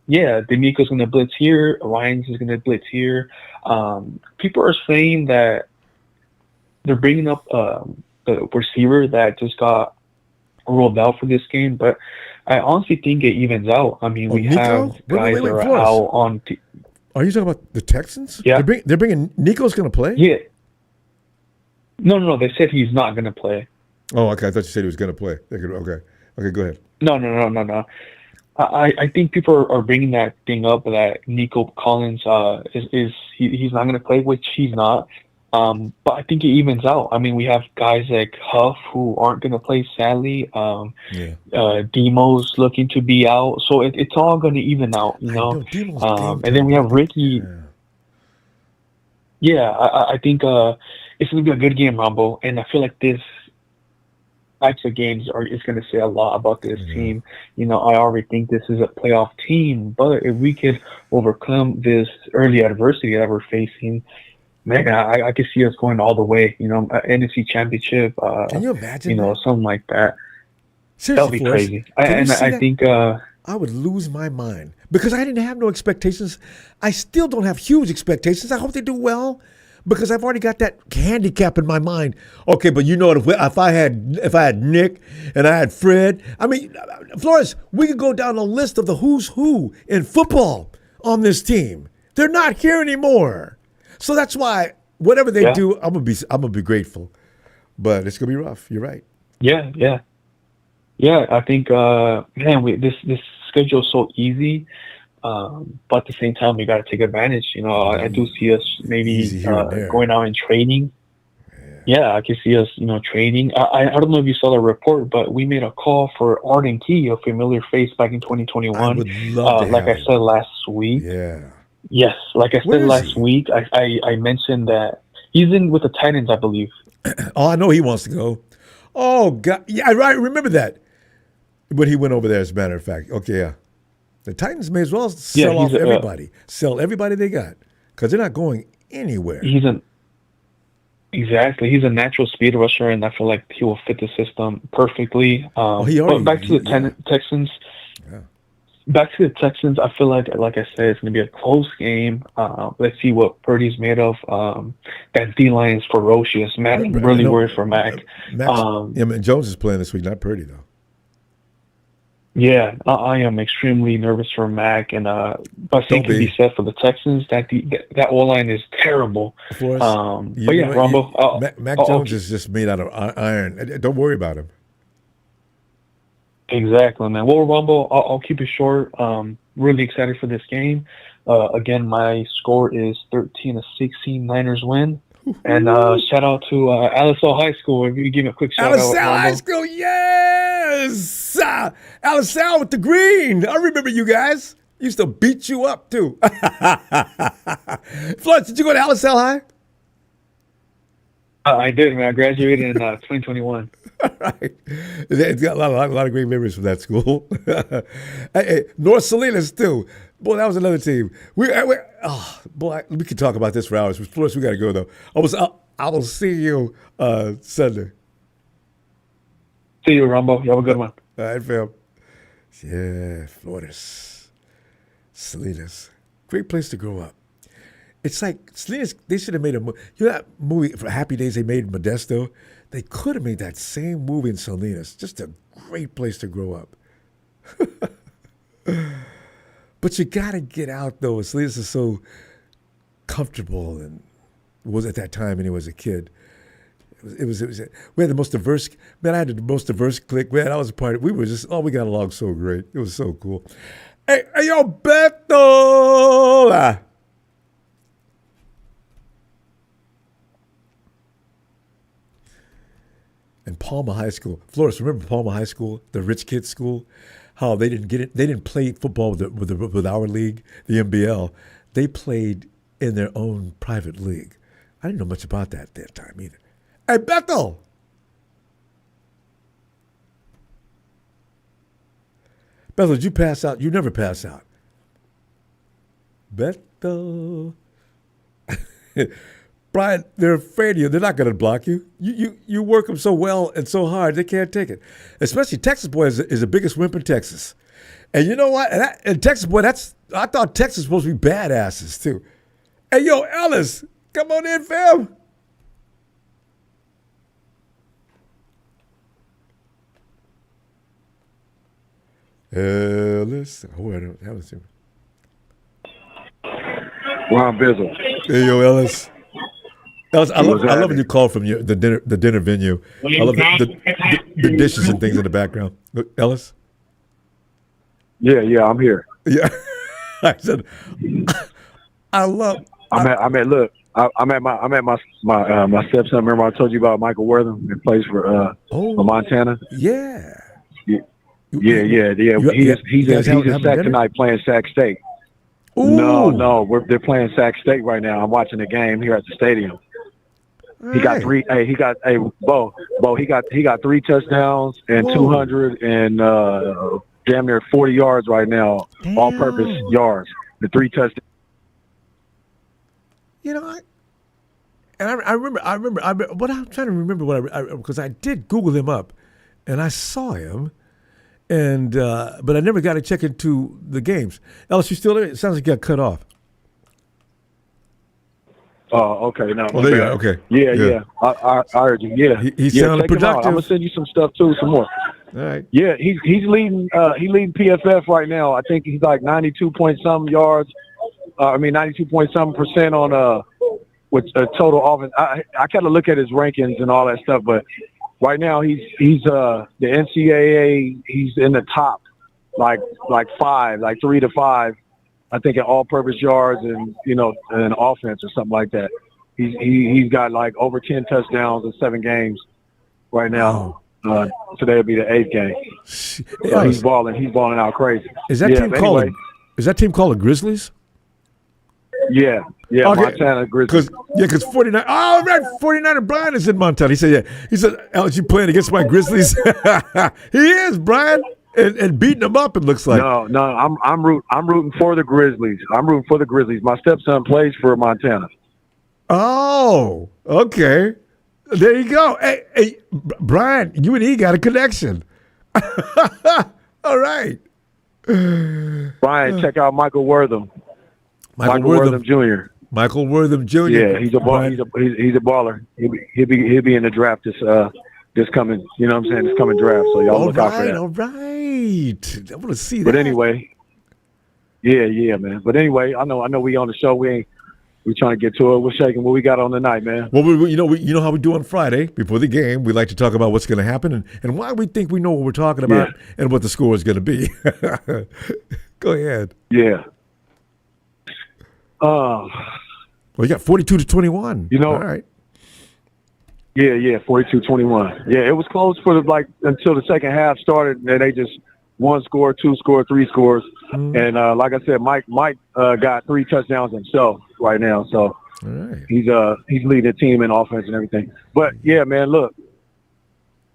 Yeah, D'Amico's going to blitz here. Ryan's is going to blitz here. People are saying that they're bringing up the receiver that just got rolled out for this game, but I honestly think it evens out. I mean, we Nico? have guys that are Flores. out on. Are you talking about the Texans? Yeah, they're bringing Nico's going to play. Yeah. No. They said he's not going to play. Oh, okay. I thought you said he was going to play. Okay. Go ahead. No. I think people are bringing that thing up that Nico Collins he's not going to play, which he's not. But I think it evens out. I mean, we have guys like Huff who aren't going to play, sadly. Demo's looking to be out, so it's all going to even out, you know. And then we have Ricky. Yeah, I think it's going to be a good game, Ronbo, and I feel like this types of games is going to say a lot about this team. You know, I already think this is a playoff team, but if we could overcome this early adversity that we're facing, man, I could see us going all the way. You know, NFC Championship. Can you imagine? You know, something like that. Seriously, that'll be crazy. I think I would lose my mind because I didn't have no expectations. I still don't have huge expectations. I hope they do well because I've already got that handicap in my mind. Okay, but you know what? If I had Nick and I had Fred, I mean, Flores, we could go down a list of the who's who in football on this team. They're not here anymore. So that's why whatever they do, I'm gonna be grateful, but it's gonna be rough. You're right. Yeah. I think man, this schedule is so easy, but at the same time we got to take advantage. You know, I do see us maybe going out and training. Yeah, I can see us, you know, training. I don't know if you saw the report, but we made a call for Arden Key, a familiar face back in 2021. I would love to like I said last week. Yeah. Yes, like I said last week, I mentioned that he's in with the Titans, I believe. Oh, I know he wants to go. Oh, God. Yeah, I remember that. But he went over there, as a matter of fact. Okay, yeah. The Titans may as well sell off everybody. Sell everybody they got because they're not going anywhere. Exactly. He's a natural speed rusher, and I feel like he will fit the system perfectly. But back to the Texans. Yeah. Back to the Texans, I feel like I said, it's going to be a close game. Let's see what Purdy's made of. That D-line is ferocious. Matt, I'm really worried for Mac. Jones is playing this week, not Purdy, though. Yeah, I am extremely nervous for Mac, and but same can be said for the Texans. That O-line is terrible. But yeah, Ronbo. Mac Jones is just made out of iron. Don't worry about him. Exactly, man. Well, Ronbo, I'll keep it short. Really excited for this game. Again, my score is 13-16. Niners win. And shout out to Alisal High School. If you give me a quick shout out. Alisal High School, yes! Alisal with the green. I remember you guys. Used to beat you up, too. Florence, did you go to Alisal High? I did, man. I graduated in 2021. Right. It's got a lot of great memories from that school. Hey, North Salinas, too. Boy, that was another team. We could talk about this for hours. Flores, we got to go, though. I will see you Sunday. See you, Ronbo. You have a good one. All right, fam. Yeah, Flores. Salinas. Great place to grow up. It's like Salinas, they should have made a movie. You know that movie for Happy Days they made in Modesto? They could have made that same movie in Salinas. Just a great place to grow up. But you got to get out, though. Salinas is so comfortable and was at that time anyway as a kid. It was we had the most diverse, man, I had the most diverse clique. Man, I was a part of it. We were just, we got along so great. It was so cool. Hey, yo, Beto! And Palma High School. Flores, remember Palma High School, the rich kids school? How they didn't get it. They didn't play football with our league, the NBL. They played in their own private league. I didn't know much about that at that time either. Hey, Bethel! Bethel, did you pass out? You never pass out. Bethel. Brian, they're afraid of you. They're not going to block you. You work them so well and so hard, they can't take it. Especially Texas boy is the biggest wimp in Texas. And you know what? And Texas boy, I thought Texas was supposed to be badasses too. Hey, yo, Ellis, come on in, fam. Ellis, I haven't seen him. Ron Bizzle. Hey, yo, Ellis. Ellis, I love when you call from the dinner venue. I love the dishes and things in the background. Ellis? Yeah, I'm here. Yeah. I said, I'm at my stepson. Remember I told you about Michael Wortham that plays for Montana? Yeah. Yeah. He's in Sac tonight playing Sac State. Ooh. No, they're playing Sac State right now. I'm watching the game here at the stadium. He got three. Hey, he got Bo. He got 3 touchdowns and 200 and damn near 40 yards right now, all-purpose yards. The 3 touchdowns. You know, I remember. What I'm trying to remember because I did Google him up, and I saw him. And but I never got to check into the games. Ellis, you still there? It sounds like you got cut off. Oh, okay. No. Oh, there you go. Okay. Yeah. I heard you. Yeah. He sounded productive. I'm gonna send you some stuff too, some more. All right. Yeah, he's leading PFF right now. I think he's like 92 point some yards. 92 point some percent on with total offense. I kind of look at his rankings and all that stuff, but right now he's the NCAA. He's in the top, like 5, like 3 to 5. I think at all-purpose yards and and offense or something like that. He's got like over 10 touchdowns in 7 games right now. Today will be the 8th game. So he's balling. He's balling out crazy. Is that team called the Grizzlies? Yeah, okay. Montana Grizzlies. Because 49. Oh, right, 49er Brian is in Montana. He said, yeah. He said, Alex, you playing against my Grizzlies? He is, Brian, and beating them up. It looks like. No, I'm rooting for the Grizzlies. I'm rooting for the Grizzlies. My stepson plays for Montana. Oh, okay. There you go. Hey, Brian, you and he got a connection. All right. Brian, check out Michael Wortham. Michael Wortham Jr. Michael Wortham Jr. Yeah, he's a baller. He's a baller. He'll be in the draft this coming. You know what I'm saying? This coming draft. So y'all look out for that. All right. I want to see that. But anyway, yeah, man. But anyway, I know we on the show. We trying to get to it. We're shaking what we got on tonight, man. Well, you know how we do on Friday before the game. We like to talk about what's going to happen and why we think we know what we're talking about and what the score is going to be. Go ahead. Yeah. Well, you got 42-21. All right. Yeah, 42-21. Yeah, it was close for until the second half started, and they just 1 score, 2 score, 3 scores, and like I said, Mike got 3 touchdowns himself right now, so he's leading the team in offense and everything. But yeah, man, look,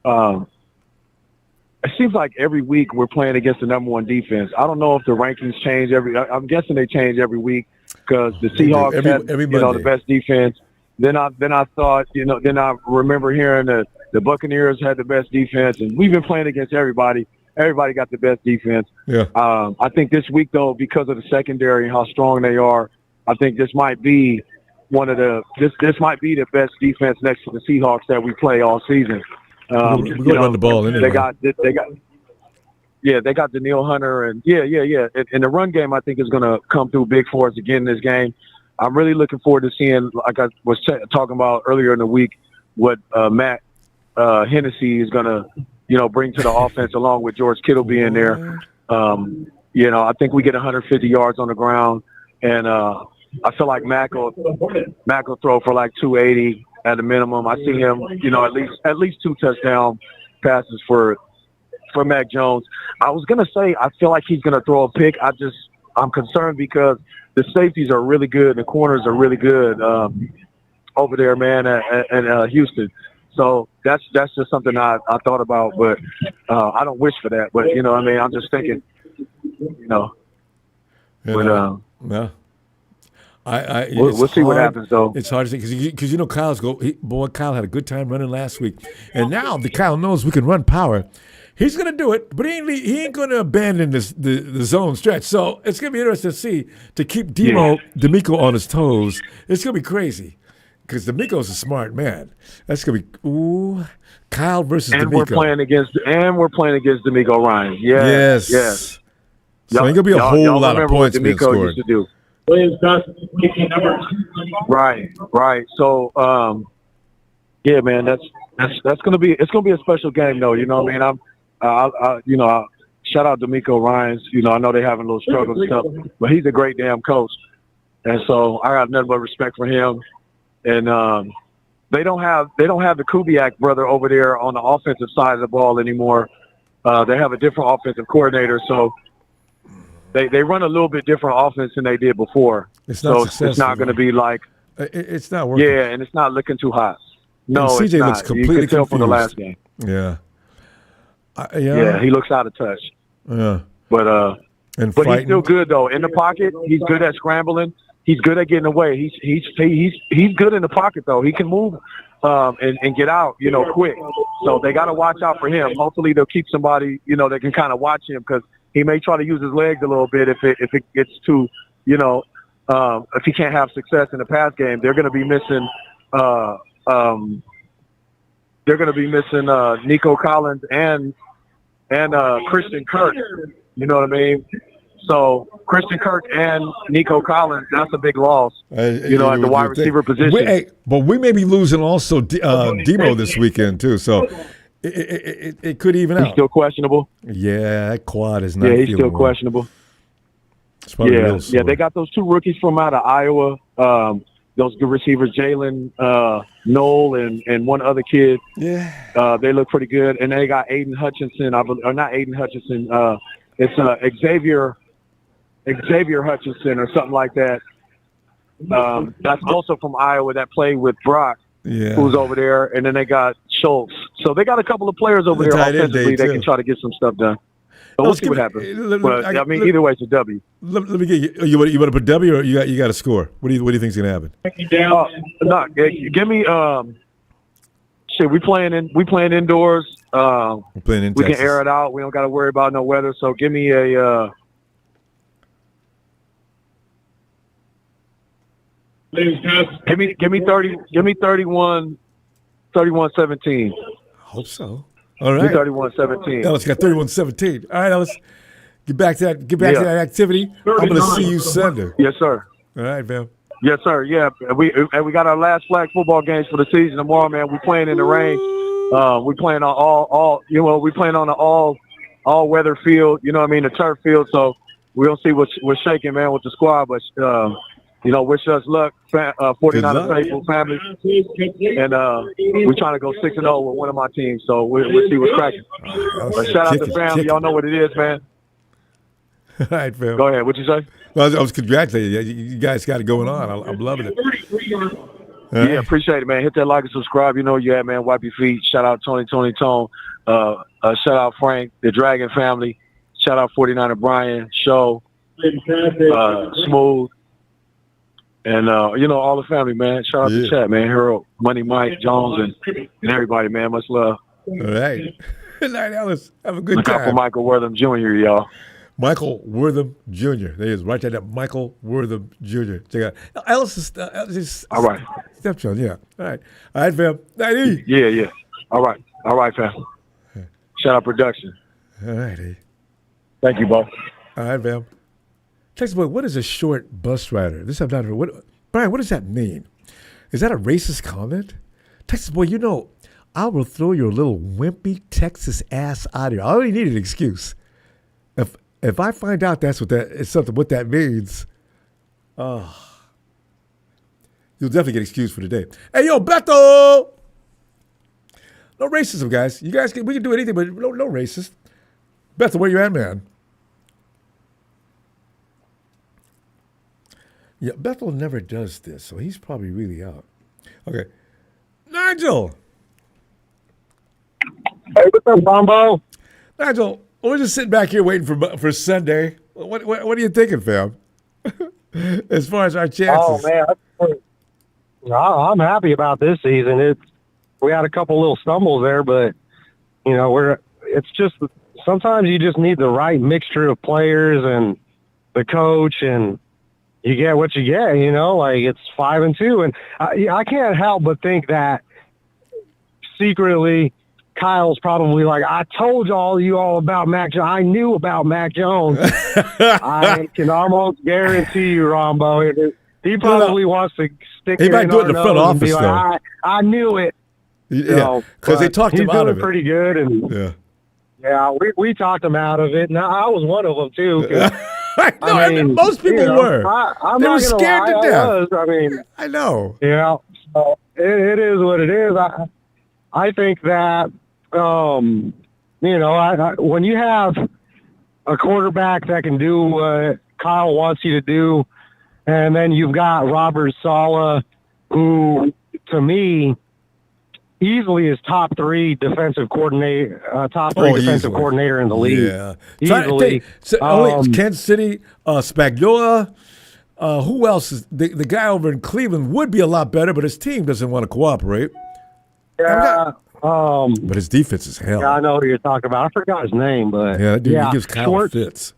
it seems like every week we're playing against the number 1 defense. I don't know if the rankings change I'm guessing they change every week because the Seahawks had the best defense. Then I thought, then I remember hearing the Buccaneers had the best defense, and we've been playing against everybody. Everybody got the best defense. Yeah. I think this week, though, because of the secondary and how strong they are, I think this might be this might be the best defense next to the Seahawks that we play all season. We're going to run the ball anyway. They got Daniil Hunter and and the run game I think is going to come through big for us again this game. I'm really looking forward to seeing, like I was talking about earlier in the week, what Matt Hennessy is going to bring to the offense along with George Kittle being there. I think we get 150 yards on the ground, and I feel like Mac will throw for like 280 at a minimum. I see him, at least 2 touchdown passes for Mac Jones. I was gonna say I feel like he's gonna throw a pick. I'm concerned because the safeties are really good, the corners are really good over there, man, at Houston. So that's just something I thought about, but I don't wish for that. But I'm just thinking, Yeah. We'll see what happens, though. It's hard to say because Kyle had a good time running last week, and now the Kyle knows we can run power. He's going to do it, but he ain't going to abandon the zone stretch. So it's going to be interesting to see to keep D'Amico on his toes. It's going to be crazy because D'Amico's a smart man. That's going to be Kyle versus D'Amico. We're playing against D'Amico Ryan. Yes. So ain't gonna be a whole lot of points being scored. Used to do. Right. So, yeah, man, it's gonna be a special game, though. You know what I mean? I shout out D'Amico Ryans. You know, I know they're having a little struggle and stuff, but he's a great damn coach, and so I got nothing but respect for him. And they don't have the Kubiak brother over there on the offensive side of the ball anymore. They have a different offensive coordinator, so. They run a little bit different offense than they did before. It's not going to be like it's not working. Yeah, and it's not looking too hot. No, and CJ it's not. looks completely you can tell confused from the last game. Yeah. Yeah, he looks out of touch. Yeah. But he's still good though in the pocket. He's good at scrambling. He's good at getting away. He's good in the pocket though. He can move and get out, quick. So they got to watch out for him. Hopefully they'll keep somebody, that can kind of watch him because he may try to use his legs a little bit if it gets too, if he can't have success in the pass game. They're going to be missing. They're going to be missing Nico Collins and Christian Kirk. You know what I mean? So Christian Kirk and Nico Collins, that's a big loss. At the wide receiver position. But we may be losing also Demo this weekend too. So. It could even out. He's still questionable. Yeah, that quad is not. Yeah, he's still questionable. Yeah. They got those two rookies from out of Iowa. Those good receivers, Jalen Knoll and one other kid. Yeah, they look pretty good. And they got Aiden Hutchinson. Or not Aiden Hutchinson. It's Xavier Hutchinson or something like that. That's also from Iowa that played with Brock. Yeah. Who's over there, and then they got Schultz. So they got a couple of players over there offensively that can try to get some stuff done. So we'll see what happens. But either way, it's a W. Let me get you. You want to put W or you got a score? What do you think is going to happen? Give me. Shit, we playing indoors. We're playing in We Texas. can air it out. We don't got to worry about no weather. So give me a. Give me 30. Give me 31. 31-17. Hope so. All right. 31-17. Ellis got 31-17. All right, Ellis. Get back to that activity. I'm going to see you Sunday. Yes, sir. All right, man. Yes, sir. Yeah, we got our last flag football games for the season tomorrow, man. We playing in the rain. We playing on all. We playing on an all weather field. You know what I mean, the turf field. So we'll see what's shaking, man, with the squad. But wish us luck, 49er faithful family. And we're trying to go 6-0 with one of my teams. So we'll see what's cracking. But shout out to family. Y'all know what it is, man. All right, fam. Go ahead. What'd you say? Well, I was congratulating you. You guys got it going on. I'm loving it. Yeah, appreciate it, man. Hit that like and subscribe. You know where you at, man. Wipe your feet. Shout out Tony Tone. Shout out Frank, the Dragon family. Shout out 49er Brian, Show, Smooth. And, all the family, man. Shout out to chat, man. Hero, Money Mike, Jones, and everybody, man. Much love. All right. Good night, Ellis. Have a good Look time. out for Michael Wortham Jr., y'all. Michael Wortham Jr. There he is. Write that down. Michael Wortham Jr. Check out. Ellis is all right. Stepchild, yeah. All right. All right, fam. Nighty. Yeah. All right, fam. Shout out production. All right, Thank you, boss. All right, fam. Texas boy, what is a short bus rider? This I've not heard. Brian, what does that mean? Is that a racist comment? Texas boy, I will throw your little wimpy Texas ass out of here. I only need an excuse. If I find out what that means, you'll definitely get excused for today. Hey, yo, Beto! No racism, guys. We can do anything, but no racist. Beto, where you at, man? Yeah, Bethel never does this, so he's probably really out. Okay. Nigel! Hey, what's up, Ronbo? Nigel, we're just sitting back here waiting for Sunday. What are you thinking, fam? as far as our chances. Oh man, I'm happy about this season. We had a couple little stumbles there, but it's just sometimes you just need the right mixture of players and the coach, and you get what you get. Like it's 5-2, and I can't help but think that secretly Kyle's probably like, I told you all about Mac Jones. I knew about Mac Jones. I can almost guarantee you, Ronbo, he probably wants to stick He might do it in the front office, be like, I knew it. Yeah, because they talked him out of it. He's doing pretty good, and we talked him out of it. Now I was one of them too. Most people were. I'm they not were scared lie, to death. I know. Yeah, so it is what it is. I think that when you have a quarterback that can do what Kyle wants you to do, and then you've got Robert Saleh, who to me easily is top three defensive coordinator in the league. Yeah, easily. Kansas City, Spagnuolo. Who else is the guy over in Cleveland would be a lot better, but his team doesn't want to cooperate. Yeah. But his defense is hell. Yeah, I know who you're talking about. I forgot his name, but dude, he gives Kyle fits.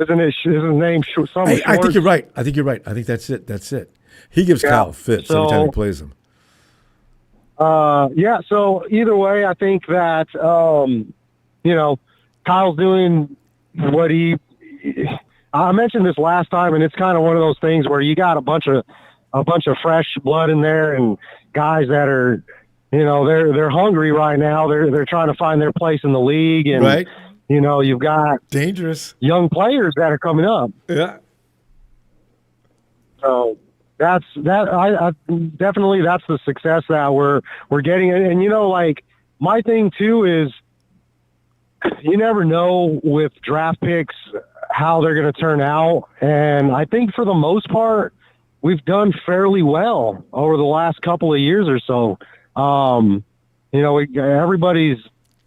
Isn't his name Schwartz? I think you're right. I think that's it. He gives Kyle fits every time he plays him. So either way, I think that Kyle's doing what I mentioned this last time, and it's kind of one of those things where you got a bunch of fresh blood in there, and guys that are, they're hungry right now. They're trying to find their place in the league, and right. You've got dangerous young players that are coming up. Yeah. So that's definitely that's the success that we're getting, and my thing too is you never know with draft picks how they're going to turn out, and I think for the most part we've done fairly well over the last couple of years or so. Everybody's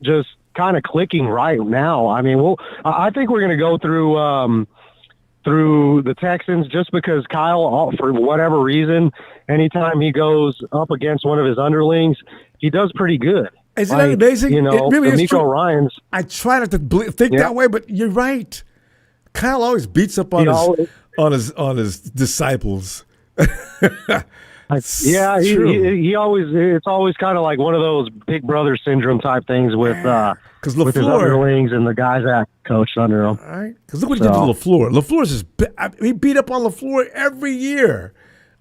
just kind of clicking right now. I mean, I think we're going to go through the Texans just because Kyle, for whatever reason, anytime he goes up against one of his underlings, he does pretty good. Isn't that amazing? It really is D'Amico true. Ryans. I try not to think that way, but you're right. Kyle always beats up on his disciples. He always, it's always kind of like one of those big brother syndrome type things with his underlings and the guys that coached under him. All right, because look what he did to LaFleur. LaFleur's he beat up on LaFleur every year.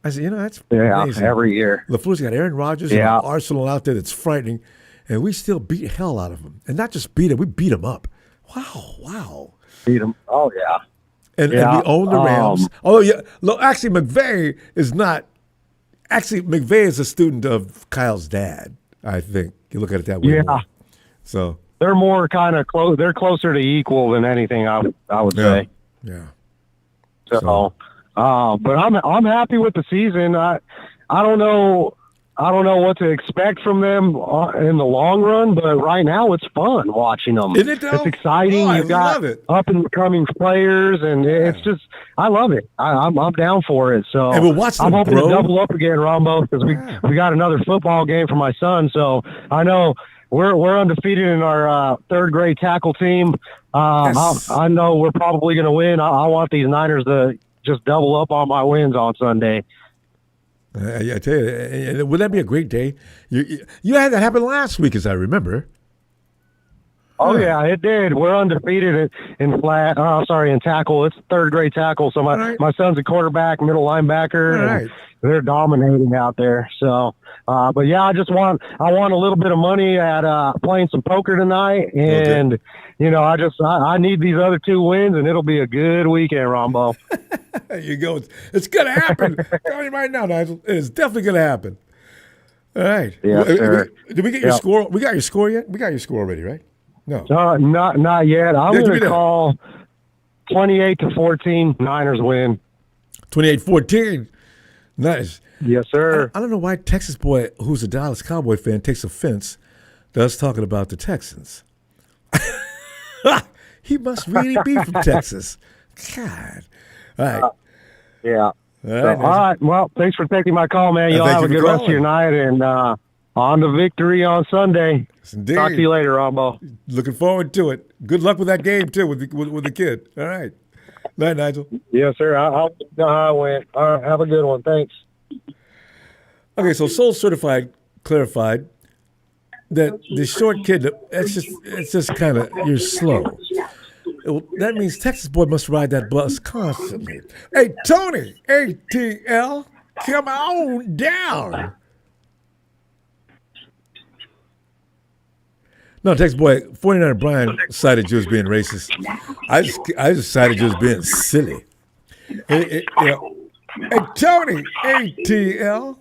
I said, that's amazing. Every year. LaFleur's got Aaron Rodgers and Arsenal out there that's frightening, and we still beat hell out of him, and not just beat him, we beat him up. Wow. Beat him. Oh yeah. And we own the Rams. Actually, McVay is not. Actually, McVay is a student of Kyle's dad, I think. You look at it that way. Yeah. So they're more kind of close. They're closer to equal than anything. I would say. Yeah. So, but I'm happy with the season. I don't know what to expect from them in the long run, but right now it's fun watching them. Isn't it though? It's exciting. You've got up and coming players, and it's just I love it. I'm down for it. So and we'll watch them, I'm hoping to double up again, Ronbo, because we got another football game for my son. So I know we're undefeated in our third grade tackle team. I know we're probably going to win. I want these Niners to just double up on my wins on Sunday. I tell you, would that be a great day? You had that happen last week, as I remember. Oh yeah, it did. We're undefeated in tackle. It's third grade tackle. So my son's a quarterback, middle linebacker. And they're dominating out there. So, but yeah, I want a little bit of money at playing some poker tonight, and I need these other two wins, and it'll be a good weekend, Ronbo. There you go. It's gonna happen. I'm telling you right now, Nigel. It's definitely gonna happen. All right. Yeah, sure. Did we get your score? We got your score yet? We got your score already, right? No. Not yet. I'm going to call 28-14. Niners win. 28-14. Nice. Yes, sir. I don't know why Texas boy, who's a Dallas Cowboy fan, takes offense to us talking about the Texans. He must really be from Texas God. All right. Yeah. All right. All right. Well, thanks for taking my call, man. Y'all thank have a you for good rest of calling. your night, and on to victory on Sunday. Yes, indeed. Talk to you later, Ronbo. Looking forward to it. Good luck with that game, too, with the kid. All right. Night, Nigel. Yes, sir. I'll know how it went. All right. Have a good one. Thanks. Okay, so Soul Certified clarified that the short kid, it's just kind of, you're slow. That means Texas boy must ride that bus constantly. Hey, Tony, ATL, come on down. No, Texas boy, 49er Brian cited you as being racist. I just cited you as being silly. Hey, Tony, ATL.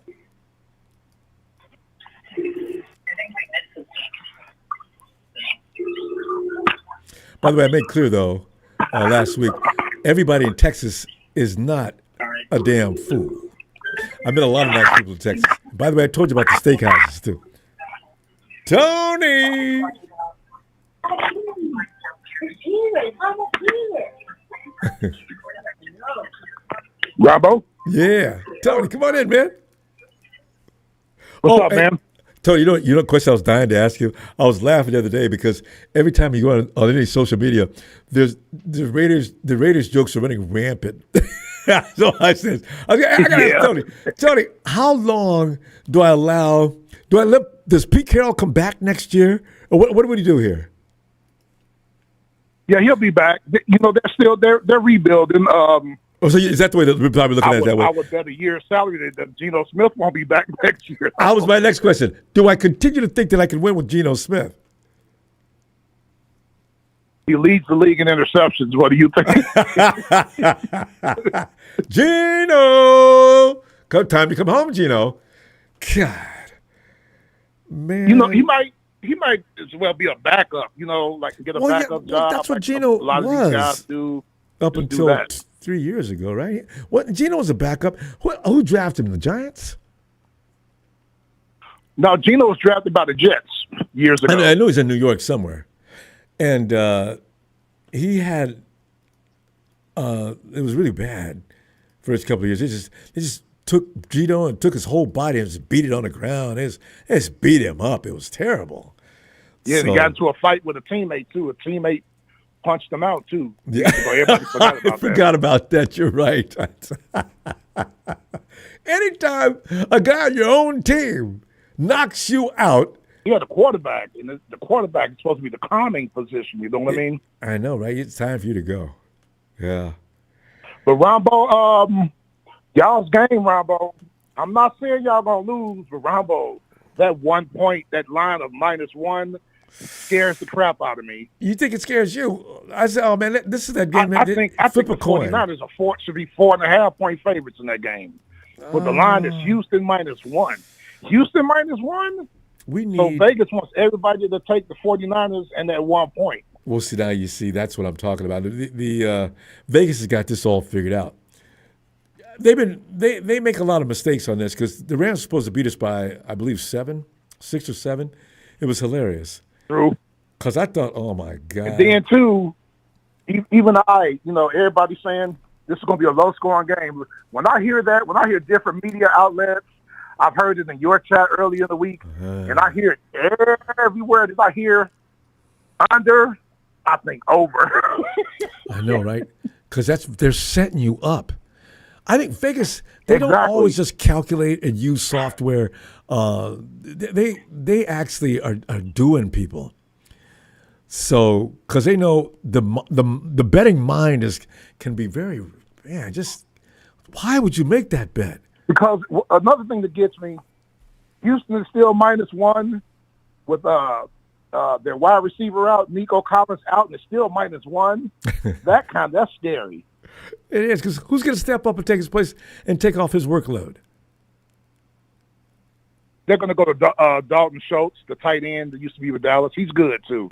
By the way, I made clear, though, last week, everybody in Texas is not a damn fool. I met a lot of nice people in Texas. By the way, I told you about the steakhouses, too. Tony! Ronbo? Yeah. Tony, come on in, man. What's up, man? Tony, you know the question I was dying to ask you? I was laughing the other day because every time you go on any social media, the Raiders jokes are running rampant. So I said, I gotta ask Tony, how long do I does Pete Carroll come back next year? Or what would he do here? Yeah, he'll be back. You know, they're rebuilding. So is that the way that we're probably looking at it that way? I would bet a year's salary that Geno Smith won't be back next year. That was my next question. Do I continue to think that I can win with Geno Smith? He leads the league in interceptions. What do you think? Geno! Time to come home, Geno. God. Man. You know, he might as well be a backup, you know, like to get a backup job. That's what like Geno a lot of these guys do. Up until 3 years ago, right? What? Geno was a backup. Who drafted him? The Giants? No, Geno was drafted by the Jets years ago. I know he's in New York somewhere. And he had it was really bad for his couple of years. They just took Geno and took his whole body and just beat it on the ground. They just beat him up. It was terrible. Yeah, he got into a fight with a teammate too. A teammate punched him out too. Yeah, so everybody forgot about I forgot about that. You're right. Anytime a guy on your own team knocks you out. Yeah, the quarterback, and the quarterback is supposed to be the calming position. You know what I mean? I know, right? It's time for you to go. Yeah. But Ronbo, y'all's game, Ronbo. I'm not saying y'all gonna lose, but Ronbo, that 1 point, that line of -1 scares the crap out of me. You think it scares you? I said, oh man, this is that game. I think the 49ers should be 4.5 point favorites in that game. But the line is Houston -1. Houston -1. So Vegas wants everybody to take the 49ers and that 1 point. Well, see, now you see, that's what I'm talking about. The Vegas has got this all figured out. They make a lot of mistakes on this because the Rams were supposed to beat us by, I believe, 6 or 7. It was hilarious. True. Because I thought, oh my God. And then too, even everybody's saying this is going to be a low-scoring game. When I hear that, when I hear different media outlets, I've heard it in your chat earlier in the week, and I hear it everywhere that I hear under, I think over. I know, right? Because they're setting you up. I think Vegas, they don't always just calculate and use software. They actually are doing people. So, because they know the betting mind can be very, why would you make that bet? Because another thing that gets me, Houston is still -1 with their wide receiver out, Nico Collins out, and it's still -1. That's scary. It is, because who's going to step up and take his place and take off his workload? They're going to go to Dalton Schultz, the tight end that used to be with Dallas. He's good too.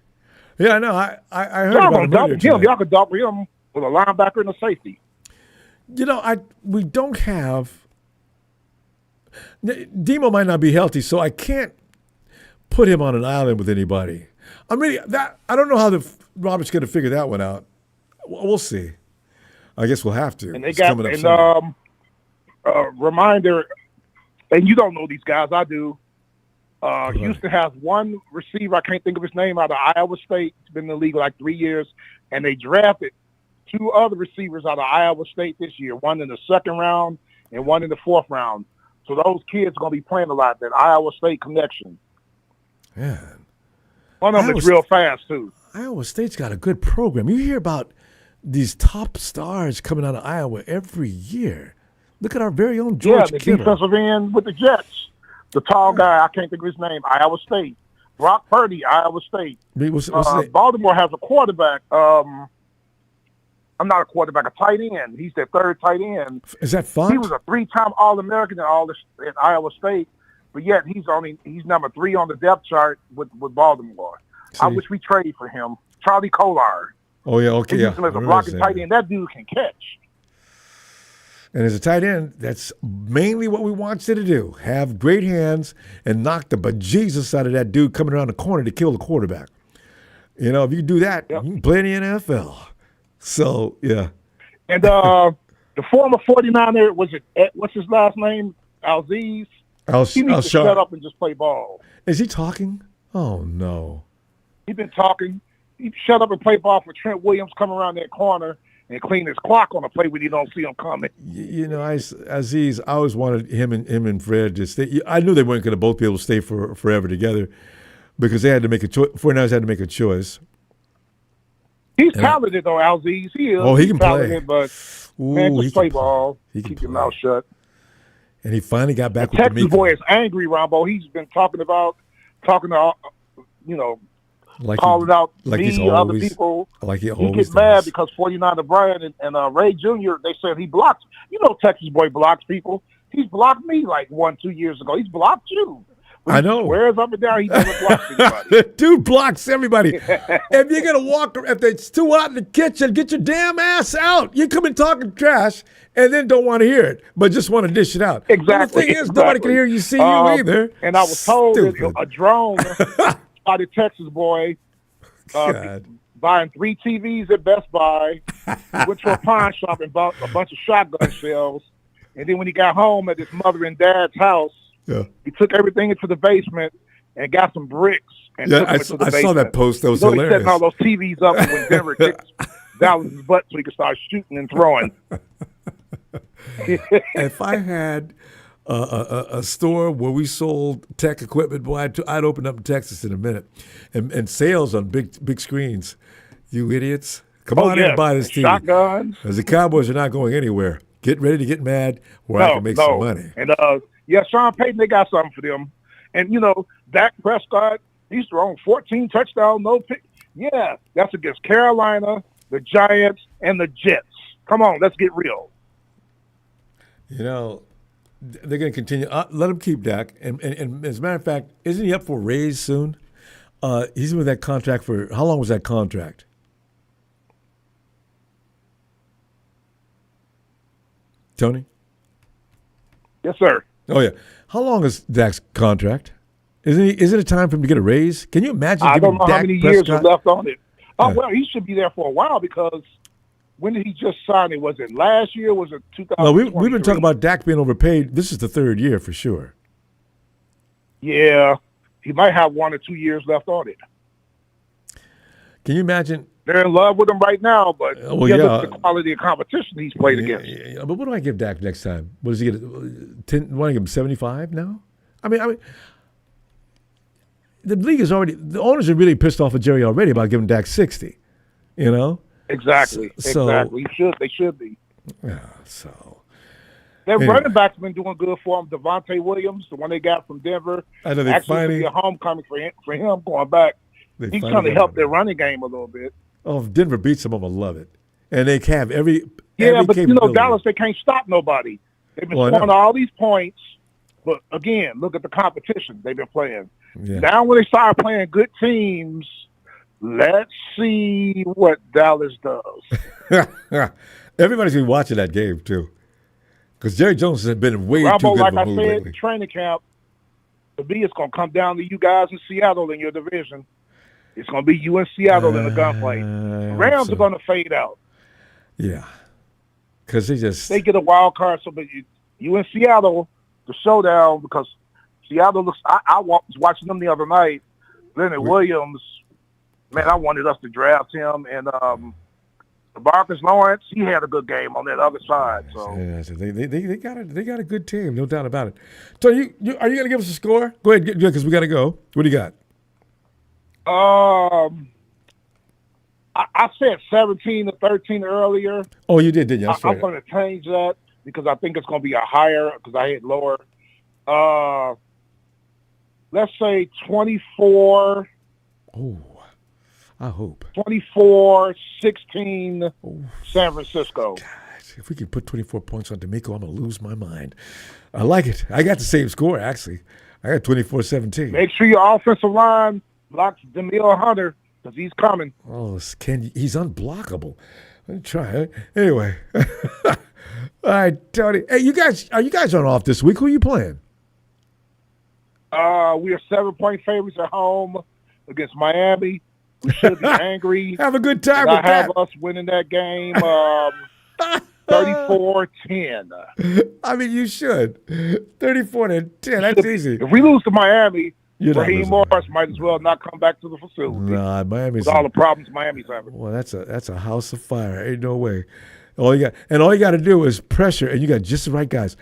Yeah, I know. I heard about him. Y'all can double him with a linebacker and a safety. You know, we don't have. Demo might not be healthy, so I can't put him on an island with anybody. I don't know how Robert's going to figure that one out. We'll see. I guess we'll have to. And they It's got coming up Sunday. Reminder, and you don't know these guys, I do. Houston has one receiver, I can't think of his name, out of Iowa State. He's been in the league like 3 years, and they drafted 2 other receivers out of Iowa State this year, one in the 2nd round and one in the 4th round. So those kids are going to be playing a lot, that Iowa State connection. Man. One of them is real fast, too. Iowa State's got a good program. You hear about these top stars coming out of Iowa every year. Look at our very own George the Kittle. defensive end with the Jets. The tall guy, I can't think of his name, Iowa State. Brock Purdy, Iowa State. What's the Baltimore has a quarterback. I'm not a quarterback, a tight end. He's their 3rd tight end. Is that Font? He was a 3-time All-American at Iowa State, but yet he's number 3 on the depth chart with Baltimore. I wish we traded for him. Charlie Kolar. Oh, yeah, okay. He's as a blocking tight end. That dude can catch. And as a tight end, that's mainly what we want you to do. Have great hands and knock the bejesus out of that dude coming around the corner to kill the quarterback. You know, if you do that, you can play in the NFL. So, yeah. And the former 49er, what's his last name? Alziz? He needs to shut up and just play ball. Is he talking? Oh, no. He's been talking. He shut up and play ball for Trent Williams, come around that corner and clean his clock on a play when you don't see him coming. You know, Aziz, I always wanted him and Fred to stay. I knew they weren't going to both be able to stay forever together because they had to make a choice. 49ers had to make a choice. He's talented, though, Alziz. He is. Oh, he can talented, play. But man, just play ball. Keep your mouth shut. And he finally got back with Texas boy is angry, Ronbo. He's been talking to, calling out me, other people. Like he gets does. mad because 49er Brian and Ray Jr., they said he blocks. You know, Texas boy blocks people. He's blocked me like 1-2 years ago. He's blocked you. When I know. He swears up and down. He never blocks anybody. Dude blocks everybody. If you're going to walk, if it's too hot in the kitchen, get your damn ass out. You come in talking trash and then don't want to hear it, but just want to dish it out. Exactly. And the thing is, nobody can hear you, see you either. And I was told that a drone by the Texas boy buying 3 TVs at Best Buy, went to a pawn shop and bought a bunch of shotgun shells. And then when he got home at his mother and dad's house, he took everything into the basement and got some bricks and took them into the basement. I saw that post. That was He's hilarious. setting all those TVs up when Denver kicks Dallas' butt so he could start shooting and throwing. If I had a store where we sold tech equipment, boy, I'd open up in Texas in a minute. And sales on big screens. You idiots. Come on in and buy this TV. Shotguns. Because the Cowboys are not going anywhere. Get ready to get mad where I can make some money. And Sean Payton, they got something for them. And, Dak Prescott, he's thrown 14 touchdowns, no pick. Yeah, that's against Carolina, the Giants, and the Jets. Come on, let's get real. They're going to continue. Let him keep Dak. And as a matter of fact, isn't he up for a raise soon? He's with that contract for – how long was that contract? Tony? Yes, sir. Oh, yeah. How long is Dak's contract? Isn't it time for him to get a raise? Can you imagine I giving don't know Dak how many Prescott? years are left on it. Oh, well, he should be there for a while because when did he just sign it? Was it last year? Was it 2023? No, we've been talking about Dak being overpaid. This is the 3rd year for sure. Yeah. He might have 1 or 2 years left on it. Can you imagine? They're in love with him right now, but look at the quality of competition he's played against. Yeah, but what do I give Dak next time? What does he get? 10? Want to give him 75 now? I mean, the league is already. The owners are really pissed off at Jerry already about giving Dak 60. Exactly. Exactly. They should be. Yeah. So. Their running back's been doing good for him. Devontae Williams, the one they got from Denver. I know they actually finally be a homecoming for him going back. He's trying to help their running game a little bit. Oh, if Denver beats them, I'm gonna love it. And they have every but capability. Dallas, they can't stop nobody. They've been scoring all these points, but again, look at the competition they've been playing. Yeah. Now when they start playing good teams, let's see what Dallas does. Everybody's been watching that game too, because Jerry Jones has been way Ronbo, too good like of a I move said, lately. training camp, to me, it's going to come down to you guys in Seattle in your division. It's going to be you and Seattle in the gunplay. Rams are going to fade out. Yeah. Because they get a wild card. So, but you in Seattle, the showdown, because Seattle looks. I was watching them the other night. Leonard Williams, man, I wanted us to draft him, and Marcus Lawrence, he had a good game on that other side. So they got a good team, no doubt about it. So are you going to give us a score? Go ahead, because we got to go. What do you got? I said 17-13 earlier. Oh, you did, didn't you? I'm going to change that because I think it's going to be a higher because I hit lower. Let's say 24. Oh, I hope. 24-16 San Francisco. God, if we could put 24 points on D'Amico, I'm going to lose my mind. I like it. I got the same score, actually. I got 24-17. Make sure your offensive line blocks Demiel Hunter because he's coming. Oh, he's unblockable. Let me try it. Anyway. All right, Tony. Hey, are you guys on off this week? Who are you playing? We are 7-point favorites at home against Miami. We should be angry. Have a good time with that. I have us winning that game 34-10. I mean, you should. 34-10. That's easy. If we lose to Miami, You're Raheem Morris might as well not come back to the facility. Nah, Miami's with all the problems Miami's having. Well, that's a house of fire. Ain't no way. All you got to do is pressure, and you got just the right guys.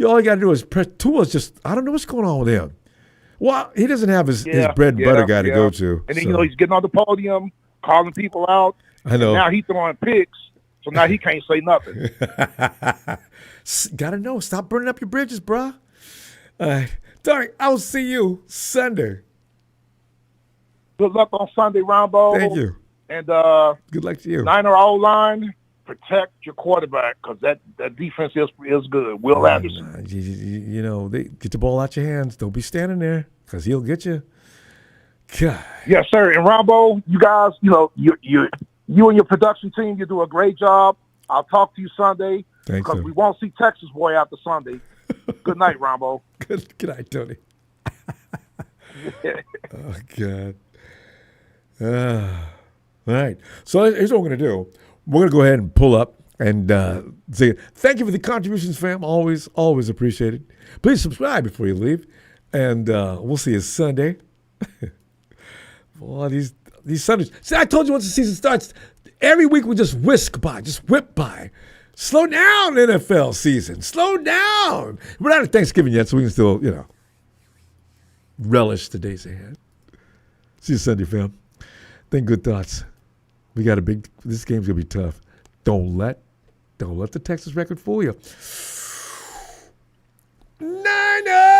All you got to do is press. Tua's just, I don't know what's going on with him. Well, he doesn't have his bread and butter guy to go to. And then, he's getting on the podium, calling people out. I know. And now he's throwing picks, so now he can't say nothing. Got to know. Stop burning up your bridges, bruh. All right. Derek, I will see you Sunday. Good luck on Sunday, Ronbo. Thank you. And good luck to you. Niner O-line, protect your quarterback because that defense is good. Will Anderson. They get the ball out your hands. Don't be standing there because he'll get you. God. Yes, sir. And Ronbo, you guys, you and your production team, you do a great job. I'll talk to you Sunday because we won't see Texas boy after Sunday. Good night, Ronbo. Good night, Tony. Oh, God. All right. So here's what we're going to do. We're going to go ahead and pull up and say thank you for the contributions, fam. Always, always appreciated. Please subscribe before you leave. And we'll see you Sunday. Well, these Sundays. See, I told you once the season starts, every week we just whisk by, just whip by. Slow down, NFL season. Slow down. We're not at Thanksgiving yet, so we can still, relish the days ahead. See you Sunday, fam. Think good thoughts. We got this game's going to be tough. Don't let the Texas record fool you. Niners!